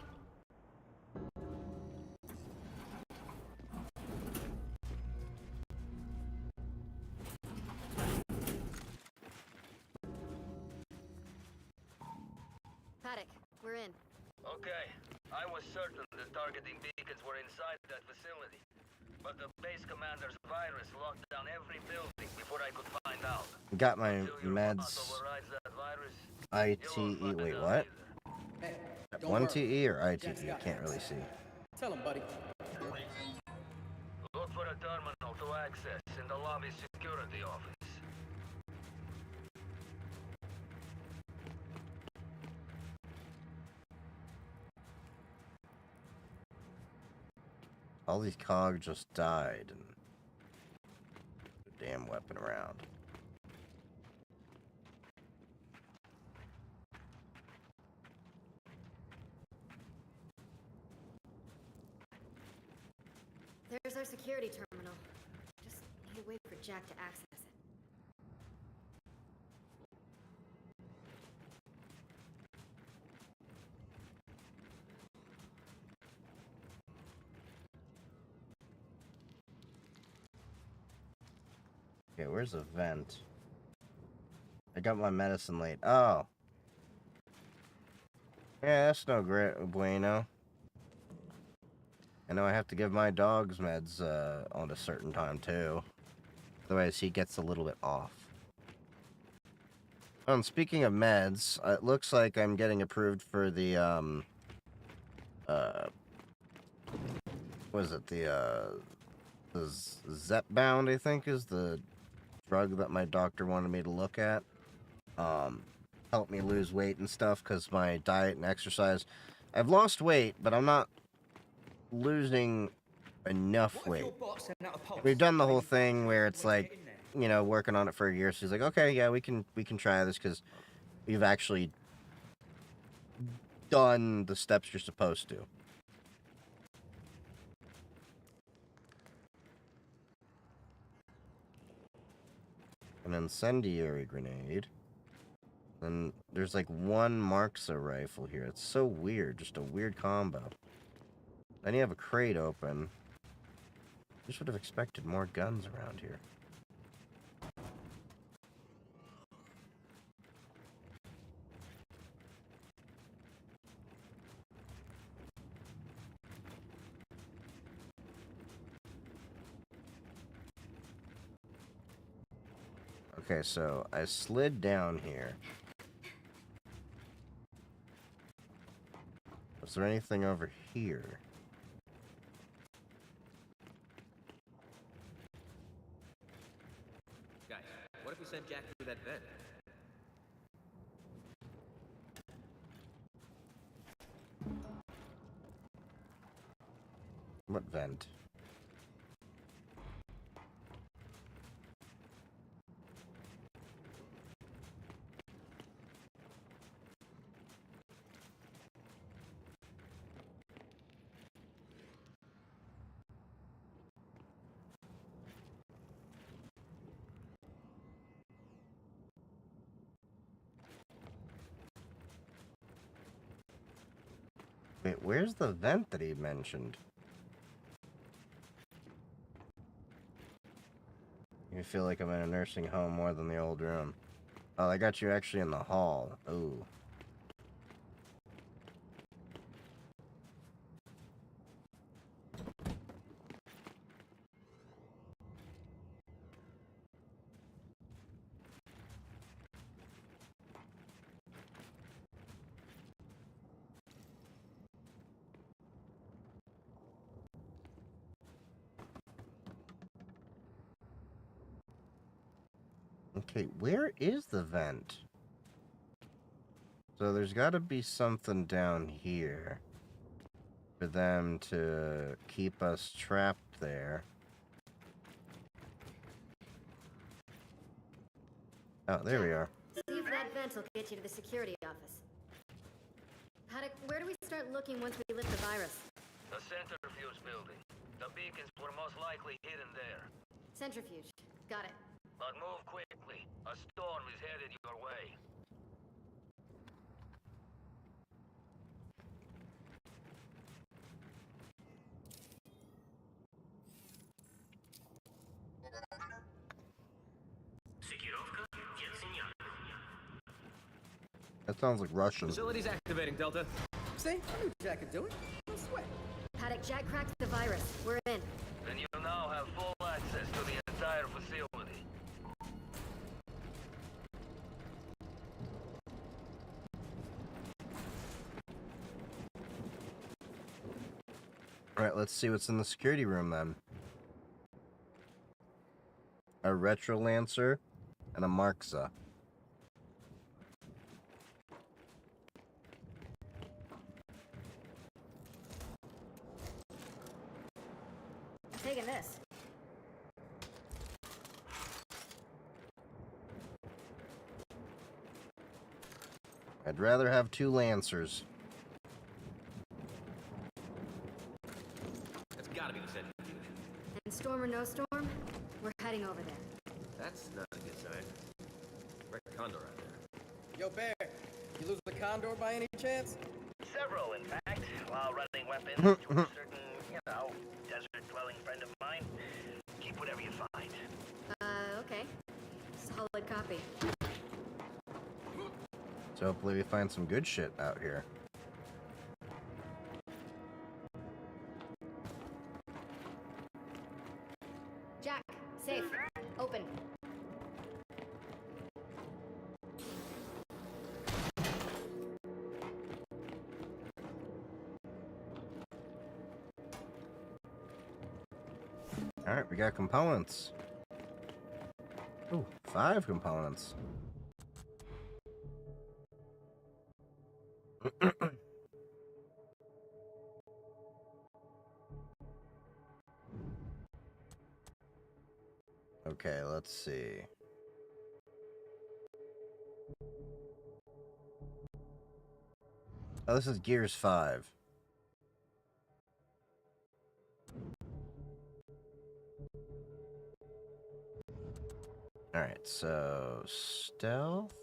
Paddock, we're in. Okay, I was certain the targeting beacons were inside that facility, but the base commander's virus locked down every building before I could find out. Got my Until your meds. boss overrides that virus, you ITE. won't find Wait, out what? either. Hey, don't One worry. TE or ITE? Jack's I got can't really access. see. Tell him, buddy. Look for a terminal to access in the lobby security office. All these cogs just died. And damn weapon around. There's our security terminal. Just need a way for Jack to access it. Okay, where's the vent? I got my medicine late. Oh. Yeah, that's no great bueno. I know I have to give my dog's meds on a certain time too. Otherwise he gets a little bit off. And speaking of meds, it looks like I'm getting approved for the what is it? The the Zepbound, I think, is the drug that my doctor wanted me to look at. Help me lose weight and stuff, because my diet and exercise, I've lost weight, but I'm not losing enough weight. We've done the whole thing where it's like, you know, working on it for a year. So he's like, okay, yeah, we can try this, because we've actually done the steps you're supposed to. An incendiary grenade. And there's like one Marxa rifle here. It's so weird, just a weird combo. Then you have a crate open. Just would have expected more guns around here. Okay, so I slid down here. Is there anything over here? Guys, what if we sent Jack through that vent? What vent? Wait, where's the vent that he mentioned? You feel like I'm in a nursing home more than the old room. Oh, I got you actually in the hall. Ooh. Okay, where is the vent? So there's got to be something down here for them to keep us trapped there. Oh, there we are. See if that vent will get you to the security office. Paddock, where do we start looking once we lift the virus? The centrifuge building. The beacons were most likely hidden there. Centrifuge. Got it. But move quickly. A storm is headed your way. That sounds like Russian. Facilities activating, Delta. See? I knew Jack could do it. No sweat. Paddock, Jack cracked the virus. We're in. Then you now have full access to the entire facility. Alright, let's see what's in the security room then. A Retro Lancer and a Marxa. Taking this. I'd rather have 2 Lancers. That's gotta be the centrifuge. And storm or no storm, we're heading over there. That's not a good sign. Wrecked Condor out there. Yo, Bear, you lose the Condor by any chance? Several, in fact, while running weapons to a certain, desert-dwelling friend of mine. Keep whatever you find. Okay. Solid copy. So hopefully we find some good shit out here. Jack, safe. Open. Alright, we got components. Ooh, 5 components. Okay, let's see. Oh, this is Gears 5. Alright, so stealth.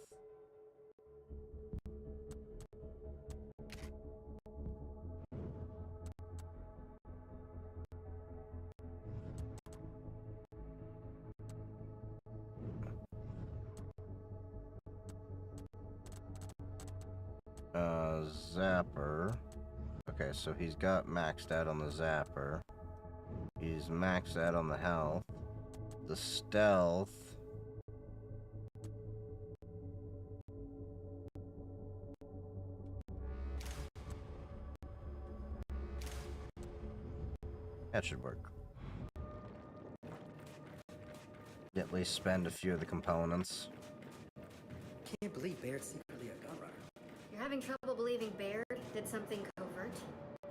Zapper. Okay, so he's got maxed out on the zapper. He's maxed out on the health. The stealth. That should work. At least spend a few of the components. Can't believe Baird's secretly a gun runner. You're having trouble believing Baird did something covert?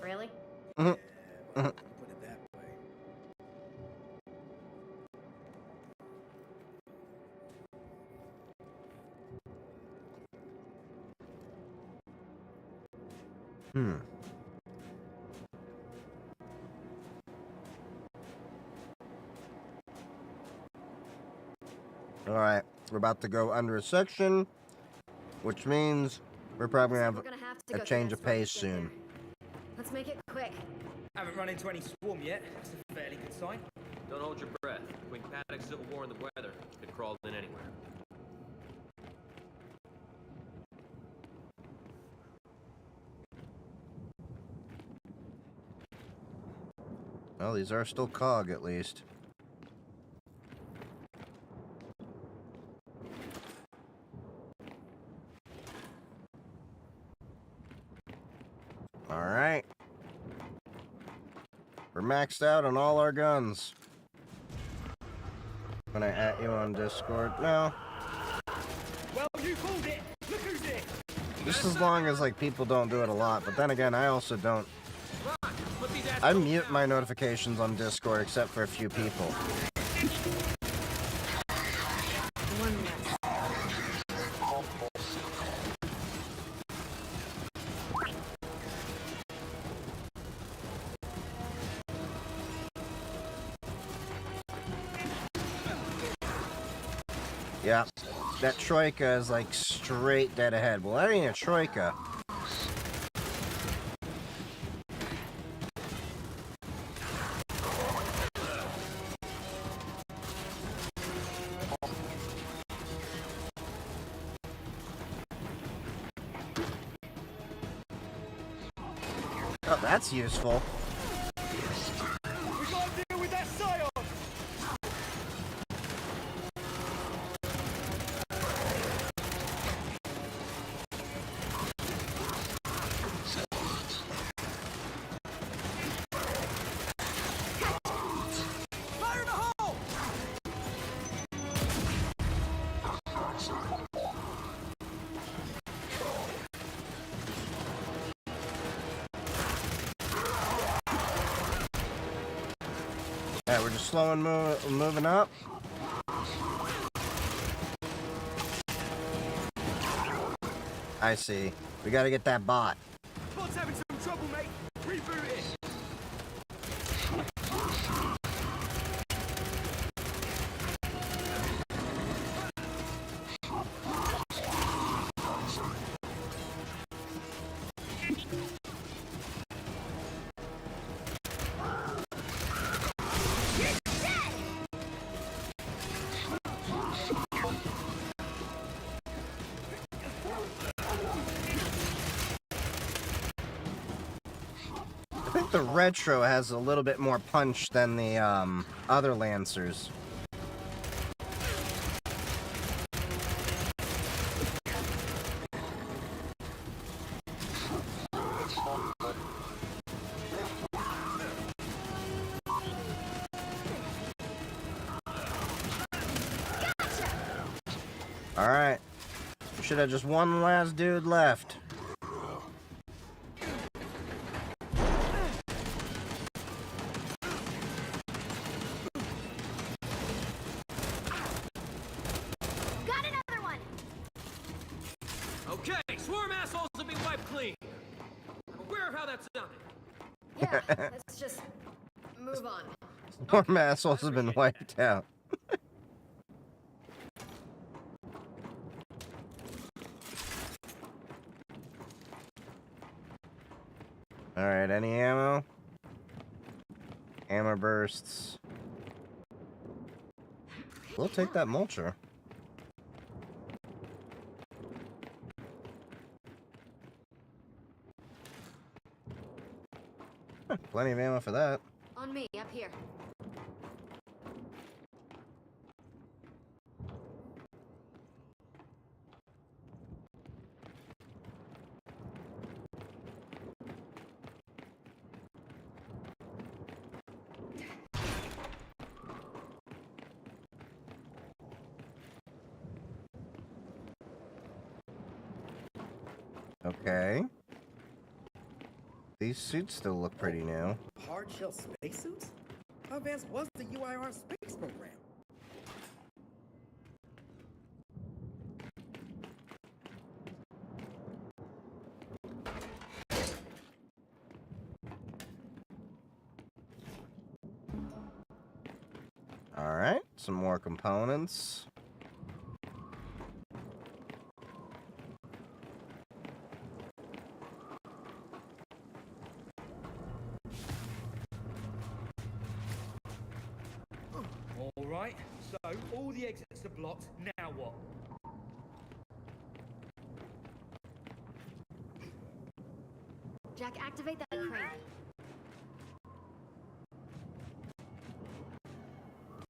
Really? Put it that way. Alright, we're about to go under a section, which means we're probably So gonna we're gonna have to a go change through of that pace storm to get soon. there. Let's make it quick. Haven't run into any swarm yet. That's a fairly good sign. Don't hold your breath. Between Paddock's Civil War and the weather, it crawled in anywhere. Well, these are still COG at least. Alright. We're maxed out on all our guns. When I at you on Discord? No. Well, you called it. Look who's here. Just as long as like people don't do it a lot. But then again, I also don't. Come on, put these I mute my notifications on Discord except for a few people. One less. Yeah, that troika is like straight dead ahead. Well, that ain't a troika. Oh, that's useful. We gotta deal with that scion. Fire in the hole! Yeah, we're just slow and moving up. I see. We gotta get that bot. Bot's having some trouble, mate. Reboot it. I think the retro has a little bit more punch than the other Lancers. Alright. We should have just one last dude left. Got another one! Okay, swarm assholes have been wiped clean. I'm aware of how that sounded. Yeah, let's just move on. More assholes have been wiped out. Alright, any ammo? Ammo bursts. We'll take that mulcher. Huh, plenty of ammo for that. On me, up here. Okay. These suits still look pretty new. Hard shell spacesuits? How advanced was the UIR space program? Alright, some more components. All right, so all the exits are blocked. Now what? Jack, activate that crane.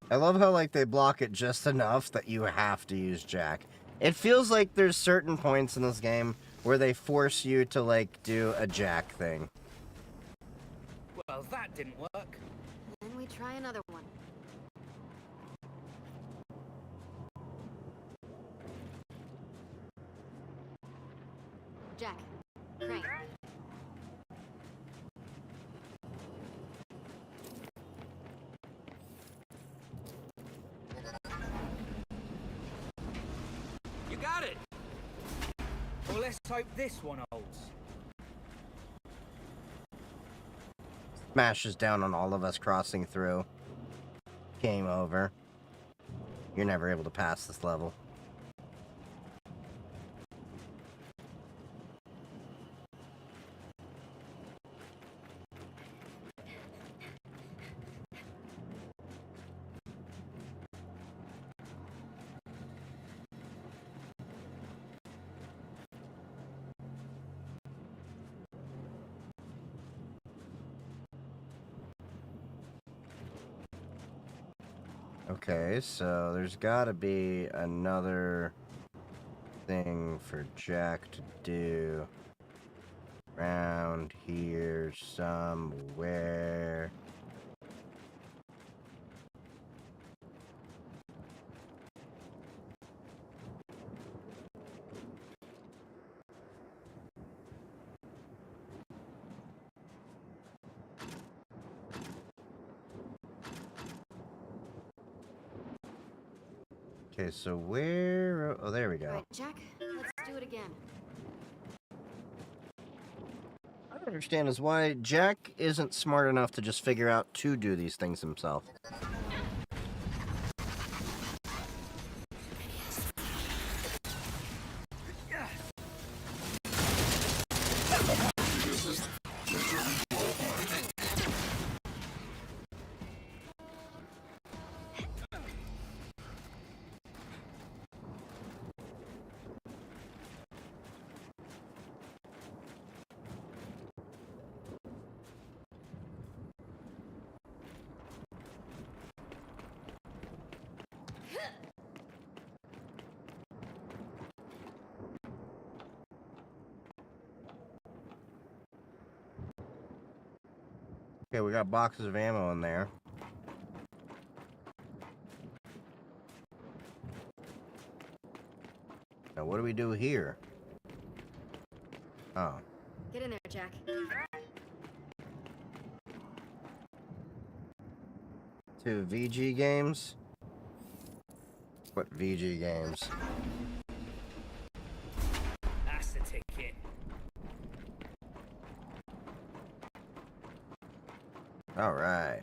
I love how, like, they block it just enough that you have to use Jack. It feels like there's certain points in this game where they force you to, like, do a Jack thing. Well, that didn't work. Then we try another one. Jack, crane. You got it! Well, let's hope this one holds. Smashes down on all of us crossing through. Game over. You're never able to pass this level. Okay, so there's gotta be another thing for Jack to do around here somewhere. Okay, so where... Oh, there we go. All right, Jack, let's do it again. I don't understand is why Jack isn't smart enough to just figure out to do these things himself. Okay, we got boxes of ammo in there. do we do here? Oh. Get in there, Jack. Two VG games? What VG games? That's the ticket. Alright.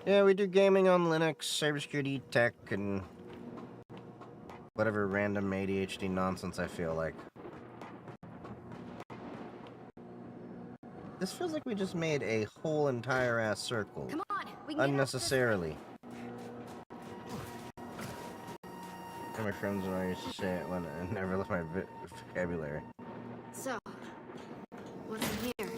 Yeah, we do gaming on Linux, cybersecurity, tech, and whatever random ADHD nonsense I feel like. This feels like we just made a whole entire ass circle. Come on, we can Unnecessarily. And my friends and I used to say it when I never left my vocabulary. So, what's in here?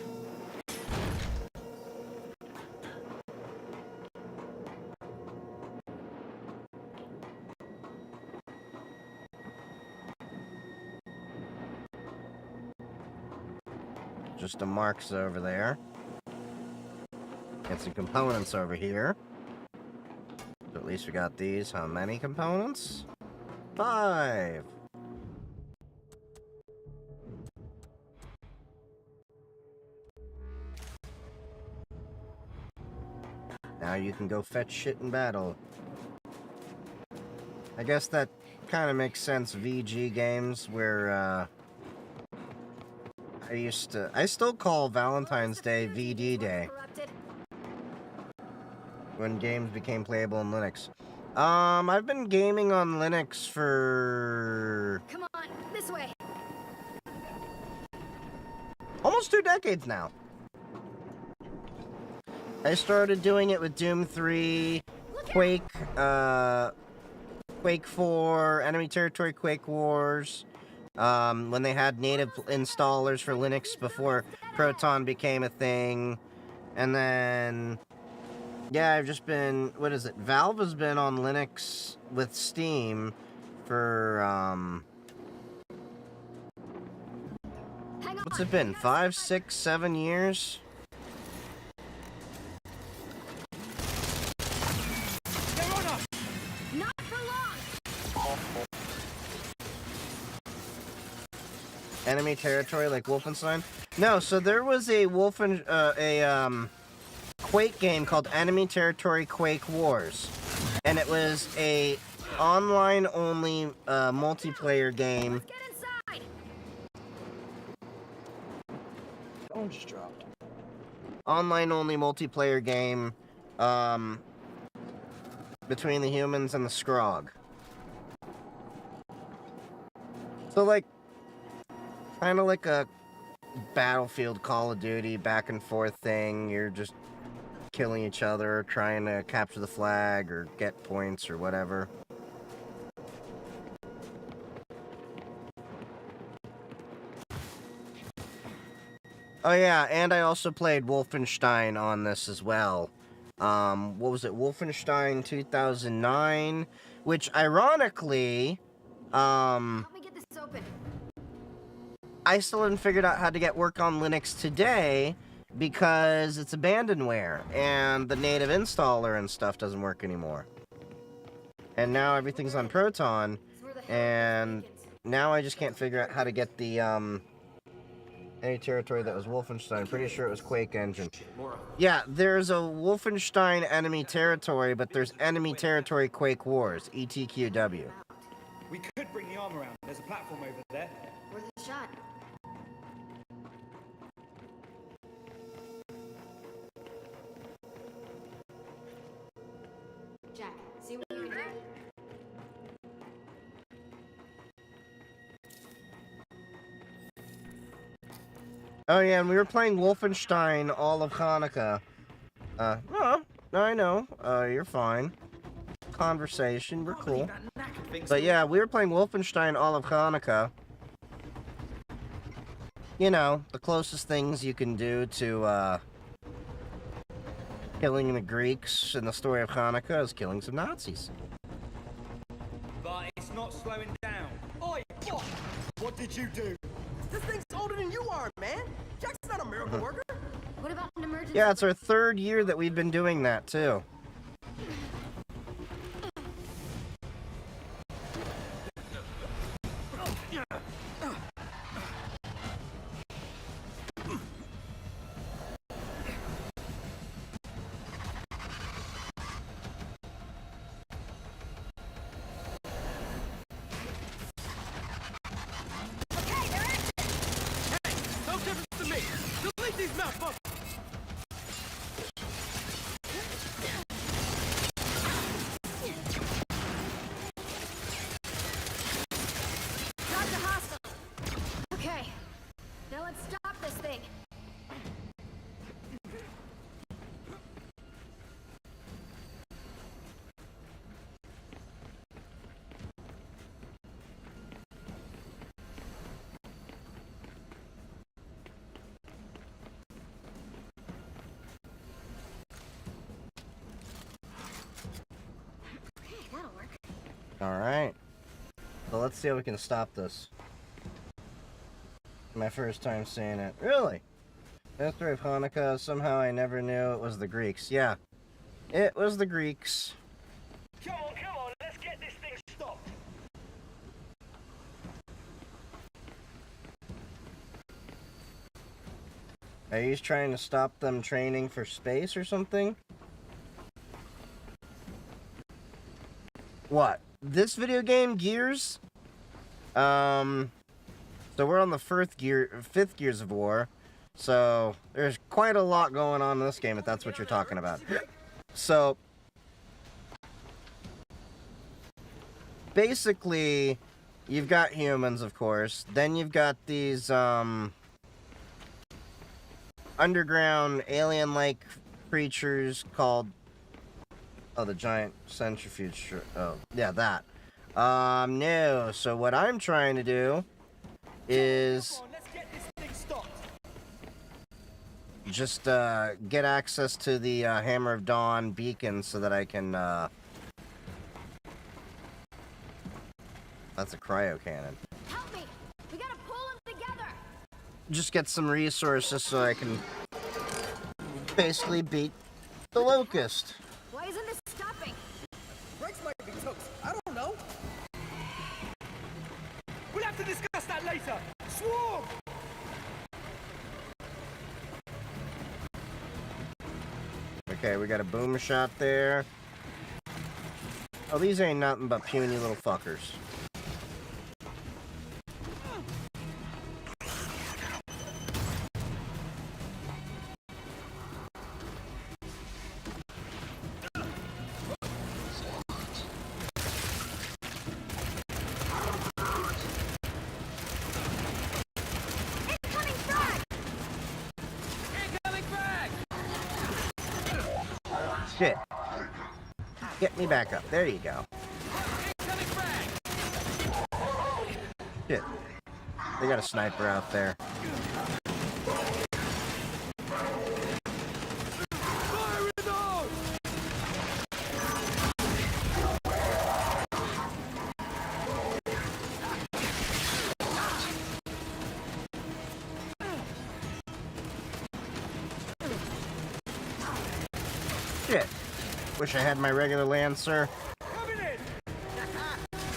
Just the marks over there. And some components over here. So at least we got these. How many components? 5. Now you can go fetch shit in battle. I guess that kind of makes sense. VG games where, I still call Valentine's Day VD Day. When games became playable in Linux. I've been gaming on Linux for Come on, this way. almost 2 decades now. I started doing it with Doom 3, Quake, Quake 4, Enemy Territory Quake Wars, when they had native installers for Linux before Proton became a thing, and then, yeah, I've just been, what is it, Valve has been on Linux with Steam for, what's it been, 5, 6, 7 years? Not for long. Enemy territory like Wolfenstein? No, so there was a Quake game called Enemy Territory Quake Wars. And it was a online only multiplayer game. Let's get inside. Phone just dropped. Online only multiplayer game between the humans and the Scrog. So like kind of like a Battlefield Call of Duty back and forth thing. You're just killing each other, trying to capture the flag or get points or whatever. Oh yeah, and I also played Wolfenstein on this as well. What was it? Wolfenstein 2009, which ironically, Help me get this open. I still haven't figured out how to get work on Linux today because it's abandonware and the native installer and stuff doesn't work anymore. And now everything's on Proton, It's where the hell and is vacant. now I just can't figure out how to get the any territory that was Wolfenstein. Pretty sure it was Quake Engine. More. Yeah, there's a Wolfenstein enemy territory, but there's enemy territory Quake Wars, ETQW. We could bring the arm around. There's a platform over there. Worth a shot. Jack, see what you can do. Oh yeah, and we were playing Wolfenstein all of Hanukkah. No, I know. You're fine. Conversation, we're cool. But yeah, we were playing Wolfenstein all of Hanukkah. You know, the closest things you can do to, killing the Greeks in the story of Hanukkah is killing some Nazis. But it's not slowing down. Oi, fuck! What did you do? This thing's older than you are, man. Jack's not a miracle worker. What about an emergency? Yeah, it's our 3rd year that we've been doing that, too. Got the hostile. Okay, now let's stop this thing. Okay, that'll work. Alright. So let's see how we can stop this. My first time seeing it. Really? History of Hanukkah, somehow I never knew it was the Greeks. Yeah. It was the Greeks. Come on, let's get this thing stopped. Are you trying to stop them training for space or something? What? This video game, Gears? So we're on the fifth Gears of War. So there's quite a lot going on in this game, if that's what you're talking about. So basically, you've got humans, of course. Then you've got these underground alien-like creatures called the giant centrifuge. Oh, yeah, that. No. So what I'm trying to do is just get access to the Hammer of Dawn beacon so that I can that's a cryo cannon. Help me! We gotta pull them together! Just get some resources so I can basically beat the Locust. Why isn't this stopping? Brakes might be toast. I don't know. We'll have to discuss that later. Swarm! Okay, we got a boom shot there. Oh, these ain't nothing but puny little fuckers. Incoming frag! Incoming frag! Shit. Get me back up. There you go. Incoming frag! Shit. They got a sniper out there. Fire in the hole! Shit. Wish I had my regular Lancer. Coming in!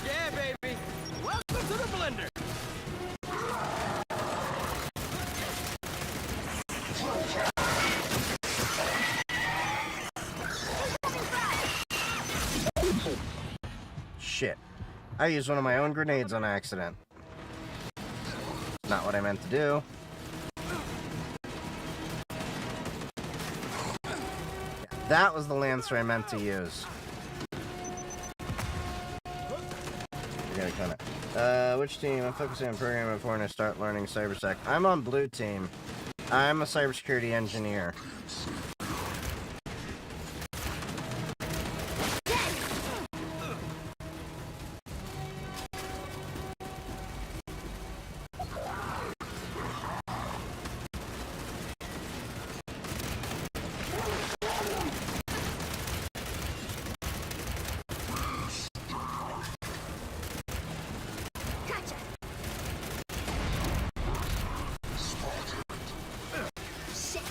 Yeah, baby! Welcome to the blender! Shit. I used one of my own grenades on accident. Not what I meant to do. That was the Lancer I meant to use. I gotta cut it. Which team? I'm focusing on programming before I start learning Cybersec. I'm on blue team. I'm a cybersecurity engineer. Gotcha! Shit!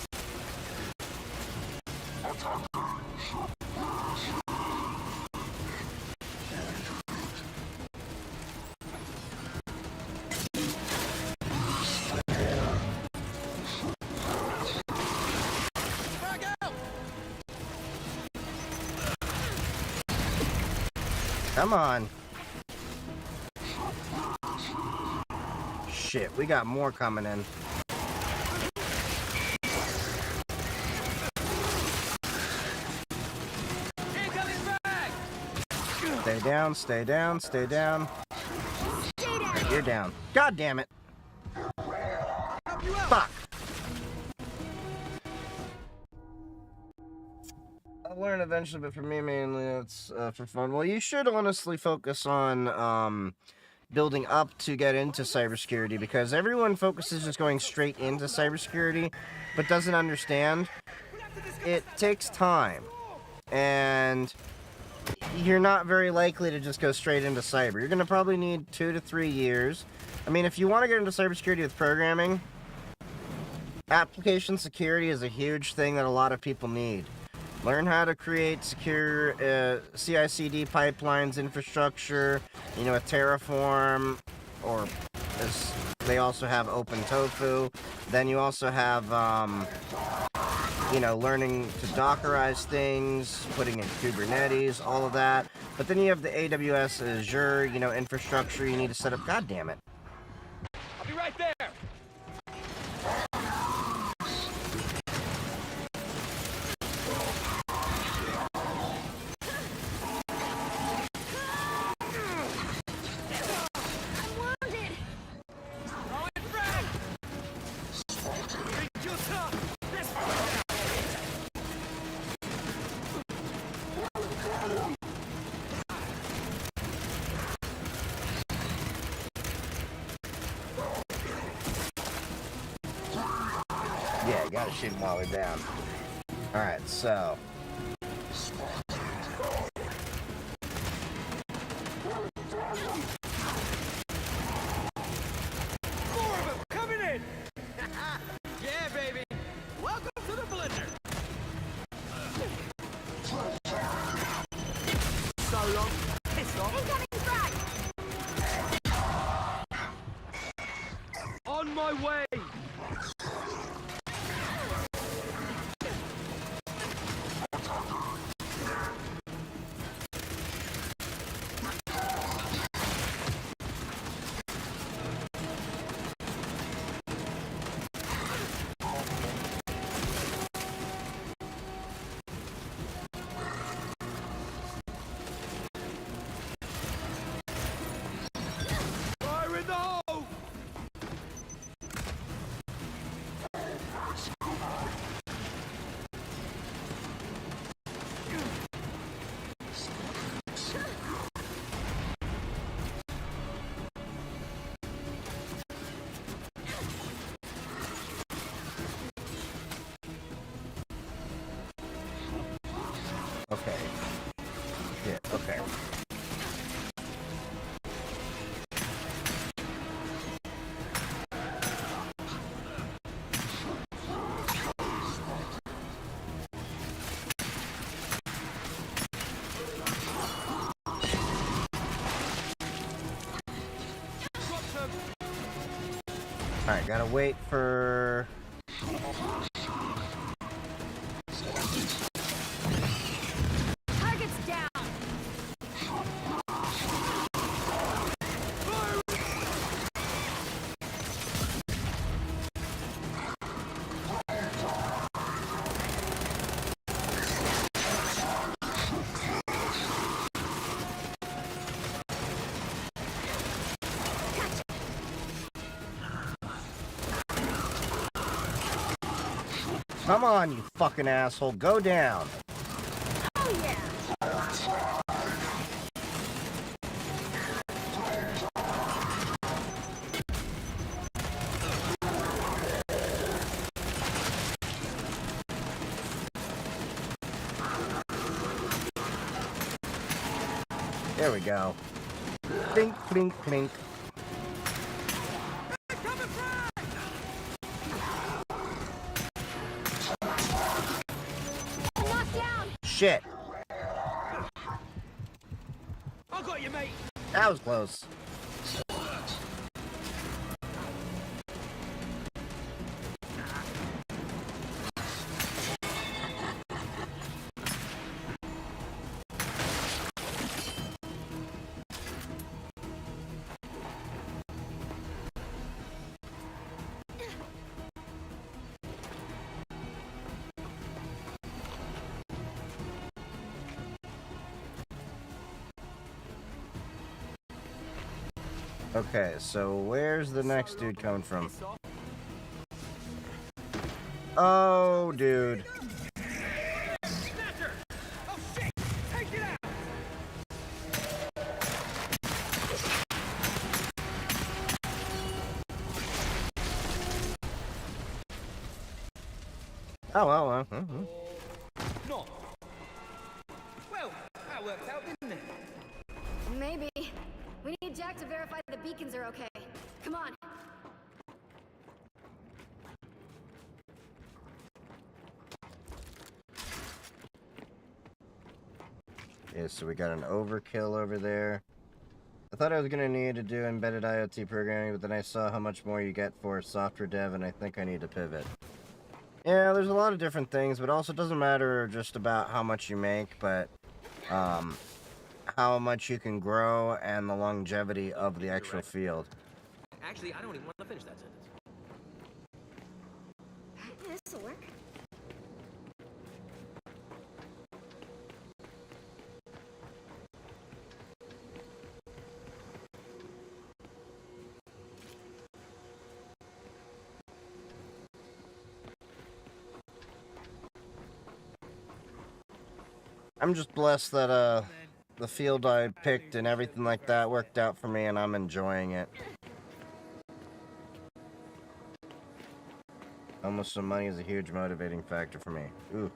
Come on. Shit, we got more coming in. down, stay down, stay down. You're down. God damn it. Fuck. I'll learn eventually, but for me, mainly, it's for fun. Well, you should honestly focus on, building up to get into cybersecurity, because everyone focuses just going straight into cybersecurity, but doesn't understand. It takes time, and you're not very likely to just go straight into cyber. You're going to probably need 2 to 3 years. I mean, if you want to get into cybersecurity with programming, application security is a huge thing that a lot of people need. Learn how to create secure CI/CD pipelines, infrastructure, with Terraform, or they also have OpenTofu. Then you also have, learning to Dockerize things, putting in Kubernetes, all of that. But then you have the AWS Azure, infrastructure you need to set up. God damn it. I'll be right there. Yeah, you gotta shoot him while we're down. Alright, so. More of them coming in. Yeah, baby. Welcome to the blender. So long. Piss off. Incoming frag! On my way. Fire in the hole. Okay. Yeah, okay. Alright, gotta wait for... Target's down! Come on, you fucking asshole, go down. Oh yeah! There we go. Clink, clink, clink. Knocked down! Shit. I got you, mate. That was close. Okay, so where's the next dude coming from? Oh, dude. Snatcher! Oh shit! Take it out! Oh, well, Not. Well, that worked out, didn't it? Maybe. We need Jack to verify the beacons are okay. Come on. Yeah, so we got an overkill over there. I thought I was gonna need to do embedded IoT programming, but then I saw how much more you get for software dev, and I think I need to pivot. Yeah, there's a lot of different things, but also doesn't matter just about how much you make, but how much you can grow and the longevity of the actual field. Actually, I don't even want to finish that sentence. This'll work. I'm just blessed that the field I picked and everything like that worked out for me, and I'm enjoying it. Almost some money is a huge motivating factor for me. Ooh.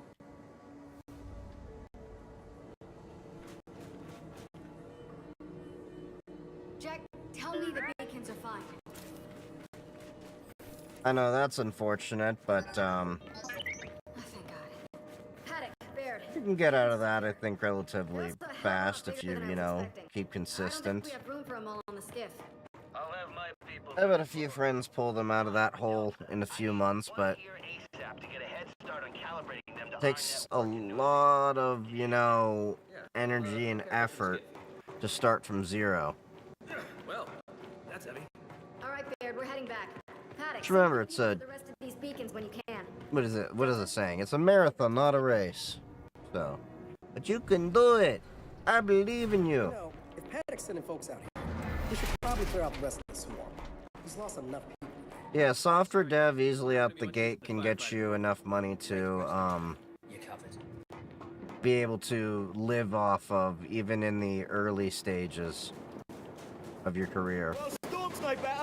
Jack, tell me the beacons are fine. I know that's unfortunate, but Oh, thank God. Paddock, Baird. you can get out of that, I think, relatively That's a hell of a fast lot if bigger you, than I you was know, expecting. keep I don't think consistent. we have room for them all on the skiff. I'll have my people. I've had a few friends pull them out of that hole in a few months, but Here ASAP to get a head start on calibrating them to it takes a lot of, you know, energy and effort to start from zero. Well, that's heavy. All right, Baird, we're heading back. Paddock, Just remember, send it's the a... the rest of these beacons when you can. What is it? What is it saying? It's a marathon, not a race. So, but you can do it. I believe in You you. know, if Paddock's sending folks out here, we should probably clear out the rest of the swamp. He's lost enough people. Yeah, software dev easily out the gate can get you enough money to You're covered. be able to live off of, even in the early stages of your career. Well, Storm's no better.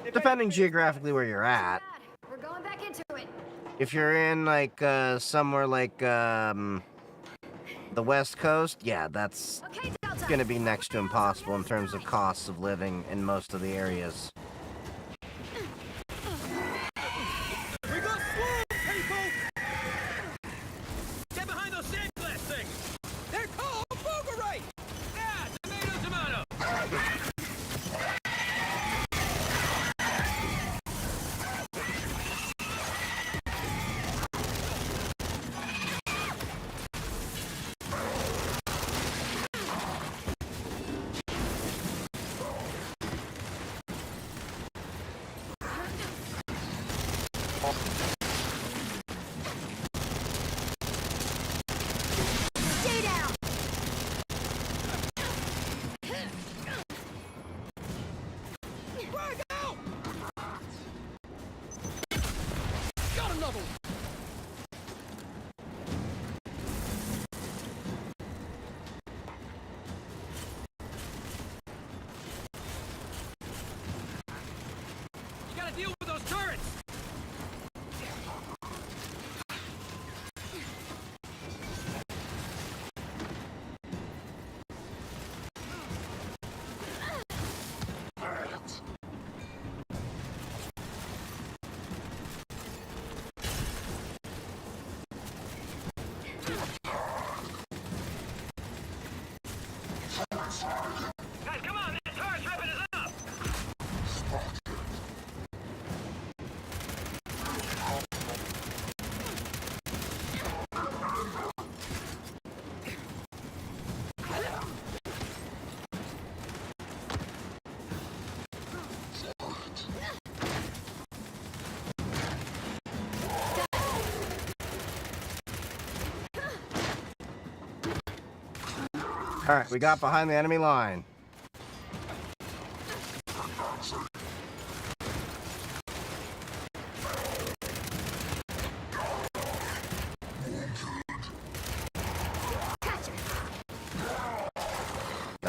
If Depending geographically where you're at. Bad. We're going back into it. If you're in like somewhere like the West Coast, yeah, that's Okay, Delta. gonna be next to impossible in terms of costs of living in most of the areas. we got swarm, people! Get behind those sand glass things! They're called Bulgarite! Yeah, tomato! Stay down. Frag out! Got another one! You gotta deal with those turrets! Guys, come on! This turret's ripping us up! Alright, we got behind the enemy line.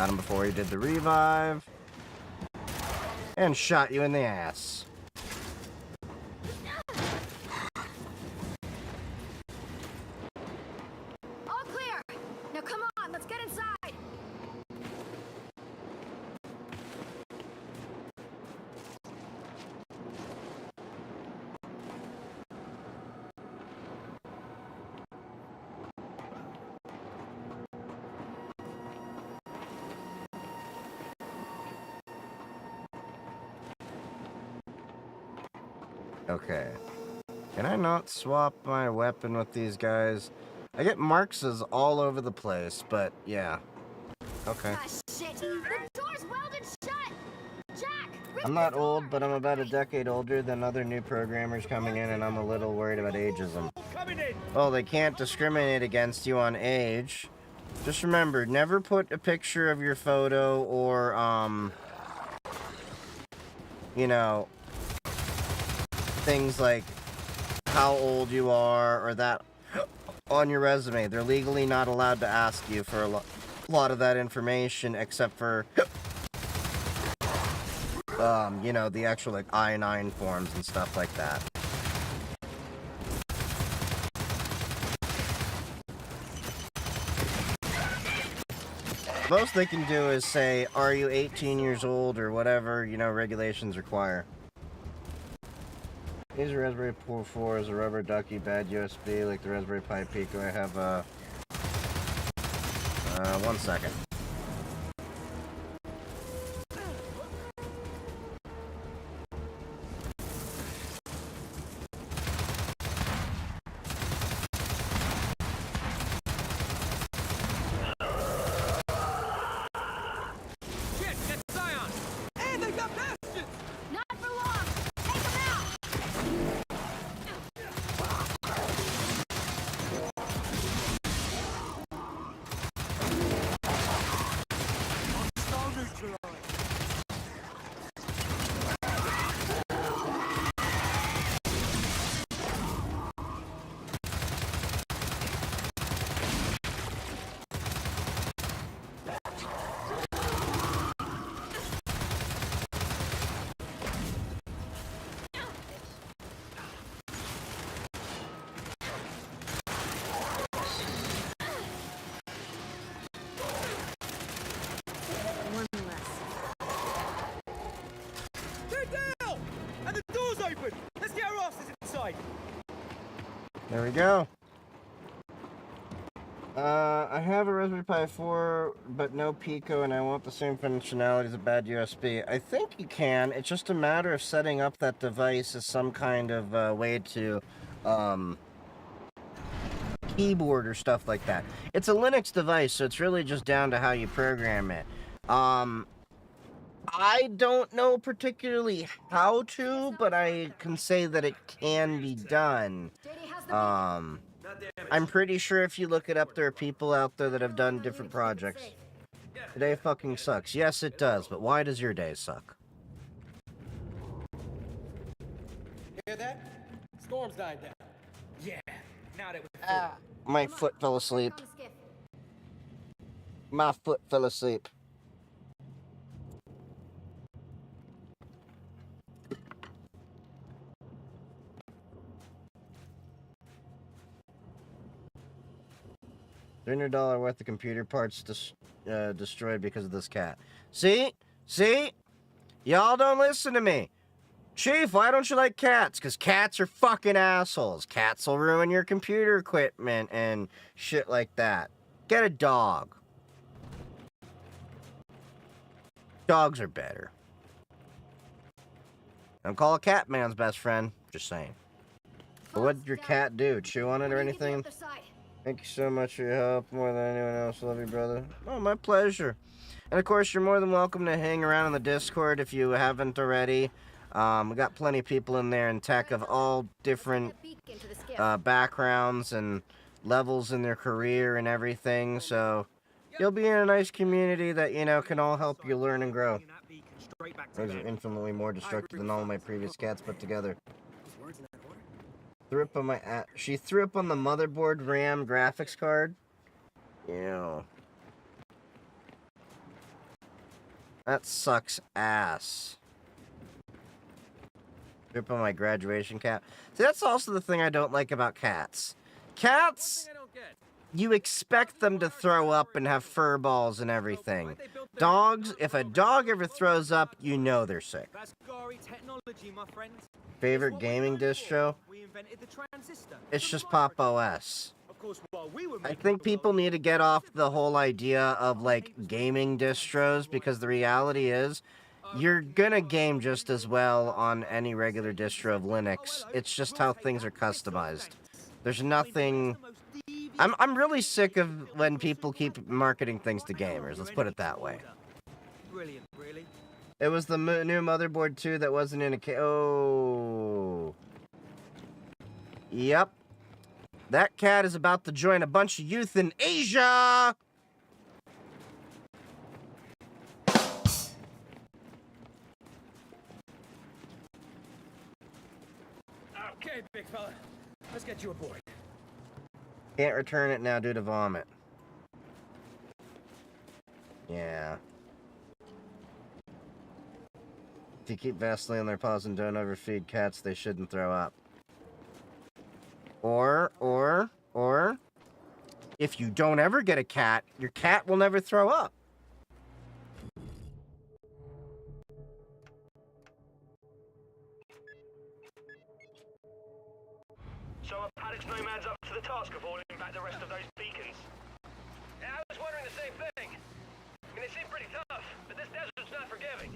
Got him before he did the revive. And shot you in the ass. All clear. Now come on, let's get inside. Okay. Can I not swap my weapon with these guys? I get Marx's all over the place, but yeah. Okay. Ah, shit. The door's welded shut. Jack, rip I'm the not door. old, but I'm about a decade older than other new programmers coming in, and I'm a little worried about ageism. Coming in! Well, they can't discriminate against you on age. Just remember, never put a picture of your photo or, you know, things like how old you are or that on your resume. They're legally not allowed to ask you for a lot of that information, except for, you know, the actual, like, I-9 forms and stuff like that. Most they can do is say, are you 18 years old, or whatever, you know, regulations require. Here's a Raspberry Pi 4 is a rubber ducky, bad USB, like the Raspberry Pi Pico. I have, 1 second. Shit, get Zion! Hey, they got bastards! Not for long. Take him out. Hostile neutralized. One less. Get down! And the door's open! Let's get our asses inside! There we go. I have a Raspberry Pi 4, but no Pico, and I want the same functionality as a bad USB. I think you can. It's just a matter of setting up that device as some kind of way to, keyboard or stuff like that. It's a Linux device, so it's really just down to how you program it. I don't know particularly how to, but I can say that it can be done. JD has the I'm pretty sure if you look it up, there are people out there that have done different projects. Today fucking sucks. Yes, it does, but why does your day suck? Hear that? Storm's dying down. Yeah, now that we're Ah, my foot fell asleep. on the skiff. My foot fell asleep. $300 worth of computer parts destroyed because of this cat. See? See? Y'all don't listen to me. Chief, why don't you like cats? Because cats are fucking assholes. Cats will ruin your computer equipment and shit like that. Get a dog. Dogs are better. Don't call a cat man's best friend. Just saying. But what did your cat do? Chew on it or anything? Thank you so much for your help, more than anyone else. Love you, brother. Oh, my pleasure. And of course, you're more than welcome to hang around on the Discord if you haven't already. We got plenty of people in there in tech of all different backgrounds and levels in their career and everything. So you'll be in a nice community that, you know, can all help you learn and grow. Those are infinitely more destructive than all my previous cats put together. Threw up on my she threw up on the motherboard RAM graphics card. Ew. That sucks ass. Rip on my graduation cap. See, that's also the thing I don't like about cats. Cats, you expect them to throw up and have fur balls and everything. Dogs, if a dog ever throws up, you know they're sick. Favorite gaming distro? It's just Pop OS. I think people need to get off the whole idea of, like, gaming distros, because the reality is, you're gonna game just as well on any regular distro of Linux. It's just how things are customized. There's nothing... I'm really sick of when people keep marketing things to gamers, let's put it that way. Brilliant, really. It was the new motherboard too that wasn't in a oh. Yep. That cat is about to join a bunch of youth in Asia! Okay, big fella. Let's get you aboard. Can't return it now due to vomit. Yeah. If you keep Vaseline on their paws and don't overfeed cats, they shouldn't throw up. Or, if you don't ever get a cat, your cat will never throw up. So are Paddock's nomads up to the task of hauling back the rest of those beacons? Yeah, I was wondering the same thing. I mean, they seem pretty tough, but this desert's not forgiving.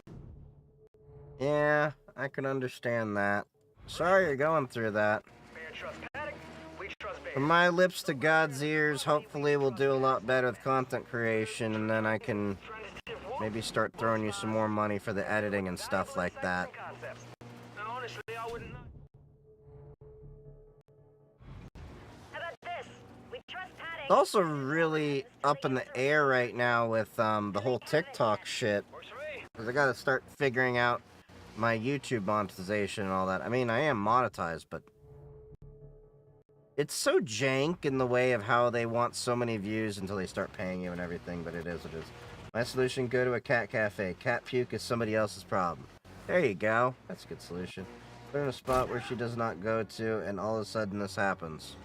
Yeah, I can understand that. Sorry you're going through that. Bear trust Paddock, we trust Bear. From my lips to God's ears, hopefully we'll do a lot better with content creation, and then I can maybe start throwing you some more money for the editing and stuff like that. Now, honestly, I wouldn't know. How about this? We trust Paddock. It's also really up in the air right now with the whole TikTok shit. Works for me. Because I gotta start figuring out my YouTube monetization and all that. I mean, I am monetized, but it's so jank in the way of how they want so many views until they start paying you and everything, but it is what it is. My solution, go to a cat cafe. Cat puke is somebody else's problem. There you go. That's a good solution. Put her in a spot where she does not go to, and all of a sudden this happens.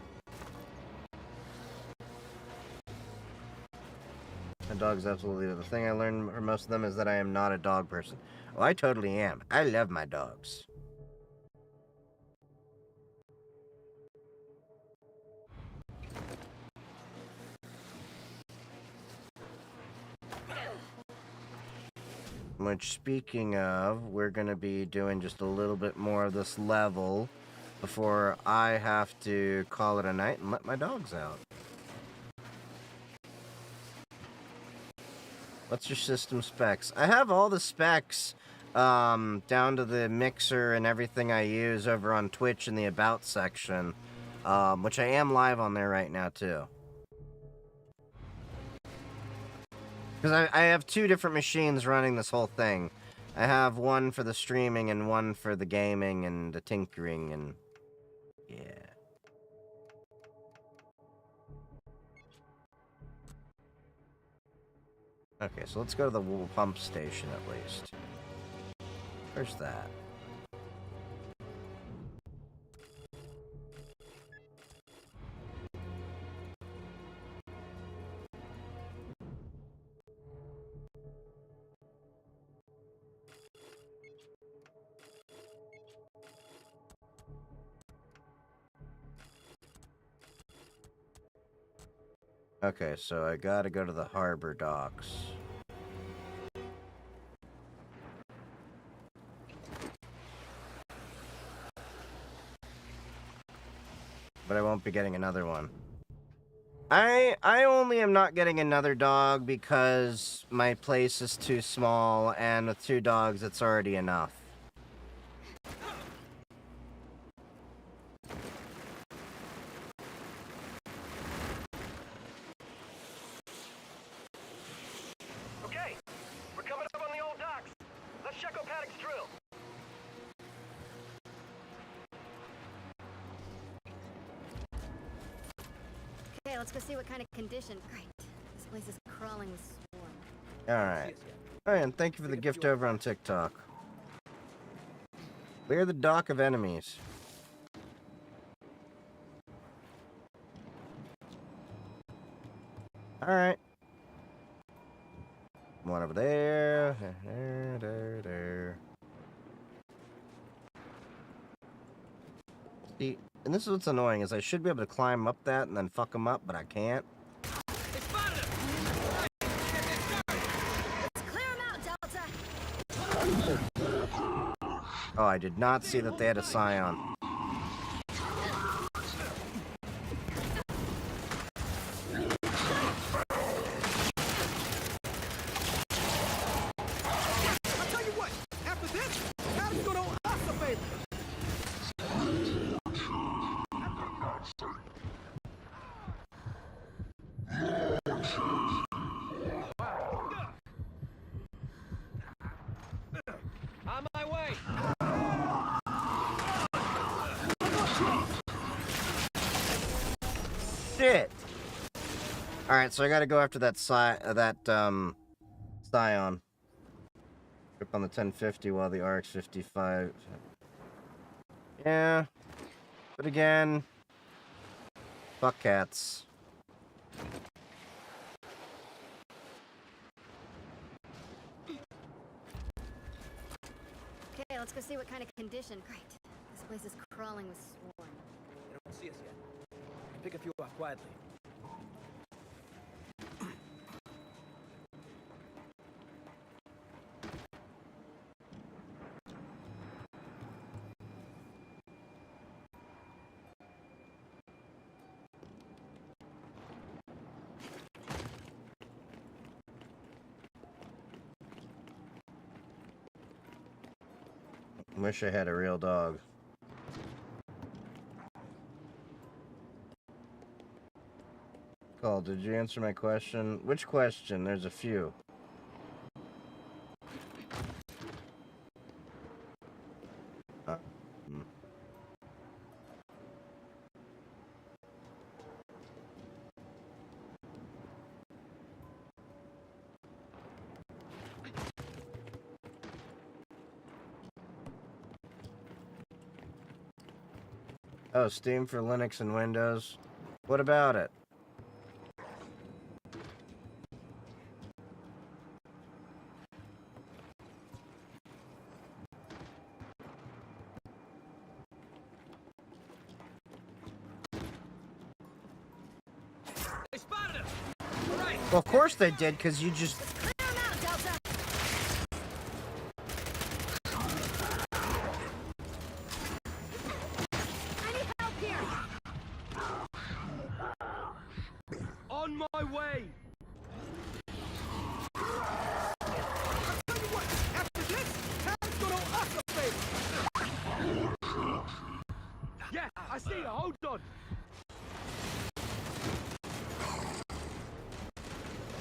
My dog's absolutely the thing I learned from most of them is that I am not a dog person. Oh, I totally am. I love my dogs. Which, speaking of, we're going to be doing just a little bit more of this level before I have to call it a night and let my dogs out. What's your system specs? I have all the specs down to the mixer and everything I use over on Twitch in the About section, which I am live on there right now too. Because I have two different machines running this whole thing. I have one for the streaming and one for the gaming and the tinkering and... yeah. Okay, so let's go to the wool pump station at least. Where's that? Okay, so I gotta go to the harbor docks. But I won't be getting another one. I only am not getting another dog because my place is too small, and with 2 dogs, it's already enough. Okay, we're coming up on the old docks. Let's check on Paddock's drill. Okay, let's go see what kind of condition. Great. This place is crawling with swarm. Alright. Oh, and thank you for the gift over on TikTok. Clear the dock of enemies. Alright. One over there. There. See, and this is what's annoying, is I should be able to climb up that and then fuck them up, but I can't. Let's clear him out, Delta! Oh, I did not see that they had a Scion. I'll tell you what, after this, Adam's gonna owe us a favor. On my way. Shit! Alright, so I gotta go after that Scion. Grip on the 1050 while the RX-55... Yeah. But again... Fuck cats. Okay, let's go see what kind of condition. Great. This place is crawling with swarm. They don't see us yet. Pick a few off quietly. Wish I had a real dog. Call, did you answer my question? Which question? There's a few. Oh, Steam for Linux and Windows. What about it? They spotted him. All right. Well, of course they did, because you just... Clear him out, Delta! I need help here! On my way. I'll tell you what, after this, Adam's gonna owe us a favor. Yeah, I see you. Hold on.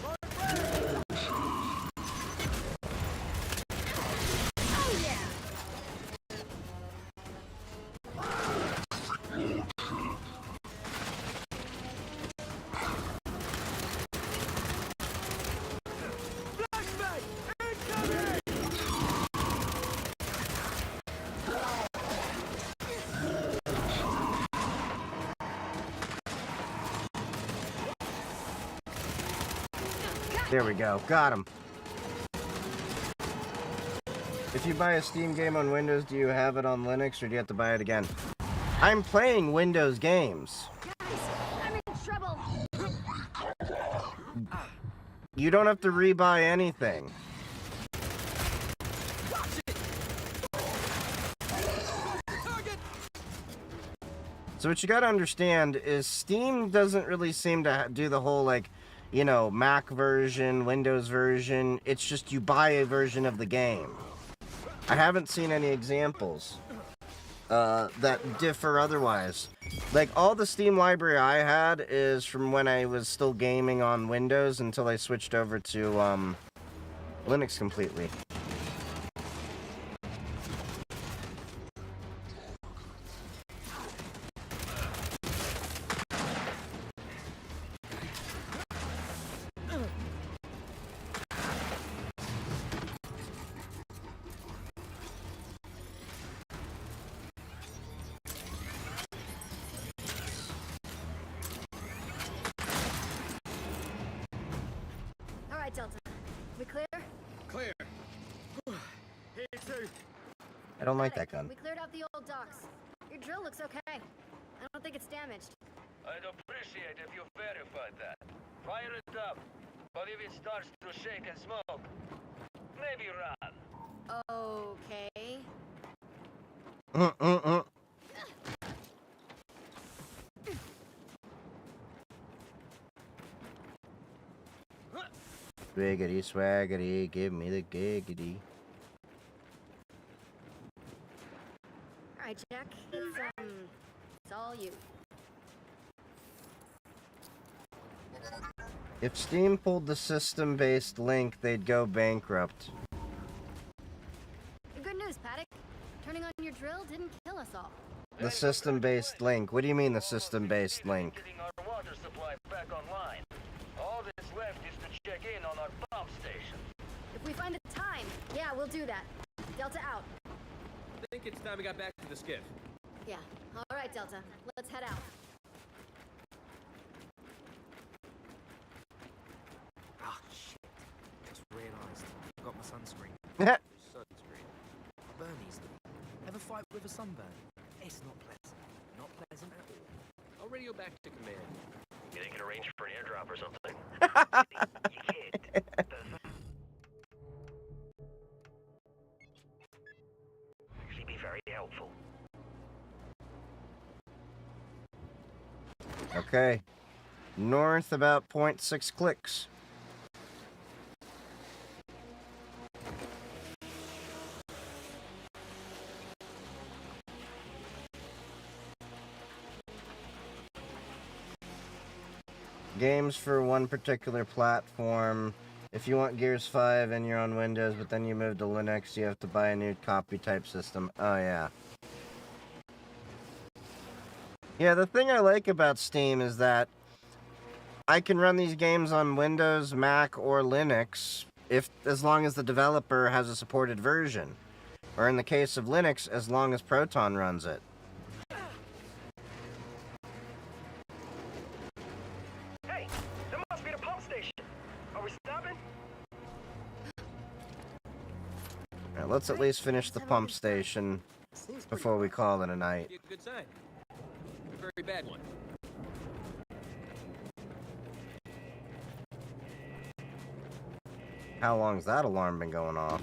Oh, yeah! Flashbang! Incoming! There we go. Got him. If you buy a Steam game on Windows, do you have it on Linux, or do you have to buy it again? I'm playing Windows games. Guys, I'm in trouble! You don't have to rebuy anything. So what you gotta understand is Steam doesn't really seem to do the whole, like, you know, Mac version, Windows version. It's just you buy a version of the game. I haven't seen any examples that differ otherwise. Like, all the Steam library I had is from when I was still gaming on Windows until I switched over to Linux completely. right, Delta. We clear? Clear. Here too. I don't like that gun. We cleared out the old docks. Your drill looks okay. I don't think it's damaged. I'd appreciate if you verified that. Fire it up. But if it starts to shake and smoke, maybe run. Okay. Swaggity, swaggity, give me the giggity. Alright, Jack. It's all you. If Steam pulled the system-based link, they'd go bankrupt. Good news, Paddock. Turning on your drill didn't kill us all. The system-based link? What do you mean the system-based link? Getting our water supply back online. All that's left is to check in on our pump station. If we find the time, yeah, we'll do that. Delta out. I think it's time we got back to the skiff. Yeah. Alright, Delta. Let's head out. Ah, shit. Just realised. Got my sunscreen. Sunscreen. Bernie's. Ever fight with a sunburn? It's not pleasant. Not pleasant at all. I'll radio back to command. You think it arrange for an airdrop or something? You kid. Actually be very helpful. Okay. North about 0.6 clicks. Games for one particular platform. If you want Gears 5 and you're on Windows, but then you move to Linux, you have to buy a new copy type system. Oh, yeah. Yeah, the thing I like about Steam is that I can run these games on Windows, Mac, or Linux as long as the developer has a supported version. Or in the case of Linux, as long as Proton runs it. Hey, that must be the pump station. Are we stopping? Alright, let's at least finish the pump station before we call it a night. Be a good sign. A very bad one. How long's that alarm been going off?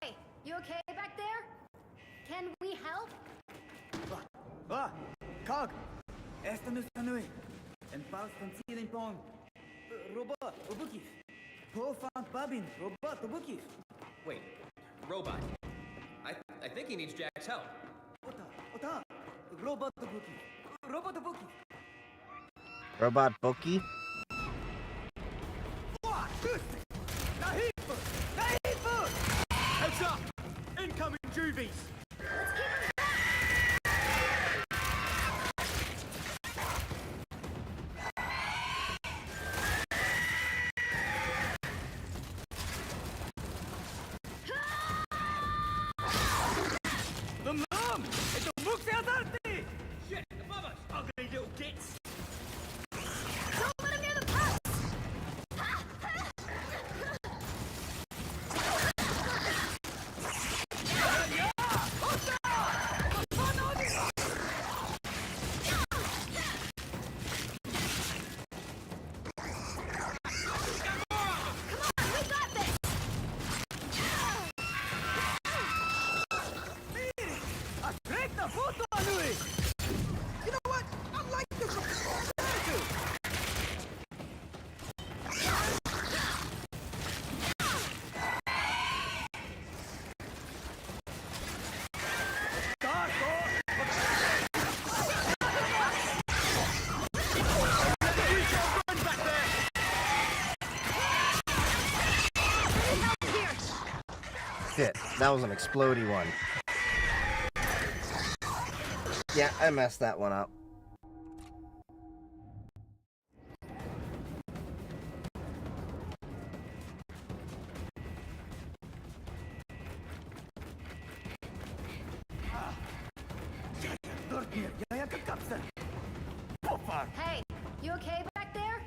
Hey, you okay back there? Can we help? Kag. Esta nu sanui. En paus van Zielen Pong. Robot, Obukis. Po van Babin, Robot, Obukis. Wait, robot. I think he needs Jack's help. Ota. Robot Obukis. Robot Obukis. Robot Bookie? Heads up! Incoming juvies! The mom! It's a Muxi! Shit, above us! Ugly little gits! Don't let him near the pumps! You know what? I like this attitude. Shit, that was an explodey one. Yeah, I messed that one up. Hey, you okay back there?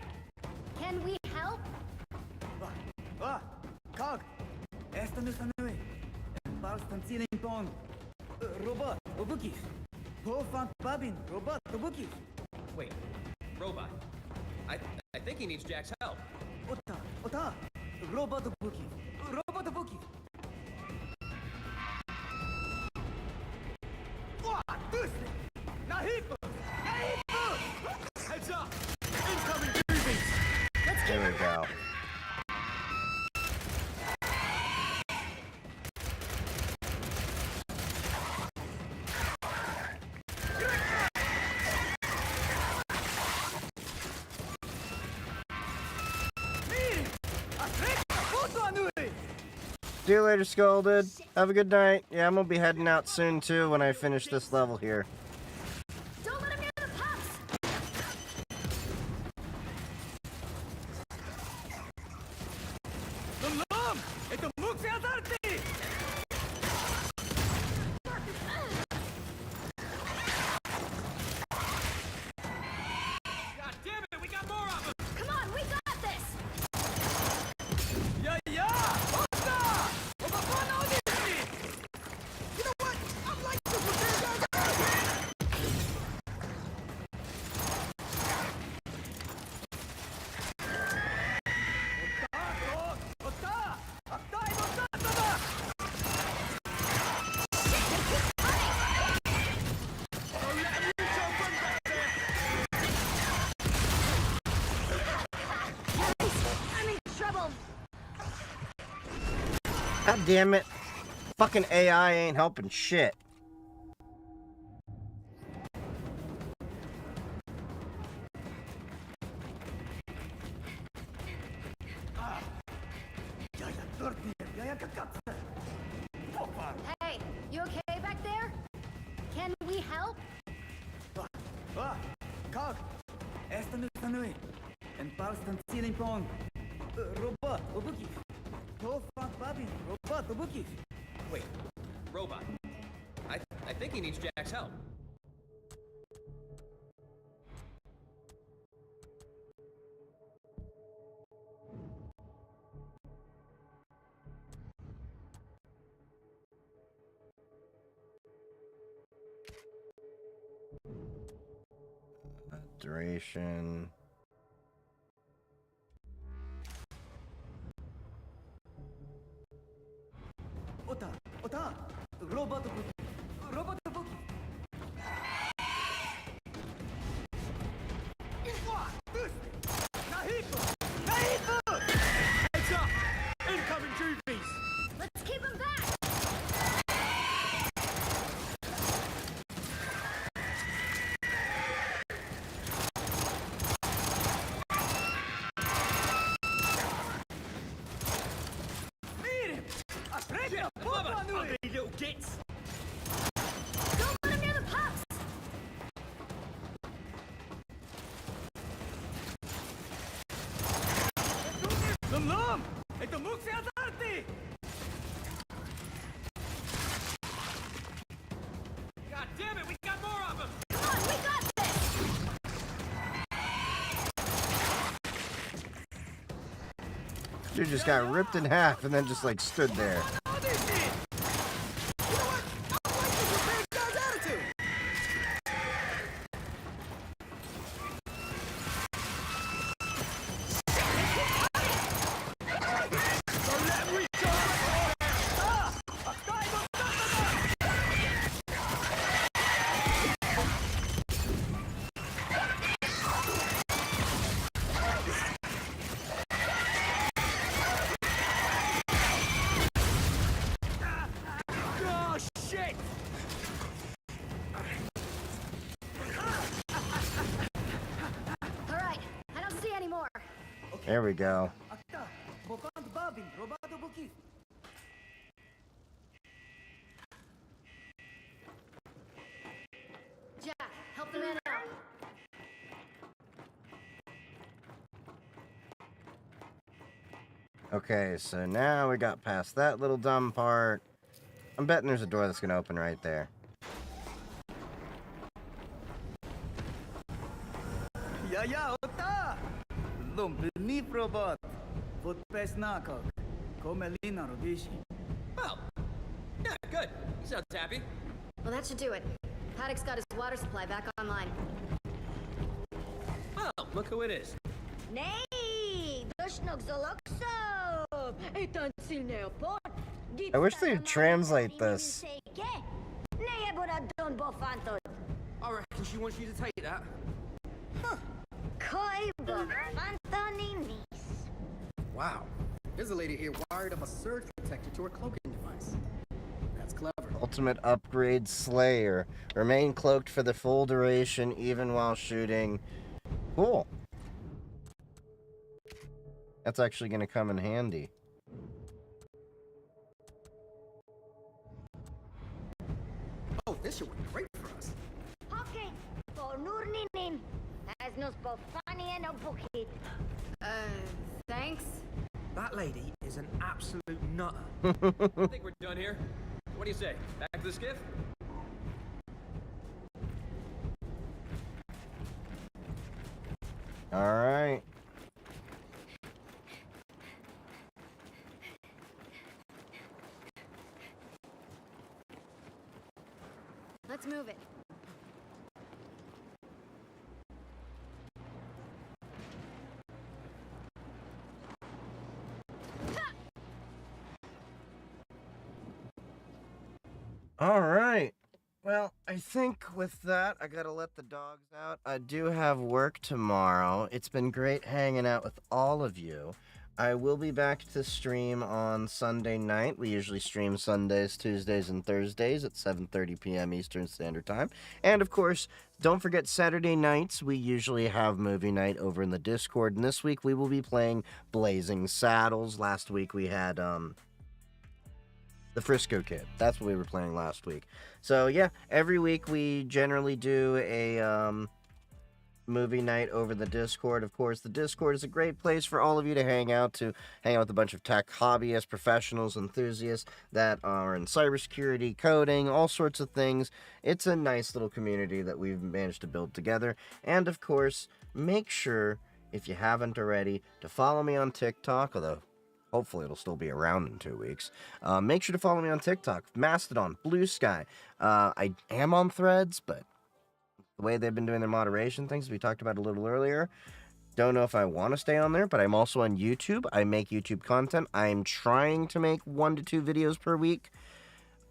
Can we help? Kag! Esta nu sanui. Pals tanzilin pon. Robot, obukif. Po fan babin, robot, obukif. Wait, robot. I think he needs Jack's help. Ota. Robot obukif. Robot obukif. What? This Nahipo! Heads up! Incoming boobies! There we go. See you later, Scolded. Have a good night. Yeah, I'm gonna be heading out soon too when I finish this level here. Don't let him near the pups! Lam! Ito mukse azarti! God damn it, we got more of them! Come on, we got this! Yeah! Osta! Obafana odisi! You know what? I'm like to prepare guys I'm in trouble! God damn it. Fucking AI ain't helping shit. Hey, you okay back there? Can we help? Kag! Esta nu sanui. En pals tanzilin pon. Robot, obukif. Po fan babin, robot, obukif. Wait, robot. I think he needs Jack's help. Duration. Ota! Robot obukif. Robot obukif. Nahipo! Heads up! Incoming juvies! Let's keep him back! Meet him! Aprenda! Ugly little gits! Don't let him near the pups! Lam! Ito mukse azarti! God damn it, we got more of them! Come on, we got this! Dude just got ripped in half and then just like stood there. Oh, shit! All right, I don't see any more. There we go. Akta! Bofant babin, robato bukif. Jack, help the man out. Okay, so now we got past that little dumb part. I'm betting there's a door that's gonna open right there. robot. Vot pesnakog. Komelina rodishi. Well, yeah, good. He sounds happy. Well, that should do it. Paddock's got his water supply back online. Well, look who it is. Nay, doshnog zolokso. I wish they'd translate this. I reckon she wants you to take that. Wow. There's a lady here wired up a surge protector to her cloaking device. That's clever. Ultimate upgrade Slayer. Remain cloaked for the full duration, even while shooting. Cool. That's actually going to come in handy. Oh, this should work great for us. Okay, for Nurninin. As nos bofani and obukit. Thanks? That lady is an absolute nutter. I think we're done here. What do you say? Back to the skiff? All right. Let's move it. All right. Well, I think with that, I gotta let the dogs out. I do have work tomorrow. It's been great hanging out with all of you. I will be back to stream on Sunday night. We usually stream Sundays, Tuesdays, and Thursdays at 7:30 p.m. Eastern Standard Time. And of course, don't forget Saturday nights, we usually have movie night over in the Discord. And this week we will be playing Blazing Saddles. Last week we had the Frisco Kid. That's what we were playing last week. So yeah, every week we generally do a movie night over the Discord. Of course, the Discord is a great place for all of you to hang out with a bunch of tech hobbyists, professionals, enthusiasts that are in cybersecurity, coding, all sorts of things. It's a nice little community that we've managed to build together. And of course, make sure, if you haven't already, to follow me on TikTok, although hopefully it'll still be around in 2 weeks. Make sure to follow me on TikTok, Mastodon, Blue Sky. I am on Threads, but the way they've been doing their moderation things, we talked about a little earlier, don't know if I want to stay on there, but I'm also on YouTube. I make YouTube content. I'm trying to make 1 to 2 videos per week.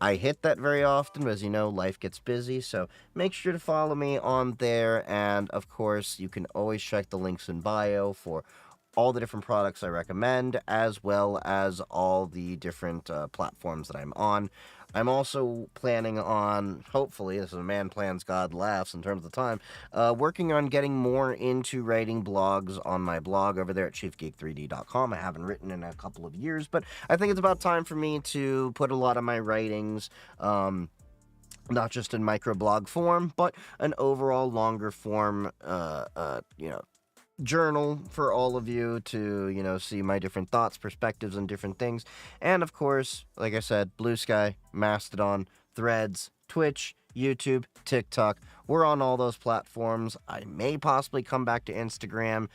I hit that very often, but as you know, life gets busy, so make sure to follow me on there, and of course, you can always check the links in bio for all the different products I recommend, as well as all the different platforms that I'm on. I'm also planning on, hopefully, this is a man plans, God laughs in terms of the time, working on getting more into writing blogs on my blog over there at chiefgeek3d.com. I haven't written in a couple of years, but I think it's about time for me to put a lot of my writings, not just in microblog form, but an overall longer form, journal for all of you to, see my different thoughts, perspectives, and different things. And of course, like I said, Blue Sky, Mastodon, Threads, Twitch, YouTube, TikTok. We're on all those platforms. I may possibly come back to Instagram.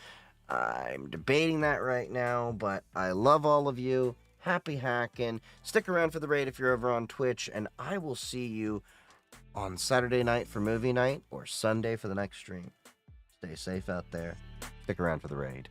I'm debating that right now, but I love all of you. Happy hacking. Stick around for the raid if you're over on Twitch, and I will see you on Saturday night for movie night or Sunday for the next stream. Stay safe out there. Stick around for the raid.